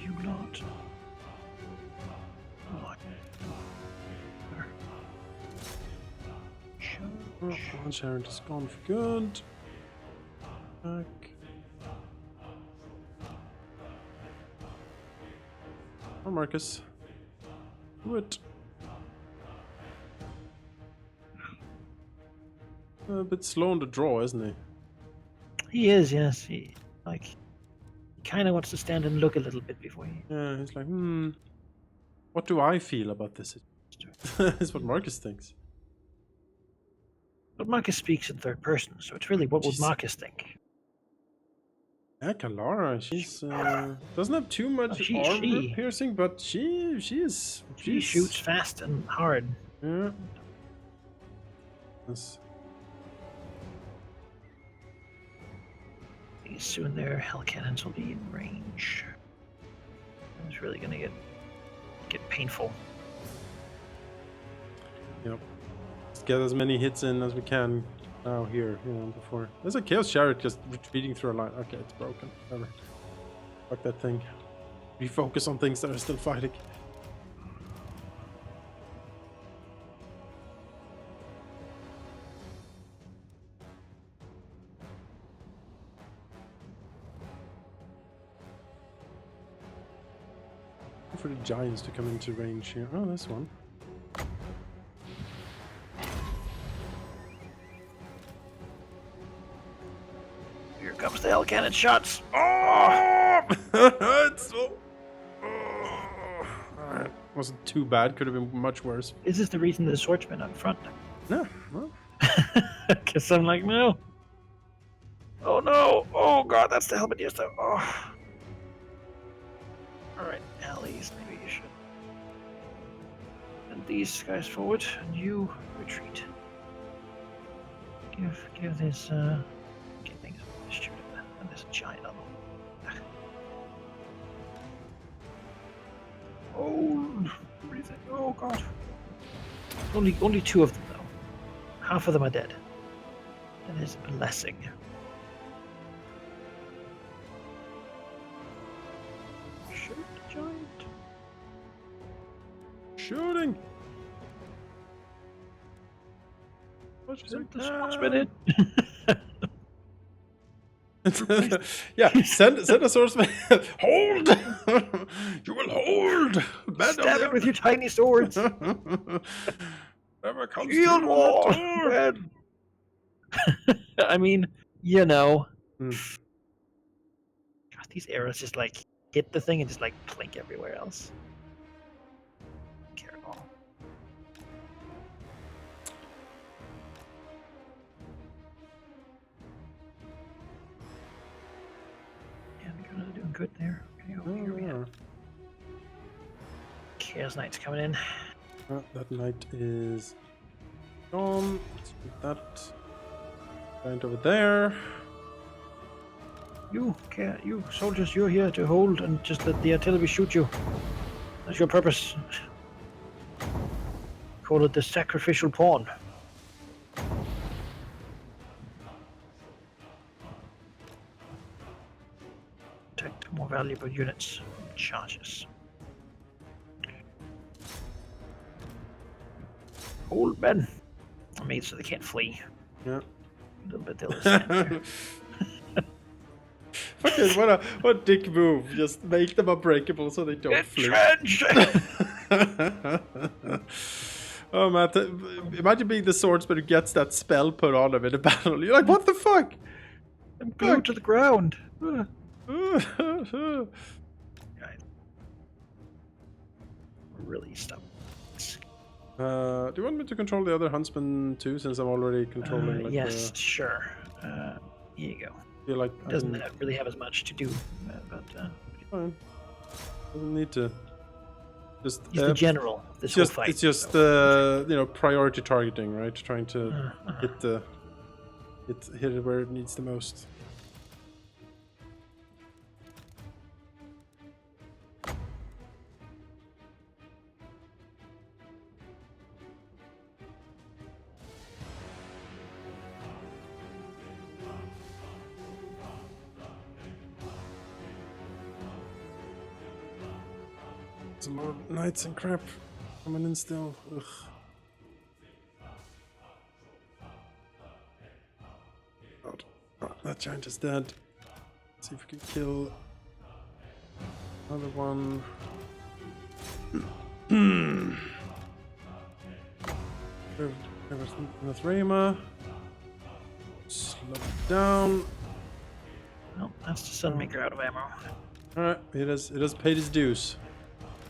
You lot. Oh, one Sharon is gone for good. Back. Oh, Marcus. Do it. A bit slow on the draw, isn't he? He is, yes. He kind of wants to stand and look a little bit before he. Yeah, he's like, what do I feel about this? Is what Marcus thinks. But Marcus speaks in third person, so it's really what would Jeez. Marcus think? Yeah, Kalara, she's doesn't have too much she- armor she- piercing, but she is He shoots fast and hard. Yeah. Yes. Soon their hell cannons will be in range. It's really gonna get painful. Yep. Let's get as many hits in as we can now here, before. There's a Chaos Chariot just retreating through a line. Okay, it's broken. Whatever. Fuck that thing. Refocus on things that are still fighting. For the giants to come into range here. Oh, this one. Here comes the hell cannon shots. Oh! It's so... Alright. Wasn't too bad. Could have been much worse. This is the reason the swordsman up front. No, well. Because I'm like, no. Oh no! Oh god, that's the helmet. Yes, though. Oh. Alright, allies, maybe you should. And these guys forward, and you retreat. Give this, get things shoot at that. And there's a giant on them. Oh, everything. Oh god. Only two of them, though. Half of them are dead. That is a blessing. Shoot the giant. Shooting! What you Send the say? swordsman in. Yeah, send a swordsman. Hold! You will hold! Man Stab it with your tiny swords. Never comes Shield to wall. your Man. I mean, you know. Hmm. God, these arrows just like hit the thing and just like clink everywhere else. Care at all. Yeah, we're doing good there. Okay, over here we have Chaos Knights coming in. That knight is gone. Let's put that giant over there. You soldiers, you're here to hold and just let the artillery shoot you. That's your purpose. Call it the sacrificial pawn. Protect more valuable units. Charges. Hold men. I mean, so they can't flee. Yeah. A little bit they'll stand there. Fucking what a dick move. Just make them unbreakable so they don't flee. Trench! Oh man, imagine being the swordsman who gets that spell put on him in a battle. You're like, what the fuck? I'm glued to the ground. Oh, Guys. Really stop. do you want me to control the other huntsman too, since I'm already controlling? Like, yes, sure. Here you go. Feel like I Doesn't can- really have as much to do, but Fine. Doesn't need to. Just he's the general of this whole fight. It's just priority targeting, right? Trying to hit it where it needs the most. It's a lot of knights and crap coming in still. Ugh. God. Oh, that giant is dead. Let's see if we can kill another one. Rema. Slow it down. Well, that's the Sunmaker out of ammo. Alright, it has paid its dues.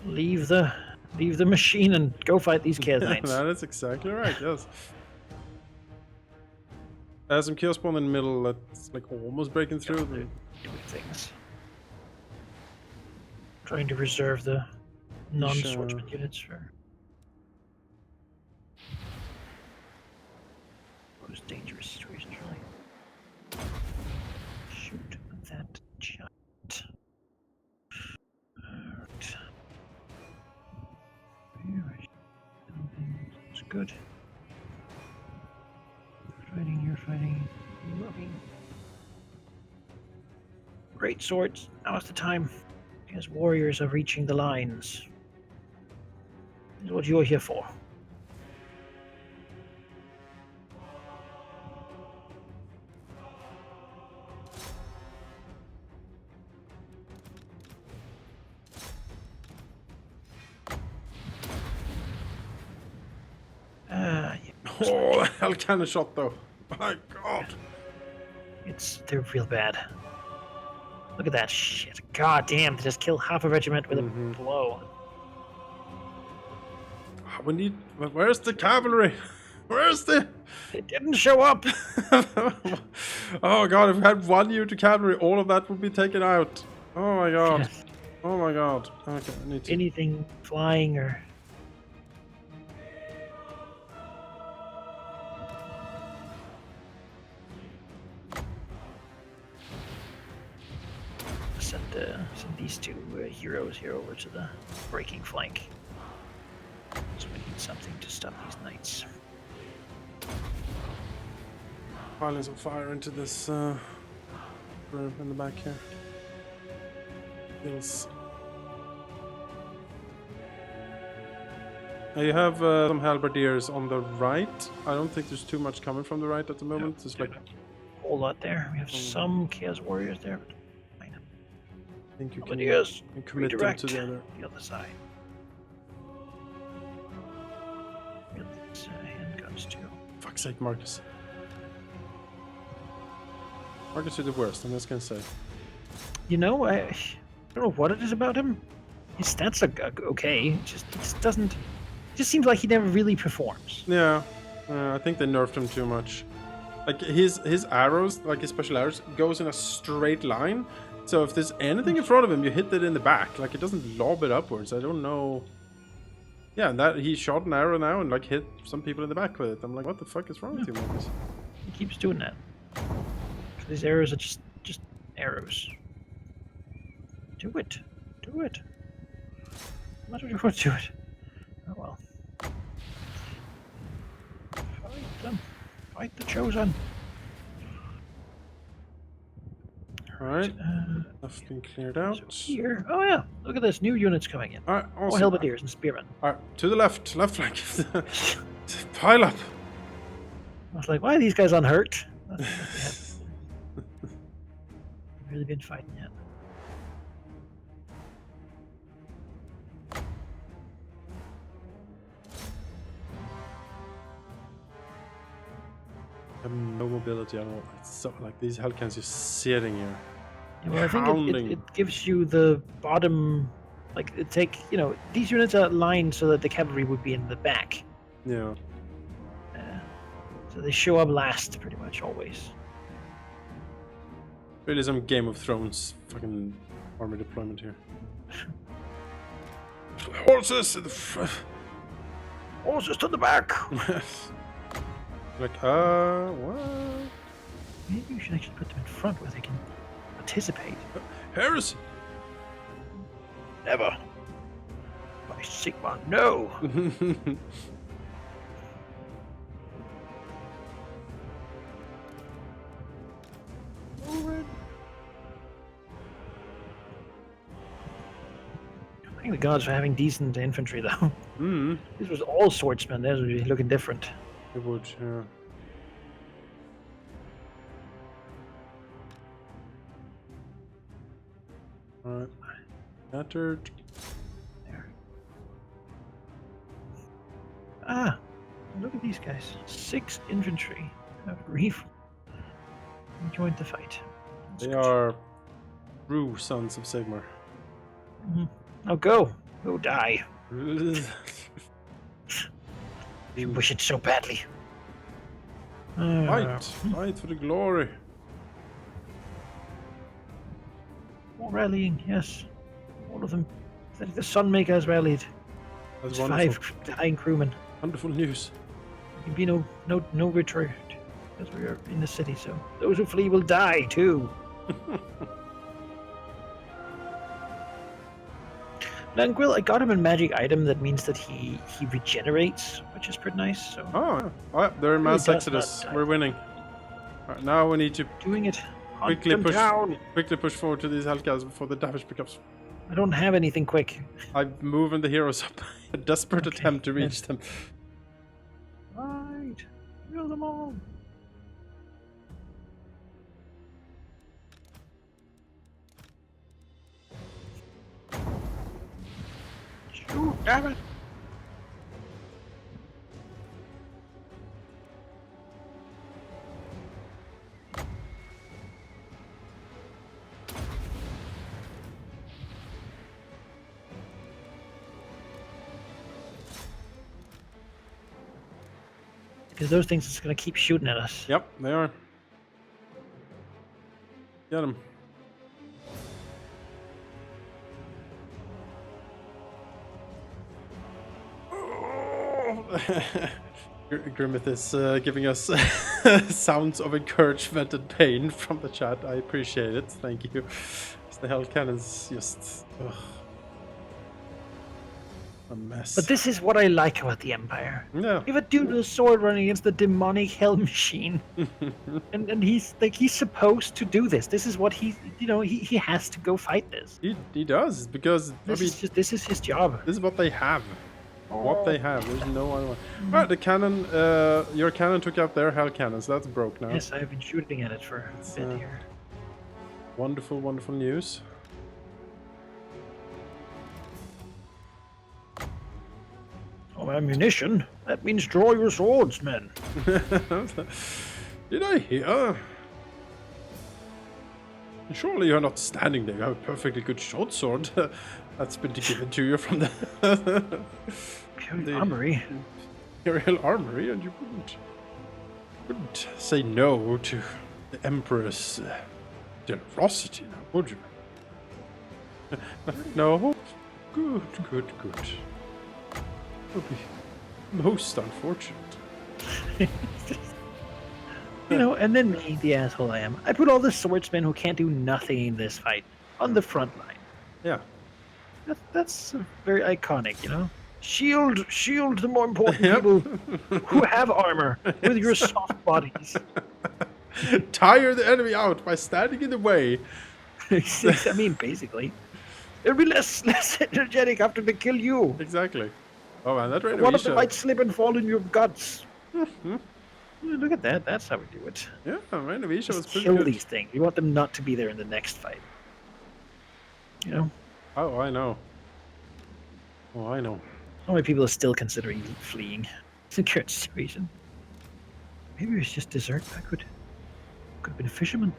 Leave the machine and go fight these Chaos Knights. That is exactly right, yes. There's some Chaos Spawn in the middle that's like almost breaking through. Doing things. Trying to reserve the non-swordsman units for most dangerous situations, really. Shoot that giant. It's good. You're fighting. Moving. Great swords. Now is the time. As warriors are reaching the lines. This is what you're here for. Yeah. Oh, the hell kind of shot though. My god. They're real bad. Look at that shit. God damn, they just kill half a regiment with a blow. We need. Where's the cavalry? Where's the? They didn't show up. Oh god, if we had one unit of cavalry, all of that would be taken out. Oh my god. Yes. Oh my god. Okay, I need to. Anything flying or send these two heroes here over to the breaking flank. So we need something to stop these knights. Piling some fire into this room in the back here. Feels. Now you have some halberdiers on the right. I don't think there's too much coming from the right at the moment. It's like A whole lot there. We have some Chaos Warriors there, but fine. I think you can, Halberdiers, you can commit them redirect together. the other side. Get these handguns too. Fuck's sake, Marcus. Marcus, you're the worst. I'm just gonna say. You know, I don't know what it is about him. His stats are okay. It just doesn't. It just seems like he never really performs. Yeah, I think they nerfed him too much. Like his arrows, like his special arrows, goes in a straight line. So if there's anything in front of him, you hit it in the back. Like it doesn't lob it upwards. I don't know. Yeah, and that he shot an arrow now and like hit some people in the back with it. I'm like, what the fuck is wrong with you, Marcus? He keeps doing that. These arrows are just arrows. Do it. Do it. Why don't you want to do it? Oh well. Fight them. Fight the chosen. Alright. That's been cleared out. Here. Oh yeah. Look at this. New units coming in. Alright, More awesome. halberdiers and spearmen. Alright, to the left. Left flank. Pile up. I was like, why are these guys unhurt? We really been fighting yet. I have no mobility at all. It's so like these Hellcats just sitting here. Yeah, well, I think Pounding. it gives you the bottom, like it take these units are lined so that the cavalry would be in the back, Yeah. so they show up last pretty much always. Really some Game of Thrones fucking army deployment here. Horses in the front. Horses to the back. Like, what? Maybe you should actually put them in front where they can participate. Heresy! Never. By Sigma, no. Thank the gods for having decent infantry, though. Mm. This was all swordsmen. Theirs would be looking different. It would, yeah. Alright. Scattered. There. Ah, look at these guys. 6 infantry have reef. Joined the fight. That's They good. are true sons of Sigmar. Mhm. Now go. Go die. You wish it so badly. Fight! Fight for the glory! More rallying, yes. All of them. The Sunmaker has rallied. That's There's wonderful. 5 dying crewmen. Wonderful news. There can be no retreat because we are in the city. So those who flee will die too. Langril, I got him a magic item that means that he regenerates, which is pretty nice. So Oh, yeah. Oh, yeah, they're in mass does not exodus. die. We're winning. Alright, now we need to doing it. Hunt quickly them push, down. quickly push forward to these Hellcats before the damage pickups. I don't have anything quick. I'm moving the heroes up. A desperate Okay, attempt to good. reach them. Right, kill them all. Shoot, damn it. Because those things is gonna keep shooting at us. Yep, they are. Get them. Grimmith is giving us sounds of encouragement and pain from the chat. I appreciate it. Thank you. The hell cannon's just a mess. But this is what I like about the Empire. Yeah. You have a dude with a sword running against the demonic hell machine. and he's like, he's supposed to do this. This is what he has to go fight this. He does, because This is his job. this is what they have. What they have. There's no other one. Alright, the cannon, your cannon took out their hell cannons. That's broke now. Yes, I've been shooting at it for a bit here. Wonderful, wonderful news. Oh, ammunition? That means draw your swords, men. Did I hear? Surely you're not standing there. You have a perfectly good short sword. That's been given to you from the Armory. Imperial Armory, and you wouldn't say no to the Emperor's generosity, now, would you? No? Good, good, good. Would be most unfortunate. And then me, the asshole I am. I put all the swordsmen who can't do nothing in this fight on the front line. Yeah. That's very iconic, Shield the more important Yep. people who have armor with your soft bodies. Tire the enemy out by standing in the way. I mean, basically. They'll be less energetic after they kill you. Exactly. Oh man, that One radio of them might slip and fall in your guts. Look at that. That's how we do it. Yeah, man, Avisha was Just pretty kill good. these things. We want them not to be there in the next fight. You know? Oh, I know. Oh, I know. How many people are still considering fleeing the current situation? Maybe it's just dessert. I could have been a fisherman.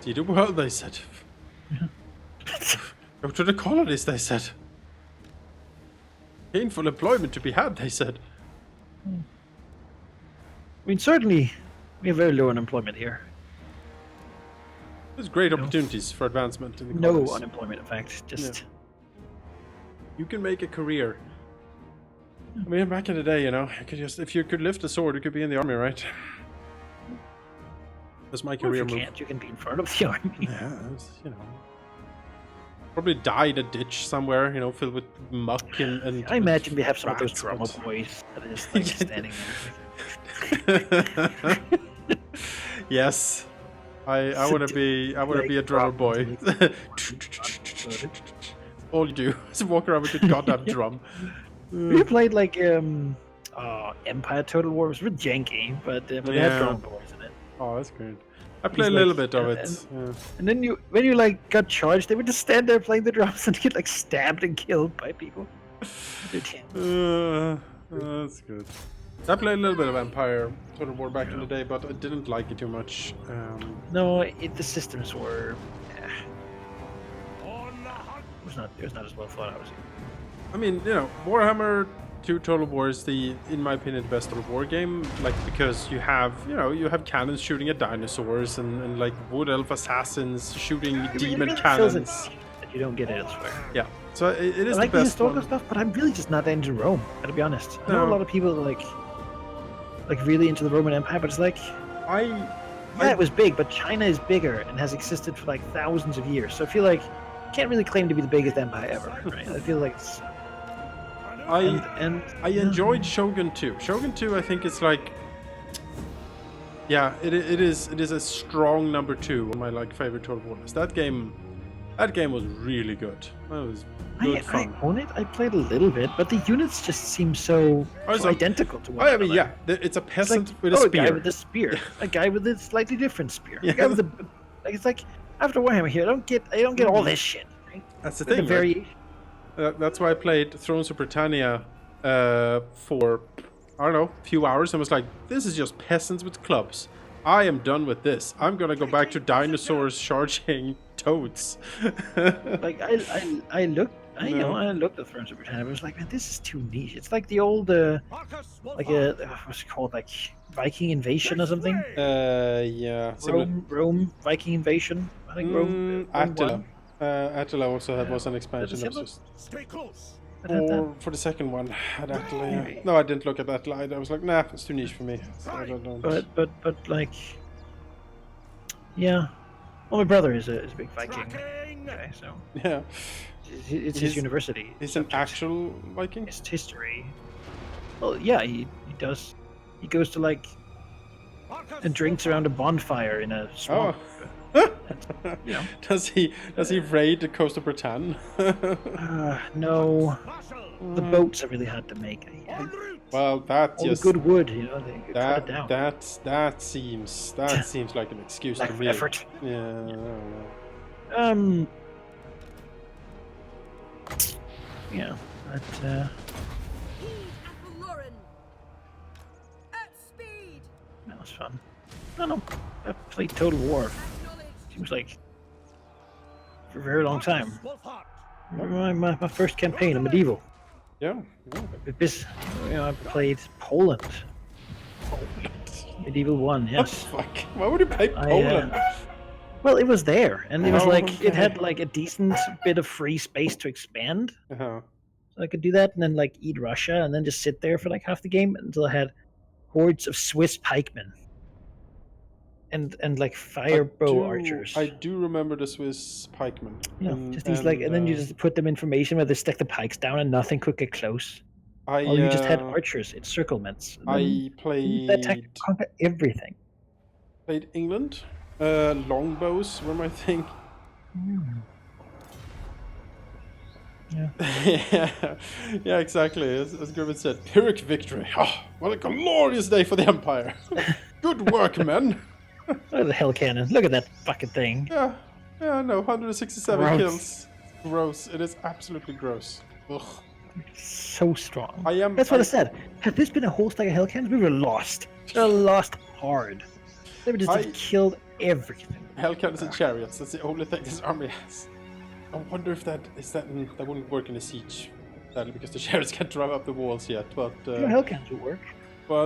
See the world, they said. Go to the colonies, they said. Gainful employment to be had, they said. I mean, certainly, we have very low unemployment here. There's great opportunities for advancement in the No colonies. unemployment, in fact. Just You can make a career. I mean, back in the day, you know, you could just, if you could lift a sword, you could be in the army, right? That's my Or if career you move. can't, you can be in front of the army. Yeah, that's, you know. Probably die in a ditch somewhere, you know, filled with muck and I imagine we have some of those rats, drummer but- boys that are just like standing there. Yes. I want to be a drummer boy. All you do is walk around with your goddamn drum. We played like Empire Total War. It was really janky, but they Yeah. had drummer boys in it. Oh, that's great. I played a little like- bit of and- it. Yeah. And then when you like got charged, they would just stand there playing the drums and get like stabbed and killed by people. That's good. I played a little bit of Empire Total War back in the day, but I didn't like it too much. No, the systems were. On the hunt. It was not as well thought out as I mean, you know, Warhammer 2 Total War is in my opinion, the best Total War game. Like, because you have cannons shooting at dinosaurs and like wood elf assassins shooting demon cannons. that you don't get elsewhere. Yeah, so it is I like the the best historical one. stuff, but I'm really just not into Rome. To be honest, I know No. a lot of people like really into the Roman Empire, but it's like, yeah, it was big, but China is bigger and has existed for like thousands of years. So I feel like you can't really claim to be the biggest empire ever, right? I feel like it's I enjoyed Shogun 2. Shogun 2, I think it's like, yeah, it is a strong number 2 on my like favorite Total War list. That game was really good. That was good I fun. own it. I played a little bit, but the units just seem so Also- identical to one I mean, another. yeah, it's a It's peasant like, with a a guy spear. with a spear, a guy with a slightly different spear, Yeah. a guy with a like. It's like after Warhammer here, I don't get all this shit. Right? That's the The thing. right? variation. That's why I played Thrones of Britannia for, I don't know, a few hours and was like, this is just peasants with clubs. I am done with this. I'm gonna go back to dinosaurs charging toads. Like I looked. I looked at Thrones of Britannia. But I was like, man, this is too niche. It's like the old, Marcus, like what's it called, like Viking Invasion or something. Yeah. Rome Viking Invasion. I think Rome. Attila. Attila also was an expansion. Does it That was have just stay close. for the second one. Had Attila. Yeah. No, I didn't look at Attila. I was like, nah, it's too niche for me. So I don't. But like, yeah. Well, my brother is a big Viking Tracking. guy, so Yeah. it's his He's- university. He's an subject. actual Viking. It's history. Well, yeah, he does. He goes to like Marcus, and drinks around a bonfire in a swamp. Oh. You know. Does he raid the coast of Britain? No, Marshal. the boats are really hard to make. En route. Well, that All just the good wood, you know, they cut it down. that seems like an excuse Lack to of me. effort. Yeah, I don't know. Yeah, but Heed Athelloren. At speed. that was fun. I don't know. I played Total War. Acknowledged. Seems like for a very long time. Wolfhard. My first campaign, a medieval. Yeah. This, I played Poland. Medieval 1, yes. Fuck. Why would you play I, Poland? Well, it was there, and it was Oh, like okay. it had like a decent bit of free space to expand. Uh-huh. So I could do that, and then like eat Russia, and then just sit there for like half the game until I had hordes of Swiss pikemen and like fire bow archers. I do remember the Swiss pikemen. You know, just these like, and then you just put them in formation where they stick the pikes down, and nothing could get close. Or you just had archers, encirclements. and then I played that attack conquer everything. England. Longbows were my thing. Yeah, exactly. As Griffin said, Pyrrhic victory. Ah, what a glorious day for the Empire. Good work, men. Look at the hell cannon. Look at that fucking thing. Yeah, yeah, no, 167 Gross. kills. Gross. It is absolutely gross. Ugh. So strong. I am. That's what I said. Had this been a whole stack of hell cannons, we would have lost. We would have lost hard. They would just I- have killed everything. Hell cannons and chariots. That's the only thing this army has. I wonder if that wouldn't work in a siege. Sadly, because the chariots can't drive up the walls yet. But Pure hell cannons would work. I A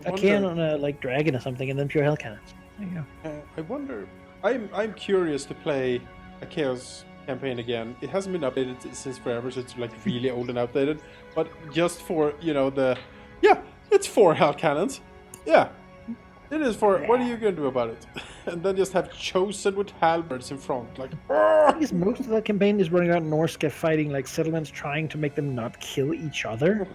wonder- cannon on a like dragon or something, and then pure hell cannons. There you go. I wonder. I'm curious to play a Chaos campaign again. It hasn't been updated since forever, so it's like really old and outdated. But just for it's 4 hell cannons. Yeah, it is 4. What are you gonna do about it? And then just have chosen with halberds in front, like. I guess most of that campaign is running around Norska fighting like settlements, trying to make them not kill each other.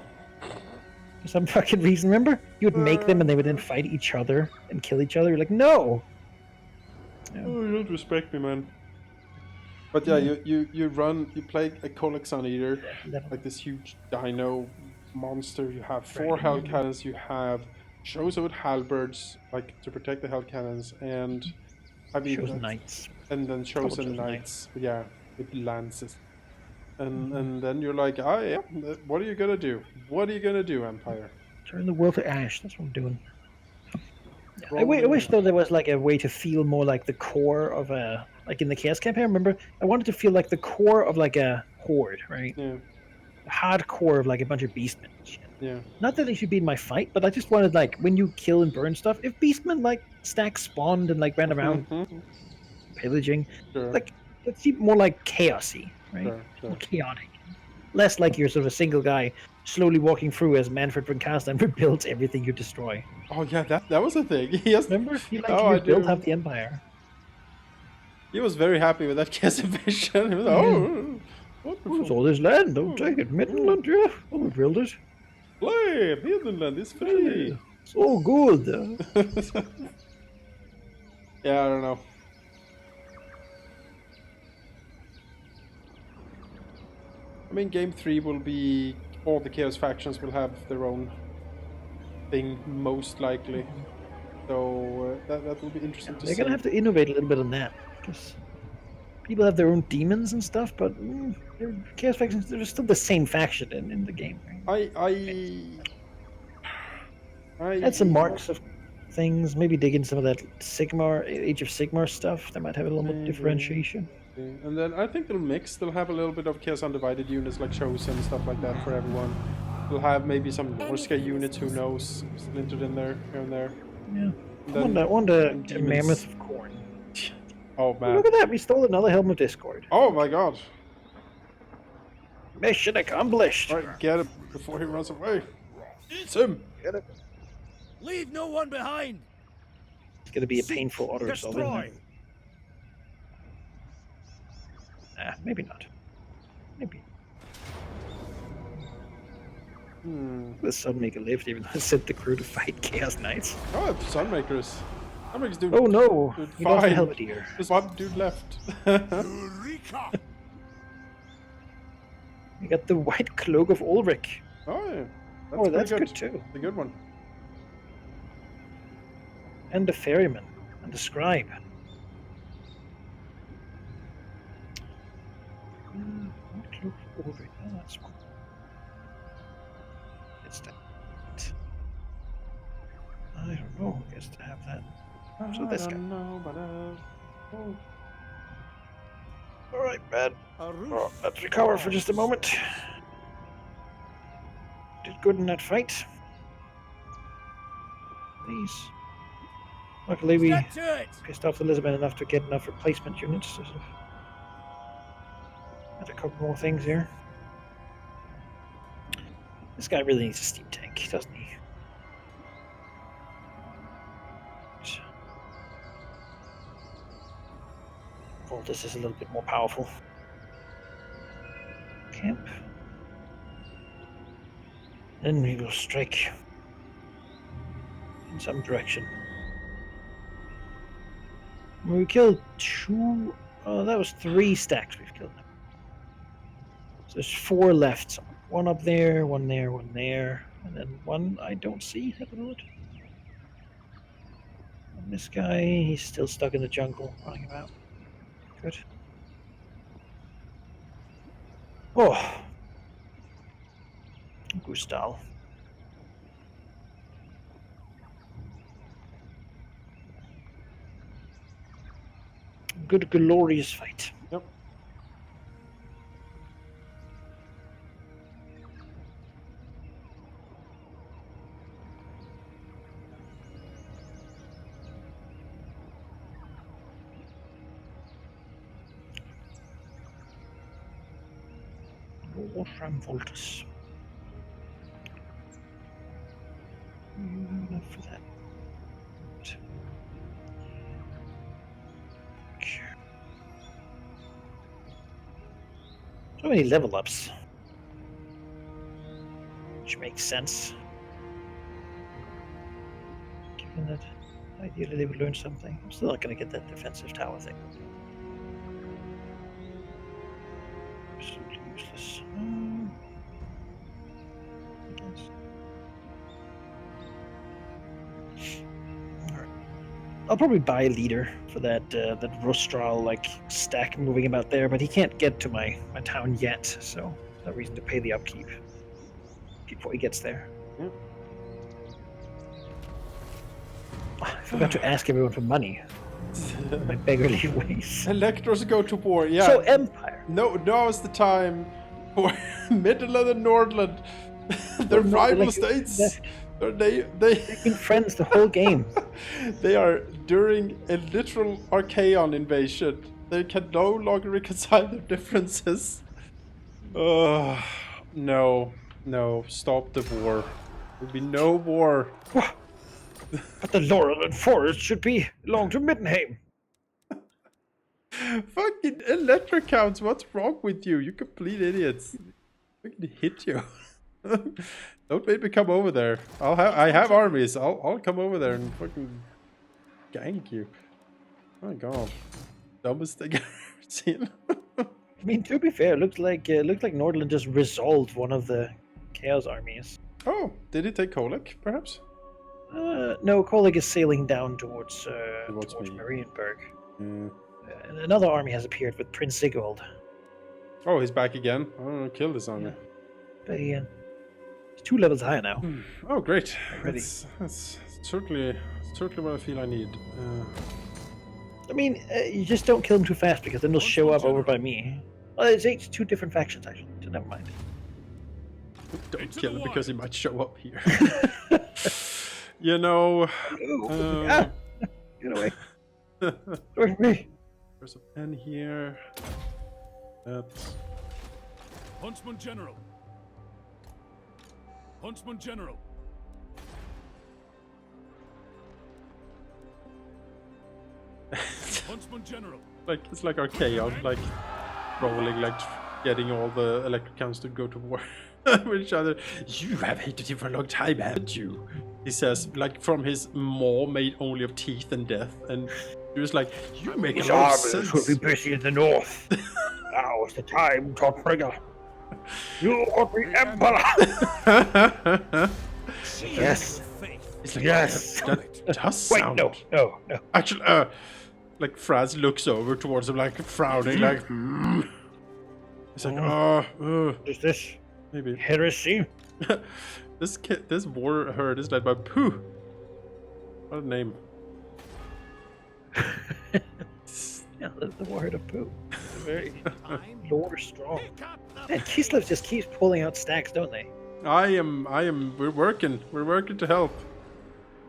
For some fucking reason, remember? You would make them and they would then fight each other and kill each other. You're like, no! Oh, you don't respect me, man. But yeah, you play a Colexon Eater, like this huge dino monster. You have 4 hell cannons. You have chosen with halberds, like to protect the hell cannons, and Chosen knights. and then chosen chosen knights. Yeah, with lances. And then you're like, oh yeah, what are you gonna do? What are you gonna do, Empire? Turn the world to ash. That's what I'm doing. I Rolling wish though there was like a way to feel more like the core of a like in the Chaos campaign. Remember, I wanted to feel like the core of like a horde, right? Yeah, The hardcore of like a bunch of beastmen. And shit. yeah. Not that they should be in my fight, but I just wanted like when you kill and burn stuff, if beastmen like stacks spawned and like ran around Mhm. pillaging, Sure, like let's see more like chaosy, right? sure. More chaotic. Less like you're sort of a single guy slowly walking through as Manfred von Carstein rebuilds everything you destroy. Oh yeah, that was a thing. Yes. Remember? He like Oh, I rebuilt do. half the empire. He was very happy with that Chaos invasion. He was like, oh, What's wonderful. all this land? Don't take it. Midland, yeah. I'll rebuild it. Play, Heathenland is free. So good. Yeah, I don't know. I mean, game 3 will be all the Chaos factions will have their own thing, most likely. So that will be interesting to They're see. gonna have to innovate a little bit on that because people have their own demons and stuff, but they're Chaos factions. They're still the same faction in the game. Right? I Add some marks of things. Maybe dig in some of that Sigmar, Age of Sigmar stuff. That might have a little more Maybe. differentiation. And then I think they'll mix. They'll have a little bit of Chaos Undivided units like Chosen and stuff like that for everyone. They'll have maybe some Norska units, who knows, splintered in there, here and there. Yeah. And I then want a demons. Mammoth of Corn. Oh man. Look at that! We stole another Helm of Discord. Oh my god. Mission accomplished. Right, get him before he runs away. Eat him. Get it. Leave no one behind. It's gonna be a painful auto assault. Isn't Destroy. it? Nah, maybe not. Maybe. The Sunmaker lived, even though I sent the crew to fight Chaos Knights. Oh, Sunmakers. Sunmakers do. Oh no! Dude, He lost the fine. Helveteer. There's one dude left. Eureka! We got the White Cloak of Ulrich. Oh yeah. Oh, that's pretty good too. The good one. And the Ferryman. And the Scribe. White Cloak of Ulrich. Oh, that's one. It's that. I don't know who gets to have that. So this guy. No, but oh. Alright, man. A roof. Oh, let's recover for just a moment. Did good in that fight. Please. Luckily, we Get to it. pissed off Elizabeth enough to get enough replacement units to sort of add a couple more things here. This guy really needs a steam tank, doesn't he? Voltus is a little bit more powerful. Camp. Then we will strike in some direction. We killed 2. Oh, that was 3 stacks we've killed. So there's 4 left. One up there, one there, one there, and then one I don't see at the moment. And this guy, he's still stuck in the jungle, running about. Good. Oh, Gustal. Good, glorious fight. Yep. Wolfram Voltus. Enough for that. So many level ups. Which makes sense. Given that ideally they would learn something. I'm still not going to get that defensive tower thing. Absolutely useless. I guess. Alright. I'll probably buy a leader for that that Rostral like stack moving about there, but he can't get to my town yet, so no reason to pay the upkeep before he gets there. Yep. I forgot to ask everyone for money. My beggarly ways. Electors go to war. Yeah. So Empire. No, now's the time for Midland and Nordland. They're No, rival like, states. They've been friends the whole game. They are during a literal Archaeon invasion. They can no longer reconcile their differences. No, stop the war. There'll be no war. But the Laurel and Forest should belong to Middenheim. Fucking Elector counts, what's wrong with you? You complete idiots. Fucking hit you. Don't make me come over there. I have armies. I'll come over there and fucking gank you. Oh my god. Dumbest thing I've ever seen. I mean, to be fair, looked like Nordland just resolved one of the Chaos armies. Oh, did he take Kolek, perhaps? No, Kolig is sailing down towards Towards me. Marienburg. Mm. And another army has appeared with Prince Sigurd. Oh, he's back again. Oh, kill this army. But he's 2 levels higher now. Oh, great. Ready. That's certainly what I feel I need. I mean, you just don't kill them too fast because then they'll show up over by me. Well, it's 2 different factions actually, so never mind. Don't kill him because he might show up here. You know. Get away. With me. There's a pen here. That's. Huntsman General. Huntsman General. Huntsman General. Like it's like Archaeon, like rolling, like getting all the electric counts to go to war with each other. You have hated him for a long time, haven't you? He says, like from his maw made only of teeth and death, and he was like, "You make a lot of sense." will be busy in the north. Now is the time, Todbrigger. You will be emperor. Yes. It's like, Yes. that does Wait, sound. no. Actually, like Franz looks over towards him, like frowning, like. He's like, Is this maybe. heresy? This war herd is led by Pooh. What a name. Yeah, the word of poo. Very lore strong. And Kislev just keeps pulling out stacks, don't they? We're working to help.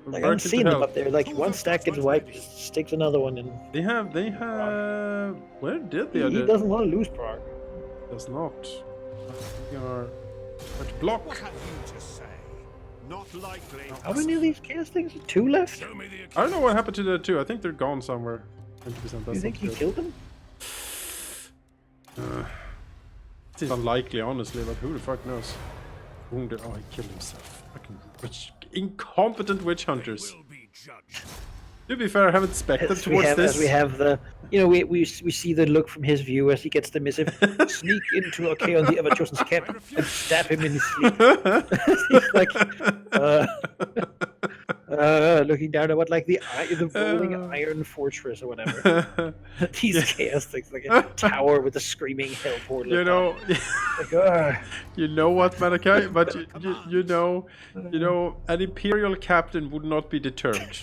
We're Like I'm working to seeing them help. up there. Like one stack gets wiped, just sticks another one in. They have. Where did the He other? doesn't want to lose Prague. Does not. We are. But block. What have you to say? Not likely. How many of these chaos things? 2 left? Show me the I don't know what happened to the 2. I think they're gone somewhere. 20%. You That's think not he good. killed them? It's unlikely, honestly, but who the fuck knows? Wounded. Oh, he killed himself. Fucking incompetent witch hunters. will be judged. To be fair, I haven't spected As towards this. we have the, we see the look from his view as he gets the missive. Sneak into okay on the Ever-Chosen's camp and stab him in his sleep. He's like, looking down at what like the rolling iron fortress or whatever. These chaos things, like a tower with a screaming hell portal. You know, Like, you know what, Manaki? But you know, an Imperial captain would not be deterred.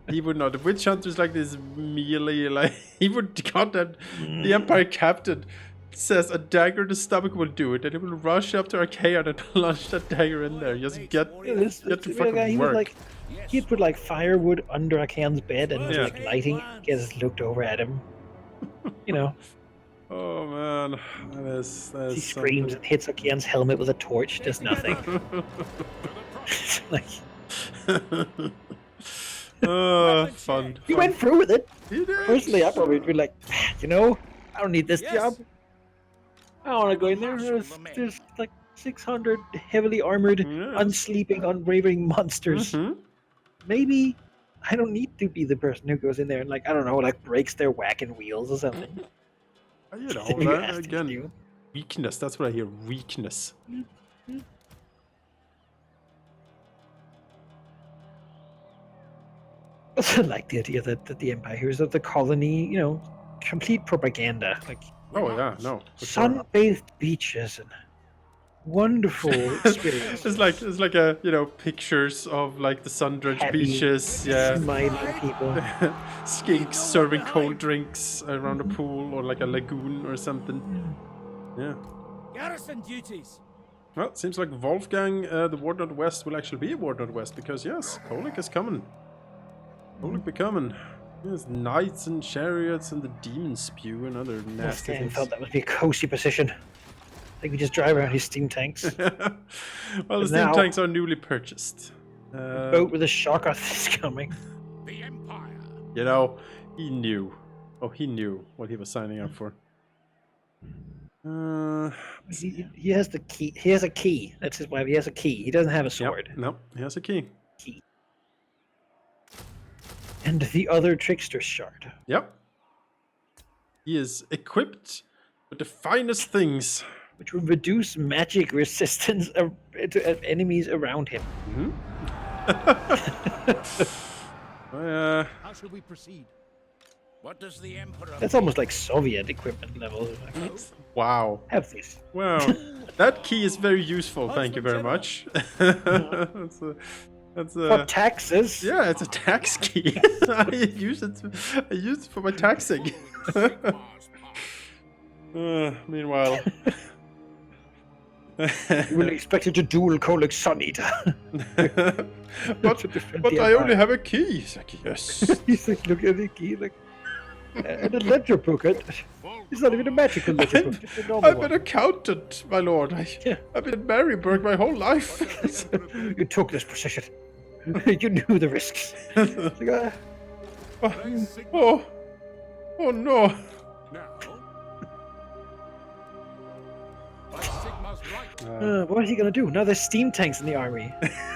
He would not. The witch hunters like this melee, like he would contact the Empire captain. Says a dagger in the stomach will do it, and he will rush up to Archaeon and plunge that dagger in there. Just get to fucking work. He'd put like firewood under Archaeon's bed and was like lighting. He just looked over at him. You know. Oh man, that is he screams and hits Archaeon's helmet with a torch. Does nothing. Like. Fun. He went through with it. He did. Personally, I probably would be like, I don't need this job. I don't want to go in there. There's like 600 heavily armored, unsleeping, unwavering monsters. Maybe I don't need to be the person who goes in there and like, I don't know, like breaks their wagon wheels or something. You know, that, again, weakness. That's what I hear. Weakness. I like the idea that the Empire is of the colony, complete propaganda. Like, oh yeah, no. Sun-bathed beaches and wonderful experience. It's like a pictures of like the sun-drenched beaches, smiling people, skinks serving cold drinks around a pool or like a lagoon or something. Yeah. Garrison duties. Well, it seems like Wolfgang, the Ward Northwest, will actually be a Ward Northwest because yes, Kolick is coming. Kolick be coming. There's knights and chariots and the demon spew and other nasty things. I thought that would be a cozy position. Like we just drive around his steam tanks. Well, the steam tanks are newly purchased. Boat with a Shockoth is coming. The Empire. You know, he knew. Oh, he knew what he was signing up for. He has the key. He has a key. That's his wife. He has a key. He doesn't have a sword. Yep. No, he has a key. And the other trickster's shard. Yep. He is equipped with the finest things. Which will reduce magic resistance to enemies around him. How should we proceed? What does the Emperor... That's almost like Soviet equipment level. Wow. Have this. Wow. That key is very useful. Thank you very much. That's for taxes. Yeah, it's a tax key. I use it for my taxing. Meanwhile, you will expect it to duel Kolick Sun Eater. but I only have a key. He's like, yes. He's like, look at the key, like, and a ledger book. It's not even a magical ledger book. It's a normal I'm an accountant, my lord. I've been in Maryburg my whole life. You took this position. You knew the risks. Like, oh no. What is he gonna do? Now there's steam tanks in the army.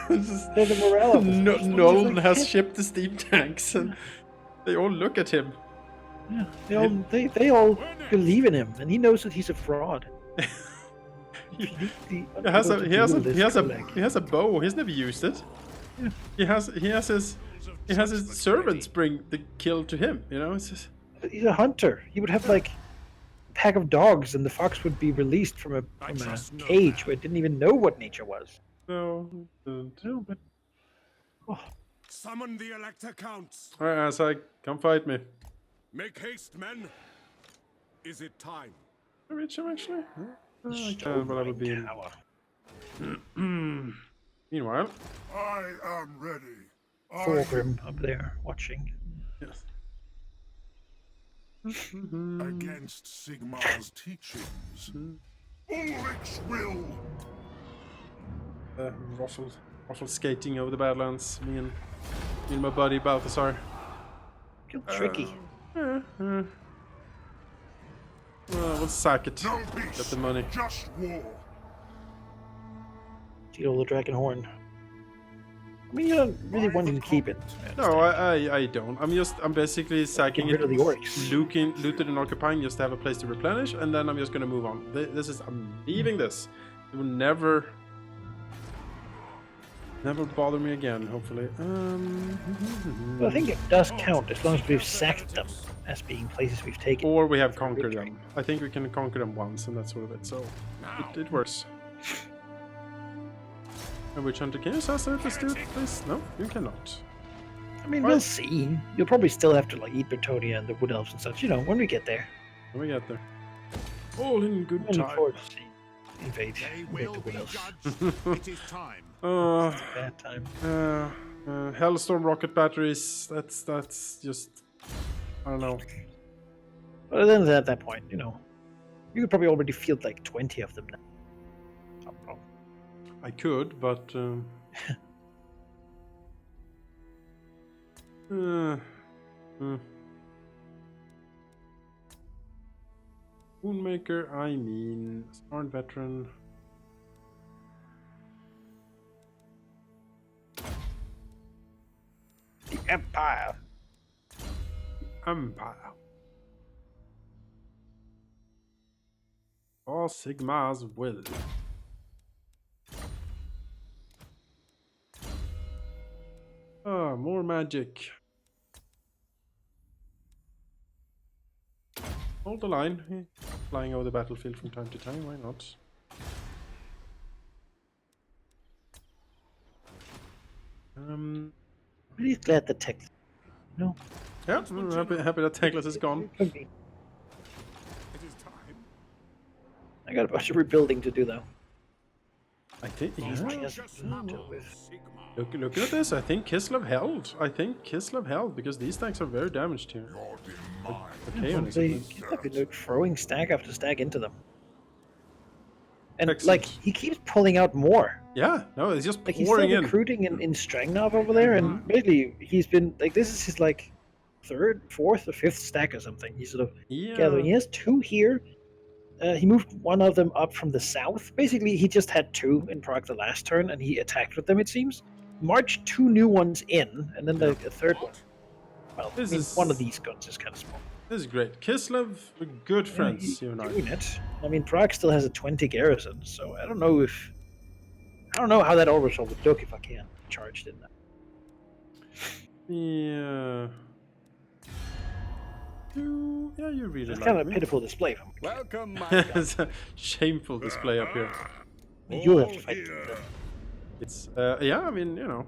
There's a morale officer. Nolan has shipped the steam tanks, and they all look at him. Yeah, they all believe in him, and he knows that he's a fraud. he has a bow. He's never used it. Yeah. He has his servants bring the kill to him. It's just... He's a hunter. He would have like a pack of dogs, and the fox would be released from a cage where it didn't even know what nature was. No, but summon the Elector counts. All right, Asai, come fight me. Make haste, men. Is it time? Can I reach him actually? I can, but I will be in. Meanwhile, I am ready. Thorgrim up there watching. Yes. Against Sigmar's teachings. Ulrich's will. Ruffle skating over the Badlands. Me and my buddy Balthasar. Feel tricky. Well, we'll sack it. No peace, get the money. Just war. Steal the dragon horn. I mean, you don't really want to keep it. No, I don't. I'm basically sacking Get rid it, of the orcs. looted and occupying just to have a place to replenish, and then I'm just gonna move on. I'm leaving this. It will never bother me again, hopefully. Well, I think it does count as long as we've sacked them as being places we've taken. Or we have conquered them. I think we can conquer them once, and that's sort of it. So it works. And Witch Hunter, can you assassinate this dude, please? No, you cannot. I mean, we'll see. You'll probably still have to like eat Bertonia and the Wood Elves and such, you know, when we get there. When we get there. All in good I look time. forward to seeing invade They the will Wood be Elves. judged. It is time. Bad time. Hellstorm rocket batteries. That's just, I don't know. But then at that point, you know, you could probably already field like 20 of them now. No problem. I could, but Moonmaker, I mean Smart Veteran. The Empire. Empire. All Sigma's will. Ah, more magic. Hold the line. Flying over the battlefield from time to time, why not? Really glad the tech. No. Yeah, I'm happy that Techless is gone. Could be. It is time. I got a bunch of rebuilding to do though. I think, yeah. Just battle with Sigma. Look at this, I think Kislev held. Because these tanks are very damaged here. Okay, on They they're throwing stack after stack into them. And Excellent. like he keeps pulling out more. Yeah, no, it's just Like he's pouring still in. recruiting in Strangnov over there, and basically he's been like this is his like third, fourth, or fifth stack or something. He's sort of Yeah. gathering. He has two here. He moved one of them up from the south. Basically, he just had two in Prague the last turn, and he attacked with them. It seems. Marched two new ones in, and then the third one. Well, This I mean, is- one of these guns is kind of small. This is great. Kislev, we're good friends, He's you and I. doing it. I mean, Prague still has a 20 garrison, so I don't know how that oversoul would look if I can't charge in that. Yeah. Yeah, you really It's like kind of a me. pitiful display from Welcome, my It's a shameful display up here. you'll have to fight through them. It's, yeah, I mean, you know.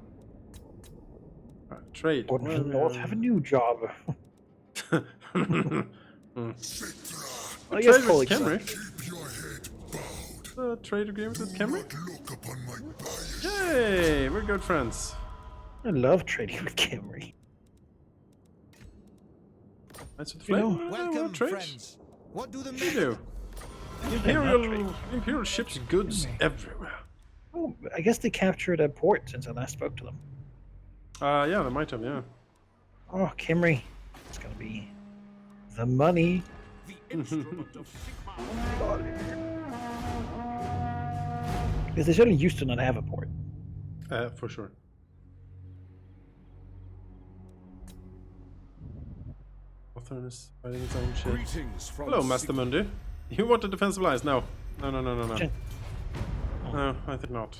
Trade. Gordon from the North have a new job. Hmm. I guess Trade with colleagues. Kemri. Keep your head bowed. Trade agreement with Kemri. Look upon my bias. Yay, we're good friends. I love trading with Camry. That's what You know, flame. Welcome, trade. friends. What do the We men do. Imperial ships goods everywhere. Oh, I guess they captured a port since I last spoke to them. Yeah, they might have, yeah. Oh, Camry. It's gonna be the money. The instrument of Sigma. Because they certainly used to not have a port. For sure. Hawthorne is fighting its own shit. Greetings from Hello, Master Sigma. Mundi. You want a defensive alliance? No. No. Chen. No, I think not.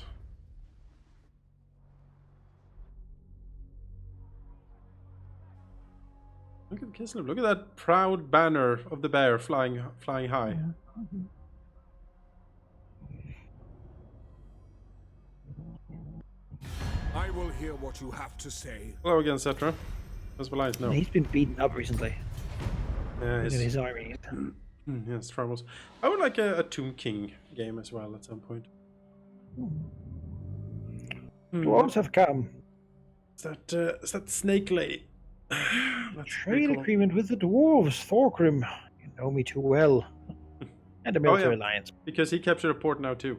Look at Kislev. Look at that proud banner of the bear flying high. I will hear what you have to say. Hello again, Cetra. Defensive alliance? No. He's been beaten up recently. Yeah, Look at his, his army. yes, troubles. I would like a Tomb King game as well at some point. Dwarves have come. Is that Snake Lady? That's Trade pretty cool. agreement with the dwarves, Thorgrim. You know me too well. And a military alliance. Because he captured a port now too.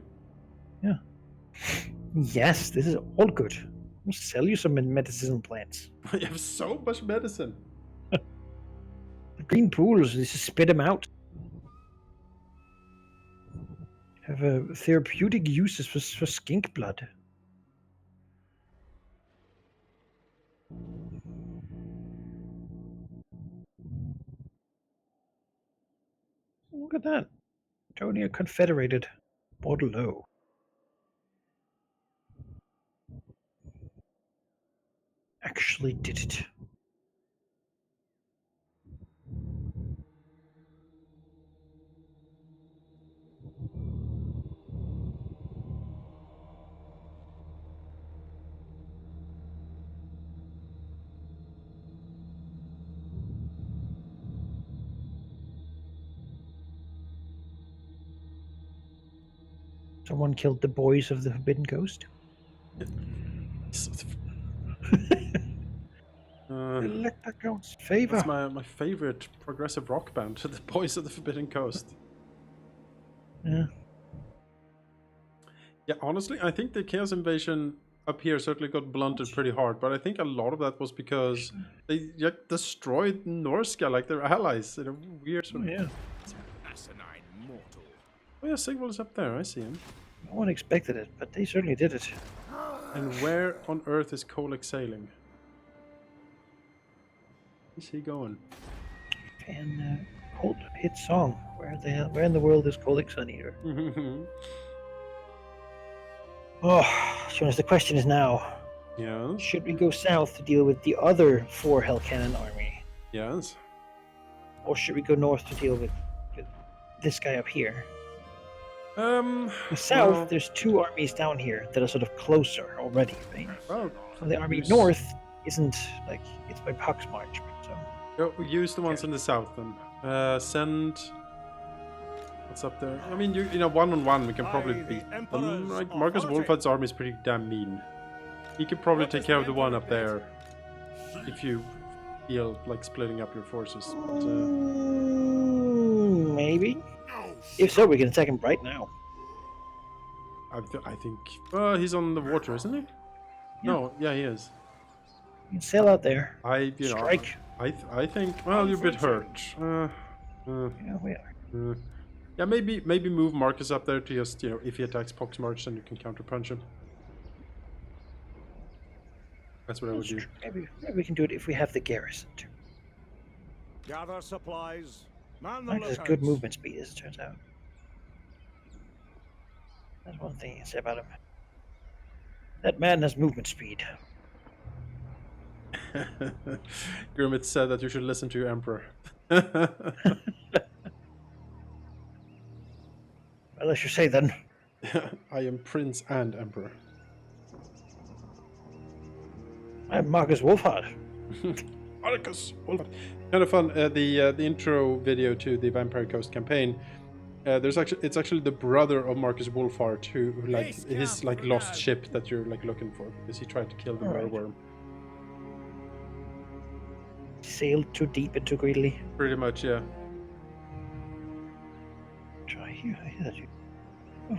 Yes, this is all good. I'll sell you some medicinal plants. You have so much medicine. The green pools, just spit them out. Have therapeutic uses for skink blood. Look at that. Tonia Confederated. Bordeaux. Actually did it. Someone killed the boys of the Forbidden Coast. Elector counts favor. That's my favorite progressive rock band, the Boys of the Forbidden Coast. Yeah. Yeah, honestly, I think the Chaos Invasion up here certainly got blunted pretty hard, but I think a lot of that was because they destroyed Norska, like their allies, in a weird sort of... Yeah. Asinine mortal. Oh yeah, Sigvald is up there, I see him. No one expected it, but they certainly did it. And where on earth is Kolek sailing? Where's he going? And cult hit song. Where in the world is Kolek Suneater? Oh, Jonas, the question is now: Yes. should we go south to deal with the other 4 Hellcannon army, Yes. or should we go north to deal with this guy up here? The south, well, there's 2 armies down here that are sort of closer already, right? well, So the army use- north isn't like it's by Puck's march, so use the ones in the south then. Send. What's up there? I mean, you know, 1-on-1 we can probably By the beat them. Emperor's Like Marcus authority. Wolfhard's army is pretty damn mean. He could probably What take does care the of the one Emperor up there if you feel like splitting up your forces. But, maybe. No, If so, we can attack him right now. I think he's on the water, isn't he? No, yeah, he is. You can sail out there. I Strike. I think. Well, you're a bit hurt. Yeah, we are. Yeah, maybe move Marcus up there to just, you know, if he attacks Pox March, then you can counterpunch him. That's what I would That's do. true. Maybe we can do it if we have the garrison too. Gather supplies. Man the Marcus has lookouts. good movement speed, as it turns out. That's one thing you can say about him. That man has movement speed. Grumit said that you should listen to your emperor. Well, as you say then. I am prince and emperor. I'm Marcus Wolfhard. Marcus Wolfhard. Kind of fun. The intro video to the Vampire Coast campaign. It's actually the brother of Marcus Wolfhard who like his like lost ship that you're like looking for because he tried to kill the Alright. merworm. Sailed too deep and too greedily. Pretty much, yeah. Try here. I hear that you.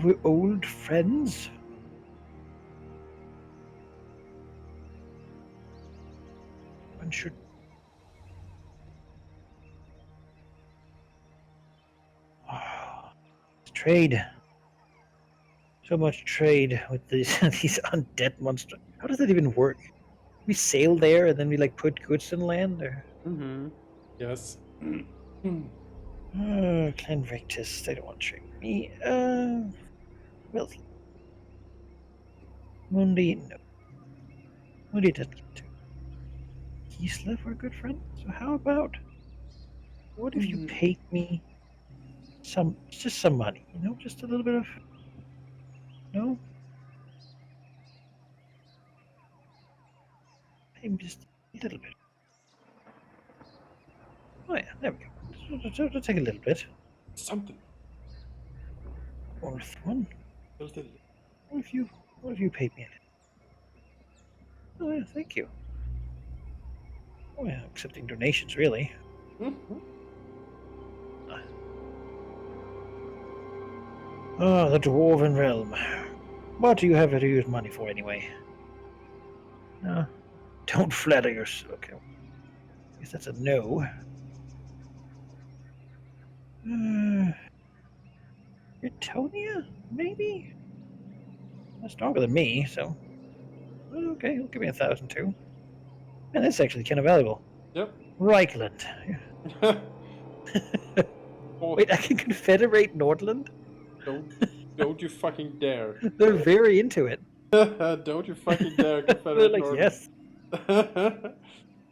We're old friends. One should. Oh, trade. So much trade with these these undead monsters. How does that even work? We sail there and then we like put goods in land, or Mm-hmm. Yes. Clan Rectus, they don't want to trade me. Wealthy. Mundi, no. Mundi doesn't get to. Gisla, we're good friends. So how about, what if you paid me just some money, you know, just a little bit of, no? Pay me just a little bit. Oh yeah, there we go. Just take a little bit. Something. Worth one. What if you paid me a little? Oh yeah, thank you. Oh yeah, accepting donations, really. Oh, the Dwarven Realm. What do you have to use money for anyway? No, don't flatter yourself. Okay, I guess that's a no. Britonia, maybe? That's stronger than me, so. Okay, he'll give me 1,000 too. Man, that's actually kind of valuable. Yep. Reichland. Oh, Wait, I can confederate Nordland? don't you fucking dare. They're very into it. Don't you fucking dare, They're Confederate like, Northern. yes.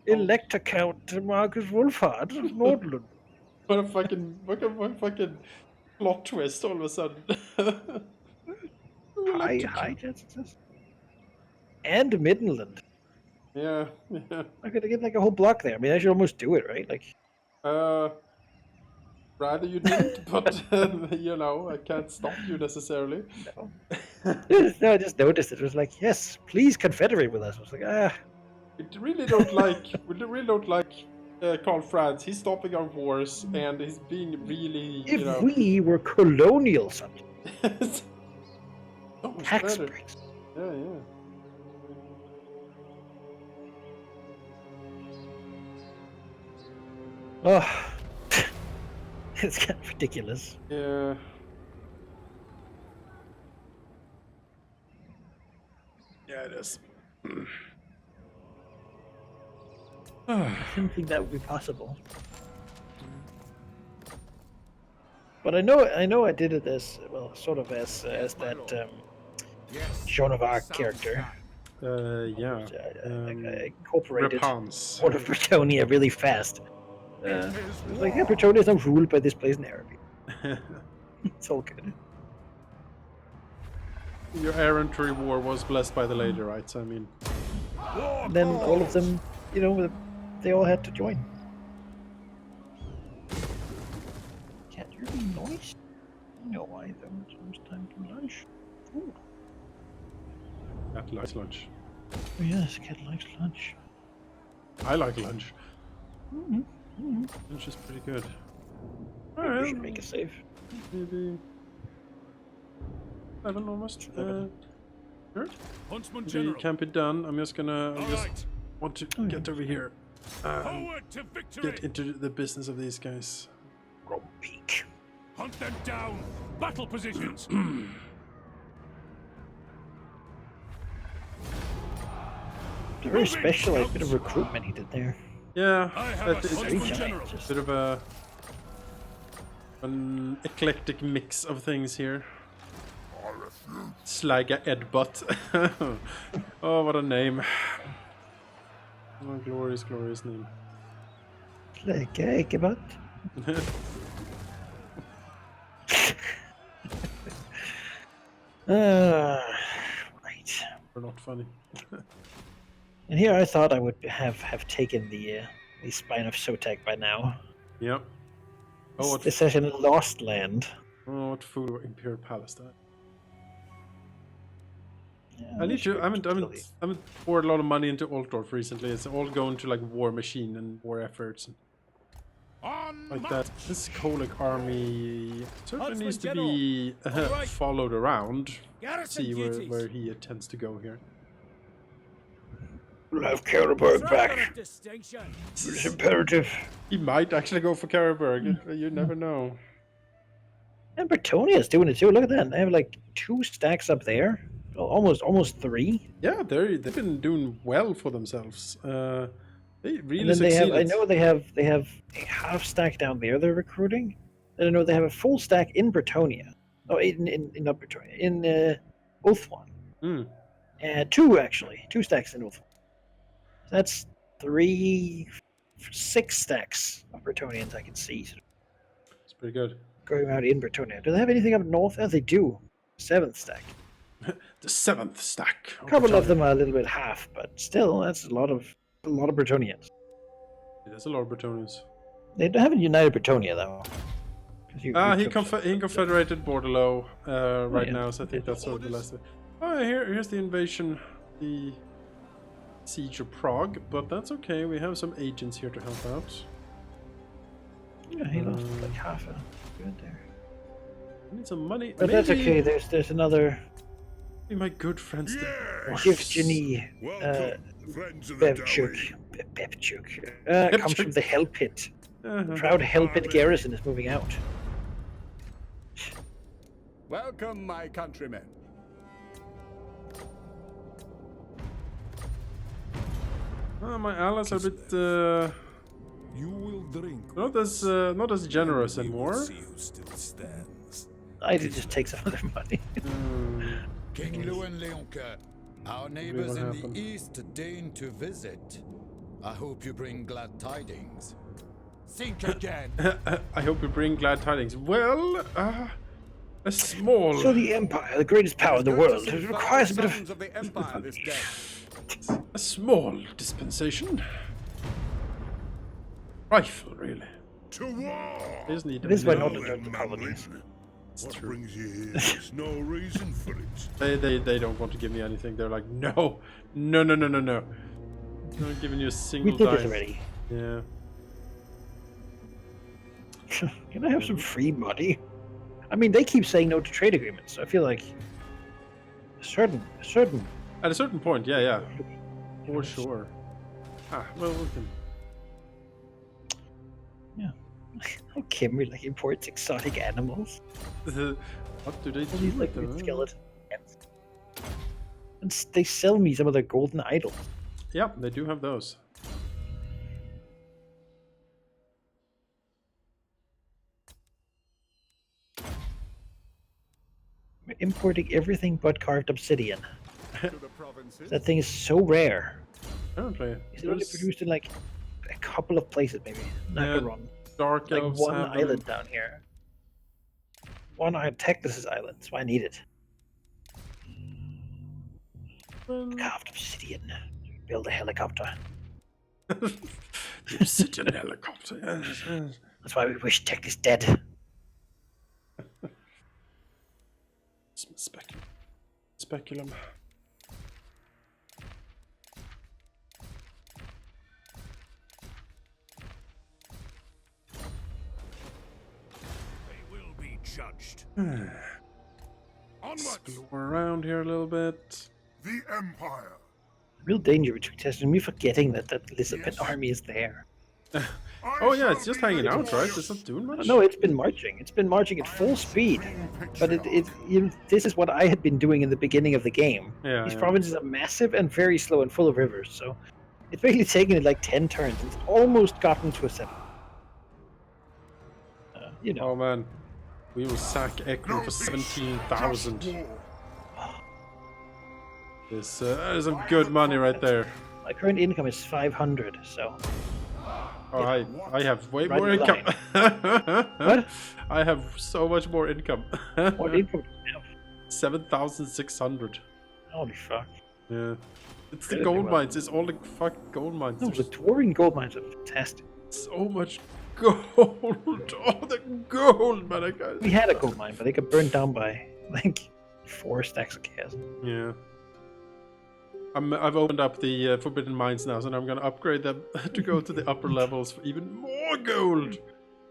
Elector Count Marcus Wolfhard of Nordland. What a fucking plot twist all of a sudden. Hi, Justice. And Midland. Yeah. I could get like a whole block there. I mean, I should almost do it, right? Like, Rather you didn't, but you know, I can't stop you necessarily. no. No, I just noticed it. It was like, yes, please confederate with us. I was like, We really don't like Karl Franz. He's stopping our wars and he's being really, if you know. we were colonial subjects, so much tax better. breaks. Yeah, yeah. Oh, it's kind of ridiculous. Yeah. Yeah, it is. I didn't think that would be possible. But I know I did it as well, sort of as that Joan of Arc character. Yeah. I incorporated Repans. Port of Bretonia really fast. It was like, yeah, Bretonia is not ruled by this place in Araby. It's all good. Your errantry war was blessed by the lady, right? So, I mean. And then all of them, you know, they all had to join. Cat, you're being noisy. No, why though? It's almost time for lunch. Ooh. Cat likes lunch. Oh yes, cat likes lunch. I like lunch. Mm-hmm. Mm-hmm. Lunch is pretty good. We Alright. should make a save. Maybe 7 almost. Sure. Huntsman The General. can't be done. I'm just gonna. I All just right. want to get over here. Forward to victory. Get into the business of these guys. Peak. Hunt them down. Battle positions. It's a very specialized bit of recruitment he did there. Yeah, I have a it's huntsman giant. general. a bit of an eclectic mix of things here. Slagga Edbutt. Oh, what a name. Oh, glorious, glorious name. Like Ichabod. Right. We're not funny. And here I thought I would have taken the spine of Sotek by now. Yep. Oh, what, This is such a lost land. oh, what fool of Imperial Palestine. Yeah, I need wish we to. I could haven't poured a lot of money into Altdorf recently. It's all going to like war machine and war efforts and On like march. that. This Kolek army certainly Huntsman needs to General. be All right. followed around. Garrison See duties. where he tends to go here. We'll have Karaberg Throw back. out of distinction. It's imperative. He might actually go for Karaberg. You never know. And Bretonia's doing it too. Look at that. They have like 2 stacks up there. Almost 3. Yeah, they've been doing well for themselves. They really And then they succeeded. have. I know they have a half stack down there. They're recruiting. And I know they have a full stack in Bretonia. Oh, in not Bretonia. In Ulthuan. Hmm. 2 actually. 2 stacks in Ulthuan. That's 6 stacks of Bretonians I can see It's pretty good. going out in Bretonia. Do they have anything up north? Oh, they do. 7th stack. The 7th stack. A couple of them are a little bit half, but still, that's a lot of Bretonians. There's a lot of Bretonians. They haven't united Bretonia though. 'Cause you He took some- confederated Bordello right yeah. now, so I think that's sort of the last. Oh, here's the invasion, the siege of Prague, but that's okay. We have some agents here to help out. Yeah, he lost like half a good there. I need some money. But that's okay. There's another Maybe my good friends. there. Yevgeny Welcome, friends of the Bevchuk. Dowie. Bevchuk. Comes from the Hell Pit. Proud Hell Pit garrison is moving out. Welcome, my countrymen. My allies are a bit You will drink. not as generous We will anymore. see who still stands. I did just take some of their money. King Lewin Leonca, our neighbors what in happened. the east deign to visit. I hope you bring glad tidings. Think again. I hope you bring glad tidings. Well, a small, So the Empire, the greatest power in the world, it requires a bit of... the Empire this day. a small dispensation. Rifle, really. To war! I just need This is why a not mill. to join the colonies. What brings you here? There's no reason for it. They don't want to give me anything. They're like, no. I'm not giving you a single We did dime. this already. Yeah. Can I have some free money? I mean, they keep saying no to trade agreements, so I feel like a certain At a certain point, yeah. For sure. Well, we can. how Kimry like imports exotic animals. What do they All do? these like with them? skeleton heads. And they sell me some of their golden idols. Yeah, they do have those. We're importing everything but carved obsidian. To the provinces. That thing is so rare. Apparently. It's only There's produced in like a couple of places, maybe. Nacaron. Dark Like elves one have them. island down here. One island, Technis's island, so I need it. Well, Carved obsidian. Build a helicopter. you sit in a helicopter. Yes. That's why we wish Tech is dead. Speculum. They will be judged. Onwards! Explore around here a little bit. The Empire! Real danger between testing me forgetting that that Elizabeth army is there. Oh yeah, it's just hanging out, right? It's not doing much. No, it's been marching. It's been marching at full speed. But this is what I had been doing in the beginning of the game. Yeah, These yeah. provinces are massive and very slow and full of rivers, so it's basically taken it like 10 turns. It's almost gotten to a 7. Oh man, we will sack Ekron for 17,000. This is some good money right there. My current income is 500, so Oh, I have way Right more in income. What? I have so much more income. what income do you have? 7,600. Holy fuck. Yeah. It's the Really gold well. mines. It's all the fucking gold mines. No, the There's Dwarven gold mines are fantastic. so much gold. Oh, the gold, man. We had a gold mine, but they got burned down by like 4 stacks of chaos. Yeah. I've opened up the forbidden mines now, so now I'm gonna upgrade them to go to the upper levels for even more gold.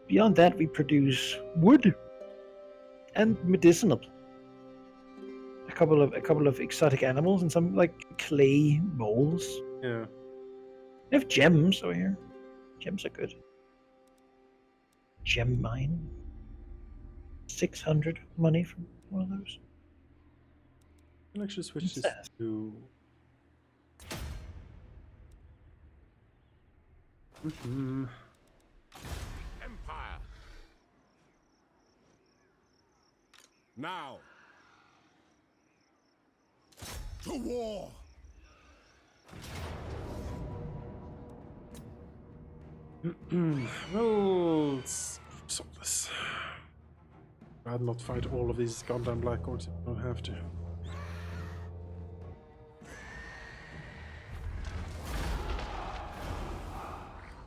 Beyond that, we produce wood and medicinal. A couple of exotic animals and some like clay moles. Yeah. We have gems over here. Gems are good. Gem mine. 600 money from one of those. I'll actually switch What's this that? to. Empire! Now! To war! Well, let's solve this. I'd not fight all of these goddamn black orcs if I don't have to.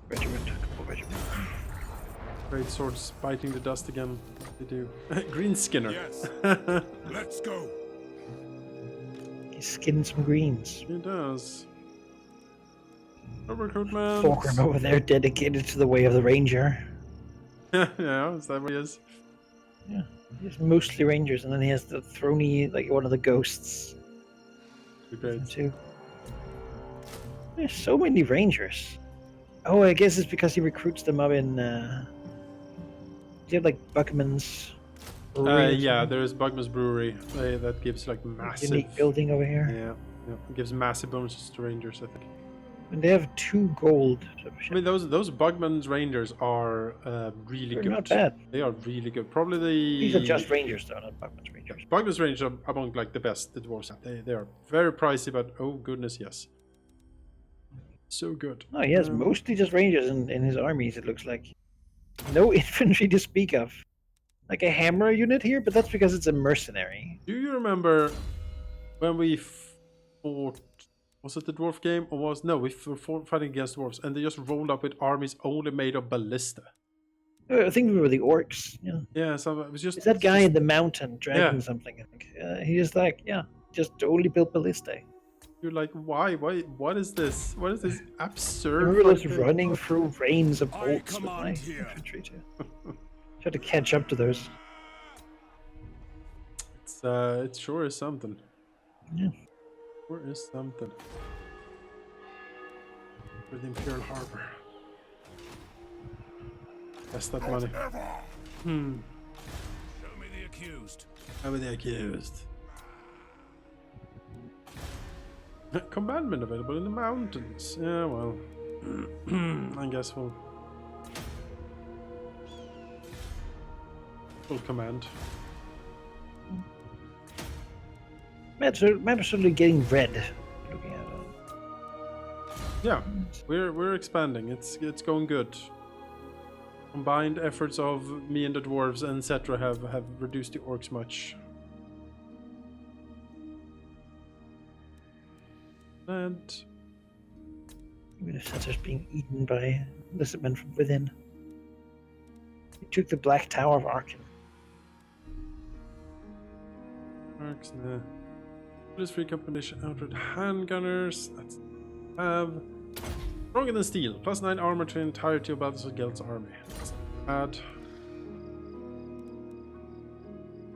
Regiment, a couple regiment. Great swords biting the dust again. They do. Green Skinner. Yes! Let's go! He's skinning some greens. He does. No recruitment. Fulcrum over there dedicated to the way of the ranger. Yeah, is that what he is? Yeah. He's mostly rangers, and then he has the throny, like one of the ghosts. Great. Too. There's so many rangers. Oh, I guess it's because he recruits them up in. Do you have like Buckman's? brewery or Yeah, something? there's Bugman's Brewery. That gives like massive. Unique building over here. Yeah, yeah. It gives massive bonuses to Rangers, I think. And they have 2 gold. I mean, those Bugman's Rangers are really They're good. not bad. They are really good. Probably the These are just rangers, though, not Bugman's Rangers. Bugman's Rangers are among like the best the dwarves have. They are very pricey, but oh goodness, yes, so good. Oh, he has mostly just rangers in his armies, it looks like. No infantry to speak of. Like a hammer unit here, but that's because it's a mercenary. Do you remember when we fought? Was it the dwarf game or was no? We were fighting against dwarves, and they just rolled up with armies only made of ballista. I think we were the orcs. Yeah. Yeah, so it was just It's that guy in the mountain dragging Yeah. something. I think he is like, yeah, just only built ballistae. You're like, why? What is this? What is this absurd? I remember just fucking- running through rains of I bolts with my command here. infantry too. Tried to catch up to those. It sure is something. Yeah. Sure is something. For the Imperial Harbor. That's that money. Show me the accused. How are they accused? Commandment available in the mountains. Yeah, well. I guess we'll command. Map's certainly getting red. Looking at it. Yeah, we're expanding. It's going good. Combined efforts of me and the dwarves, etc., have reduced the orcs much. And Even if that's just being eaten by lizardmen from within. He took the Black Tower of Arkin. orcs, nah. Police free combination outward handgunners. That's have stronger than steel. +9 armor to the entirety of Balthasar Geld's army. That's not bad.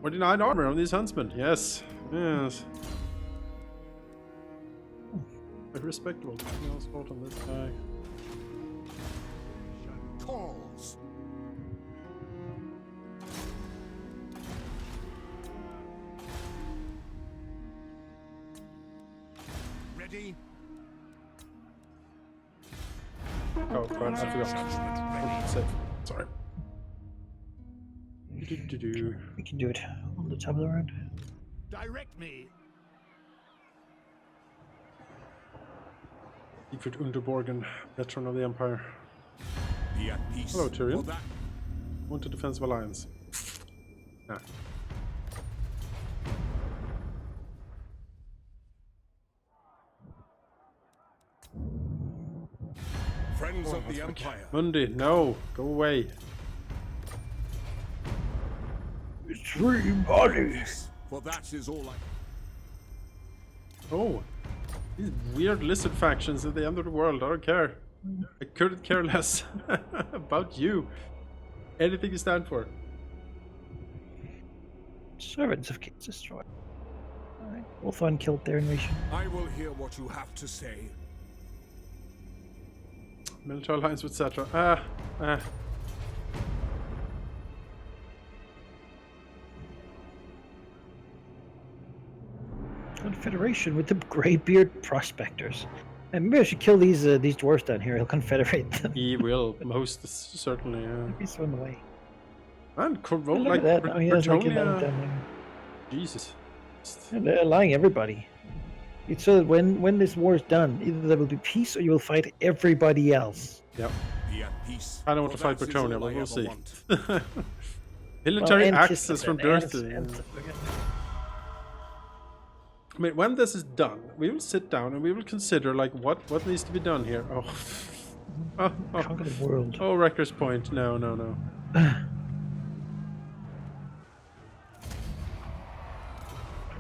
49 armor on these huntsmen. Yes. Yes. Very respectable. Nothing else fault on this guy. Calls. Ready? Oh, God, I forgot. Save. Sorry. Do-do-do-do. We can do it on the top of the round. Direct me. Siegfried Underborgen, veteran of the Empire. Be at peace. Hello, Tyrion. For that Wanted Defensive Alliance. Ah. Friends of the Empire. Mundi, no, go away. 3 bodies. For that is all I. Oh, these weird lizard factions at the end of the world. I don't care. I couldn't care less about you. Anything you stand for. Servants of Kings destroyed. Alright. Ulthuan killed their nation. I will hear what you have to say. Military alliance, etc. Ah. Confederation with the Greybeard prospectors. And maybe I should kill these dwarves down here. He'll confederate them. He will, most certainly. He's thrown away. And Look like at that. Now he has like 11 Britonia. down there. Jesus. And they're allying everybody. It's so that when this war is done, either there will be peace or you will fight everybody else. Yep. Be at peace. I don't want to for fight that is Britonia, all but I we'll ever see. want. Military and access from Kistefan, Dirty. and I mean, when this is done, we will sit down and we will consider like what needs to be done here. Oh, conquer the world. oh, Wrecker's Point. No. I'm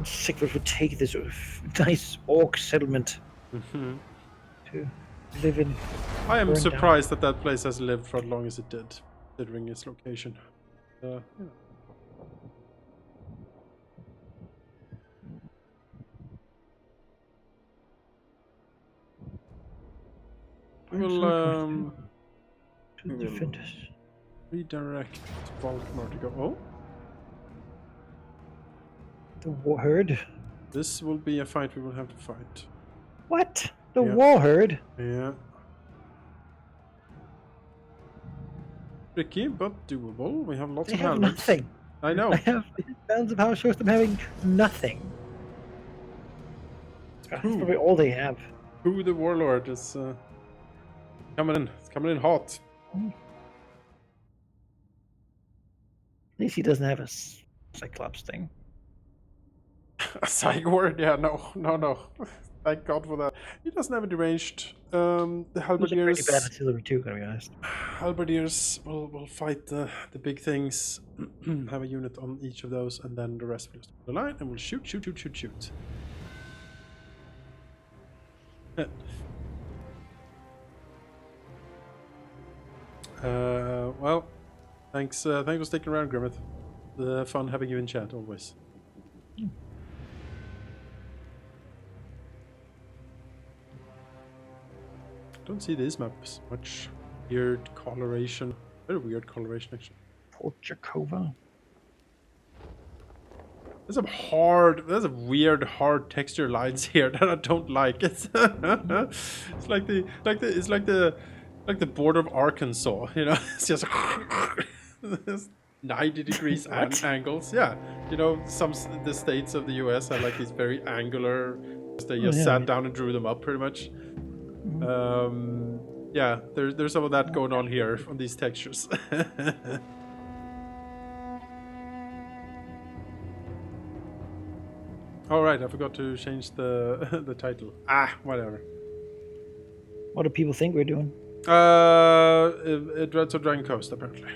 sick of it would take this nice orc settlement Mhm. to live in. I am Burn down. surprised that that place has lived for as long as it did, considering its location. Yeah. We will To we will- defend us. redirect Volkmar to go. Oh, The herd? this will be a fight we will have to fight. What? The Yeah. war herd. Yeah. Tricky, but doable. We have lots They of have helmets. nothing. I I know. have balance of power shows them having nothing. That's Who? probably all they have. Who the warlord is coming in. It's coming in hot. At least he doesn't have a Cyclops thing. A psych ward? Yeah, no. Thank God for that. He doesn't have a deranged. The Those are pretty bad halberdiers. artillery too, gotta be honest. Halberdiers will fight the big things. Have a unit on each of those, and then the rest will just the line and we'll shoot. Well, thanks for sticking around, Grimmett. Fun having you in chat always. Don't see these maps much. Weird coloration. Very weird coloration actually. Port Jakova. There's a weird hard texture lines here that I don't like. It's like the border of Arkansas, you know. It's just it's 90 degrees angles. Yeah, you know, the states of the US have like these very angular. They just sat down and drew them up pretty much. Yeah, there's some of that going on here on these textures. All right, I forgot to change the title. Whatever. What do people think we're doing? Dreads of Dragon Coast apparently.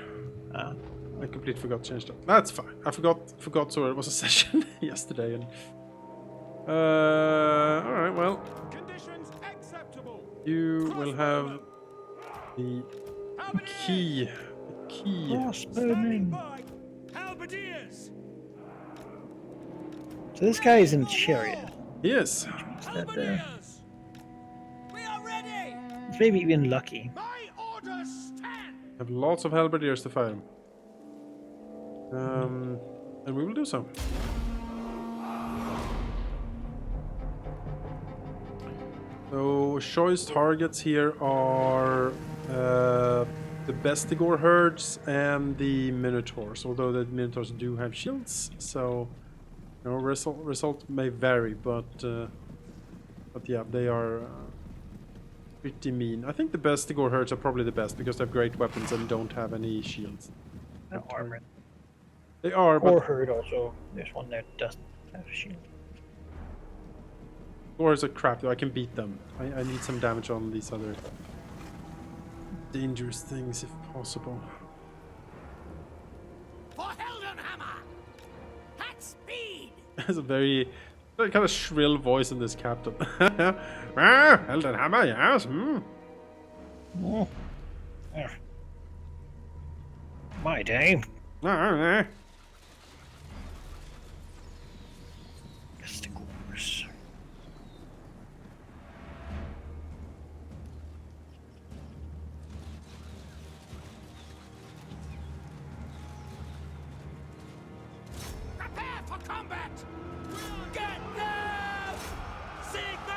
I completely forgot to change that. That's fine. I forgot so it was a session yesterday and. All right, well. Conditions acceptable. You will have the key. Crossbowmen. By halberdiers. So this guy is in the chariot. He is. Halberdiers. We are ready. It's maybe even lucky. My orders stand. Have lots of halberdiers to fight him. And we will do so. So choice targets here are the Bestigor herds and the Minotaurs, although the Minotaurs do have shields, so you know, result may vary, but yeah, they are pretty mean. I think the Bestigor herds are probably the best because they have great weapons and don't have any shields. No armor. They are, Or but herd also. There's one that doesn't have a shield. Gores are crap though. I can beat them. I need some damage on these other dangerous things if possible. For Heldenhammer. At speed. There's a very kind of shrill voice in this captain. Heldenhammer, yes. Oh. Yeah. My day. Bestigors. Prepare for combat. Get them. Sigma.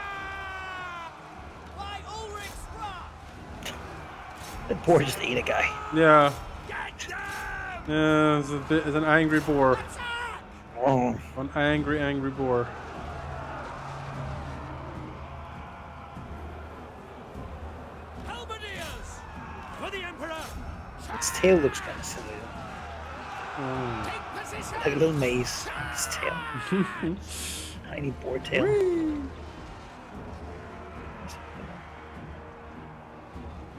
By Ulrich's wrath. That boar just ate a guy. Yeah. Get them. Yeah, it's an angry boar. Attack. Oh. An angry boar. Halberdiers. For the Emperor. Its tail looks kind of silly. Take position. Like a little maze. Its tail. Tiny boar tail.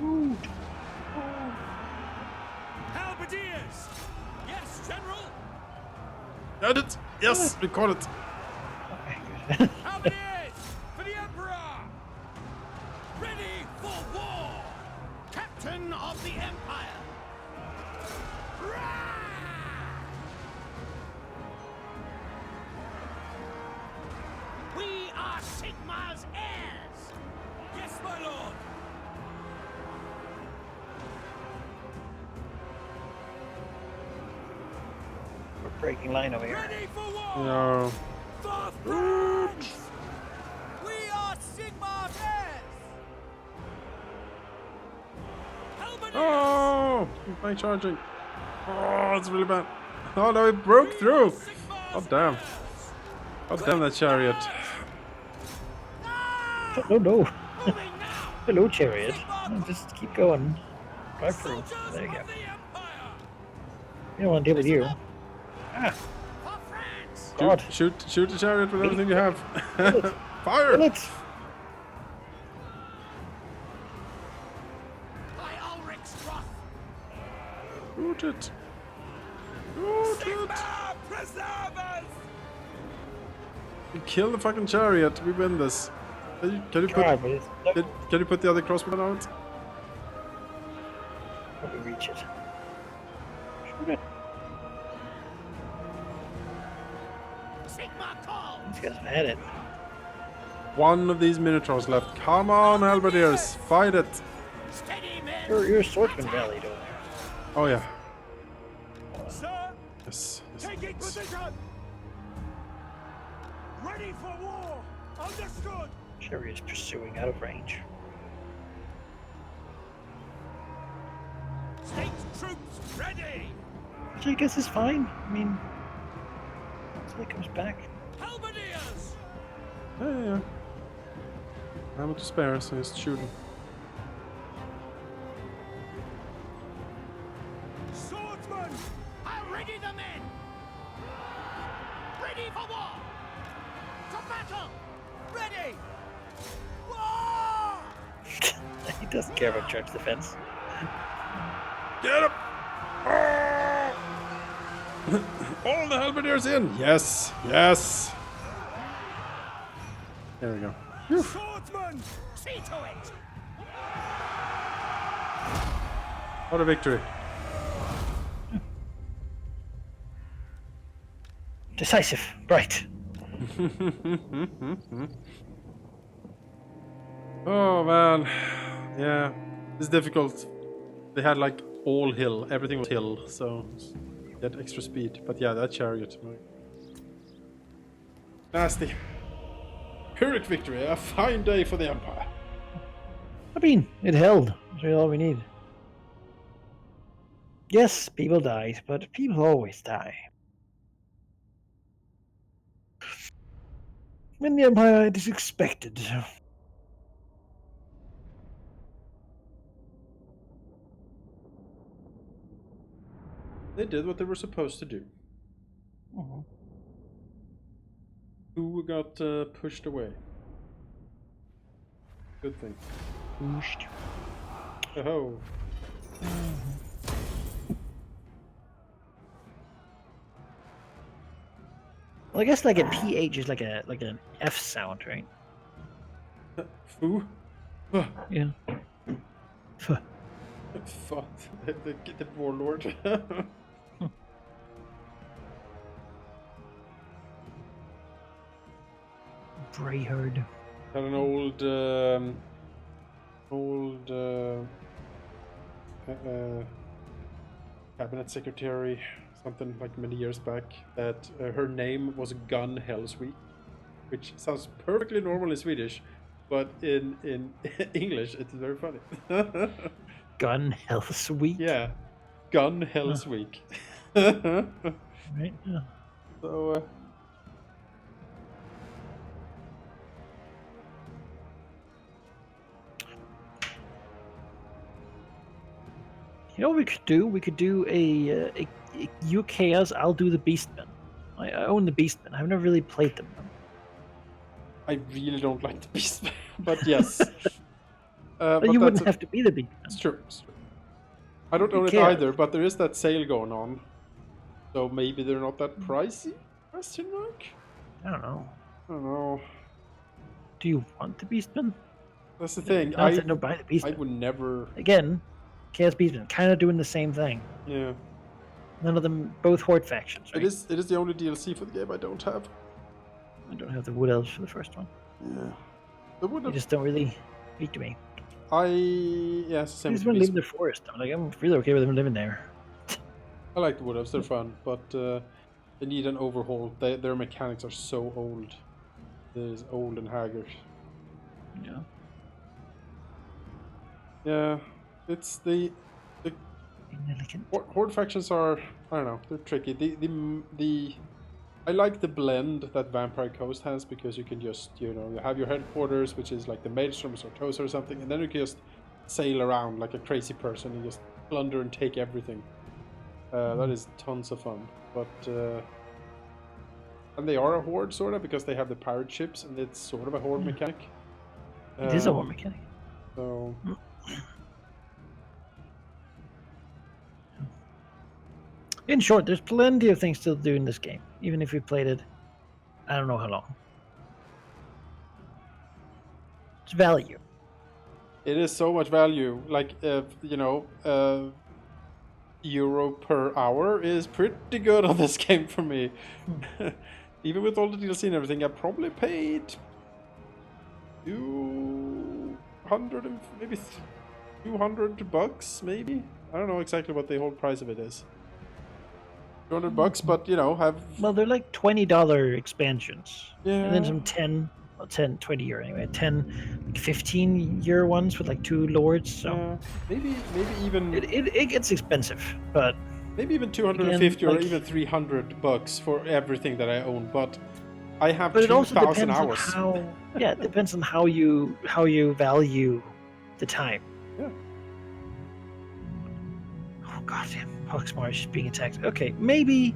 Ooh. Halberdiers. Yes, General. Got it! Yes, we caught it. Okay, good. Halberdiers. For the Emperor. Ready for war. Captain of the Empire. We are Sigmar's heirs. Yes, my lord. We're breaking line over here. Ready for war. No. For France. We are Sigmar's heirs. Oh, flank charging. Oh, it's really bad. Oh no, it broke through. Oh damn. Oh damn that chariot. Oh no. Moving now! Hello, chariot. No, just keep going. Drive through. There you go. Of the Empire! We don't want to deal with you. Ah, For France! God. Shoot the chariot with everything you have. Bullet. Fire! Bullets! By Ulrich's wrath! Shoot it. Shoot it. Preserve us! You kill the fucking chariot. We win this. Can you put God, but it's can you put the other crossbow out? probably reach it. Shoot it. Sigma call! These guys have had it. One of these minotaurs left. Come on, halberdiers, fight it. Steady men! You're a swordsman rallied over there. Oh yeah. Sir, Yes. taking yes. position. Ready for war. Understood. Chariot's pursuing out of range. State's troops ready! Which I guess is fine. I mean, until he comes back. Halberdiers! Yeah. Ammo to spare, so just shoot him. Swordsman. I'll ready the men! Ready for war! To battle! Ready! War! He doesn't care about church defense. Get him! Oh! All the halberdiers in! Yes! Yes! There we go. Swordsman. See to it! What a victory. Decisive. Right. Oh man. Yeah. It's difficult. They had like all hill. Everything was hill, so you get extra speed. But yeah, that chariot. Nasty. Pyrrhic victory. A fine day for the Empire. I mean, it held. That's really all we need. Yes, people died, but people always die. In the Empire, it is expected. They did what they were supposed to do. Mhm. Who got pushed away? Good thing. Pushed. Oh. Well, I guess like a PH is like an F sound, right? Foo? Fuh. Yeah. Fuh. Fuck. The warlord. Brayherd. Had an old cabinet secretary, something like many years back, that her name was Gun Hellsweet, which sounds perfectly normal in Swedish, but in English it's very funny. Gun Health Week. Yeah, Gun Hellsweek. Right. Yeah. So. You know what we could do? We could do a you chaos. I'll do the Beastmen. I own the Beastmen. I've never really played them. I really don't like the beast, but yes. But you wouldn't have to be the Beastmen. It's true. It's true. I don't own it care? either, but there is that sale going on, so maybe they're not that pricey? Question mark? I don't know. I don't know. Do you want the Beastmen? That's the thing. I said no, buy the I Beastmen. would never. Again, Chaos Beastmen, kind of doing the same thing. Yeah. None of them, both Horde factions, right? It is the only DLC for the game I don't have. I don't have the Wood Elves for the first one. Yeah. The wood They elves. just don't really speak to me. Yeah, it's the They same just with want to the live in beast. the forest. I'm really okay with them living there. I like the wood elves. They're fun, but they need an overhaul. Their mechanics are so old. They're old and haggard. Yeah. Yeah, it's the Inelegant. Horde factions are, I don't know, they're tricky. I like the blend that Vampire Coast has, because you can just, you know, you have your headquarters, which is like the Maelstroms or Tosa or something, and then you can just sail around like a crazy person and just plunder and take everything. That is tons of fun. But and they are a horde sort of, because they have the pirate ships, and it's sort of a horde mechanic. It is a war mechanic. So In short, there's plenty of things to do in this game, even if you played it, I don't know how long. It's value. it is so much value. Like, you know, euro per hour is pretty good on this game for me. Even with all the DLC and everything, I probably paid 200 and maybe $200, maybe. I don't know exactly what the whole price of it is. $200, but you know, have Well, they're like $20 expansions. yeah, And then some 20 euro anyway, 15 year ones with like 2 lords. So yeah, maybe even it gets expensive, but maybe even 250 or like- even $300 for everything that I own. But I have it also 2,000 depends on hours. how it depends on how you value the time. Yeah. Oh goddamn, Poxmar is just being attacked. Okay, maybe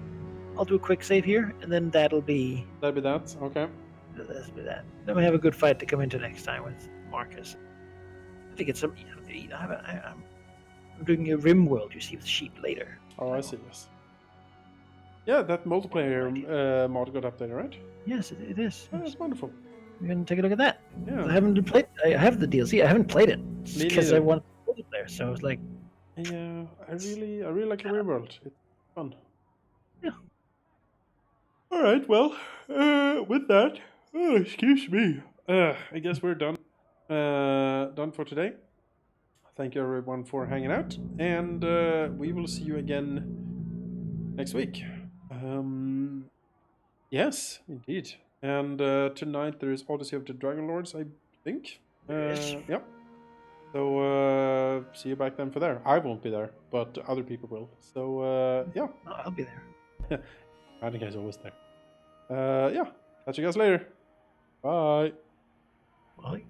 I'll do a quick save here, and then that'll be That. Okay. that. Then we have a good fight to come into next time with Marcus. I think it's some to eat. I'm doing a Rim World, you see, with sheep later. Oh, I see. Yes. Yeah, that multiplayer mod got updated, right? Yes, it is. Yeah, that's wonderful. We're gonna take a look at that. Yeah. I haven't played. I have the DLC. I haven't played it Me because neither. I want multiplayer. So I was like, Yeah, I really like the Rimworld. It's fun. Yeah. All right. Well, with that, excuse me. I guess we're done. Done for today. Thank you everyone for hanging out, and we will see you again next week. Yes, indeed. And tonight there is Odyssey of the Dragon Lords, I think. Yes. Yep. So see you back then for there. I won't be there, but other people will. So yeah, oh, I'll be there. I think I'm always there. Yeah, catch you guys later. Bye. Bye.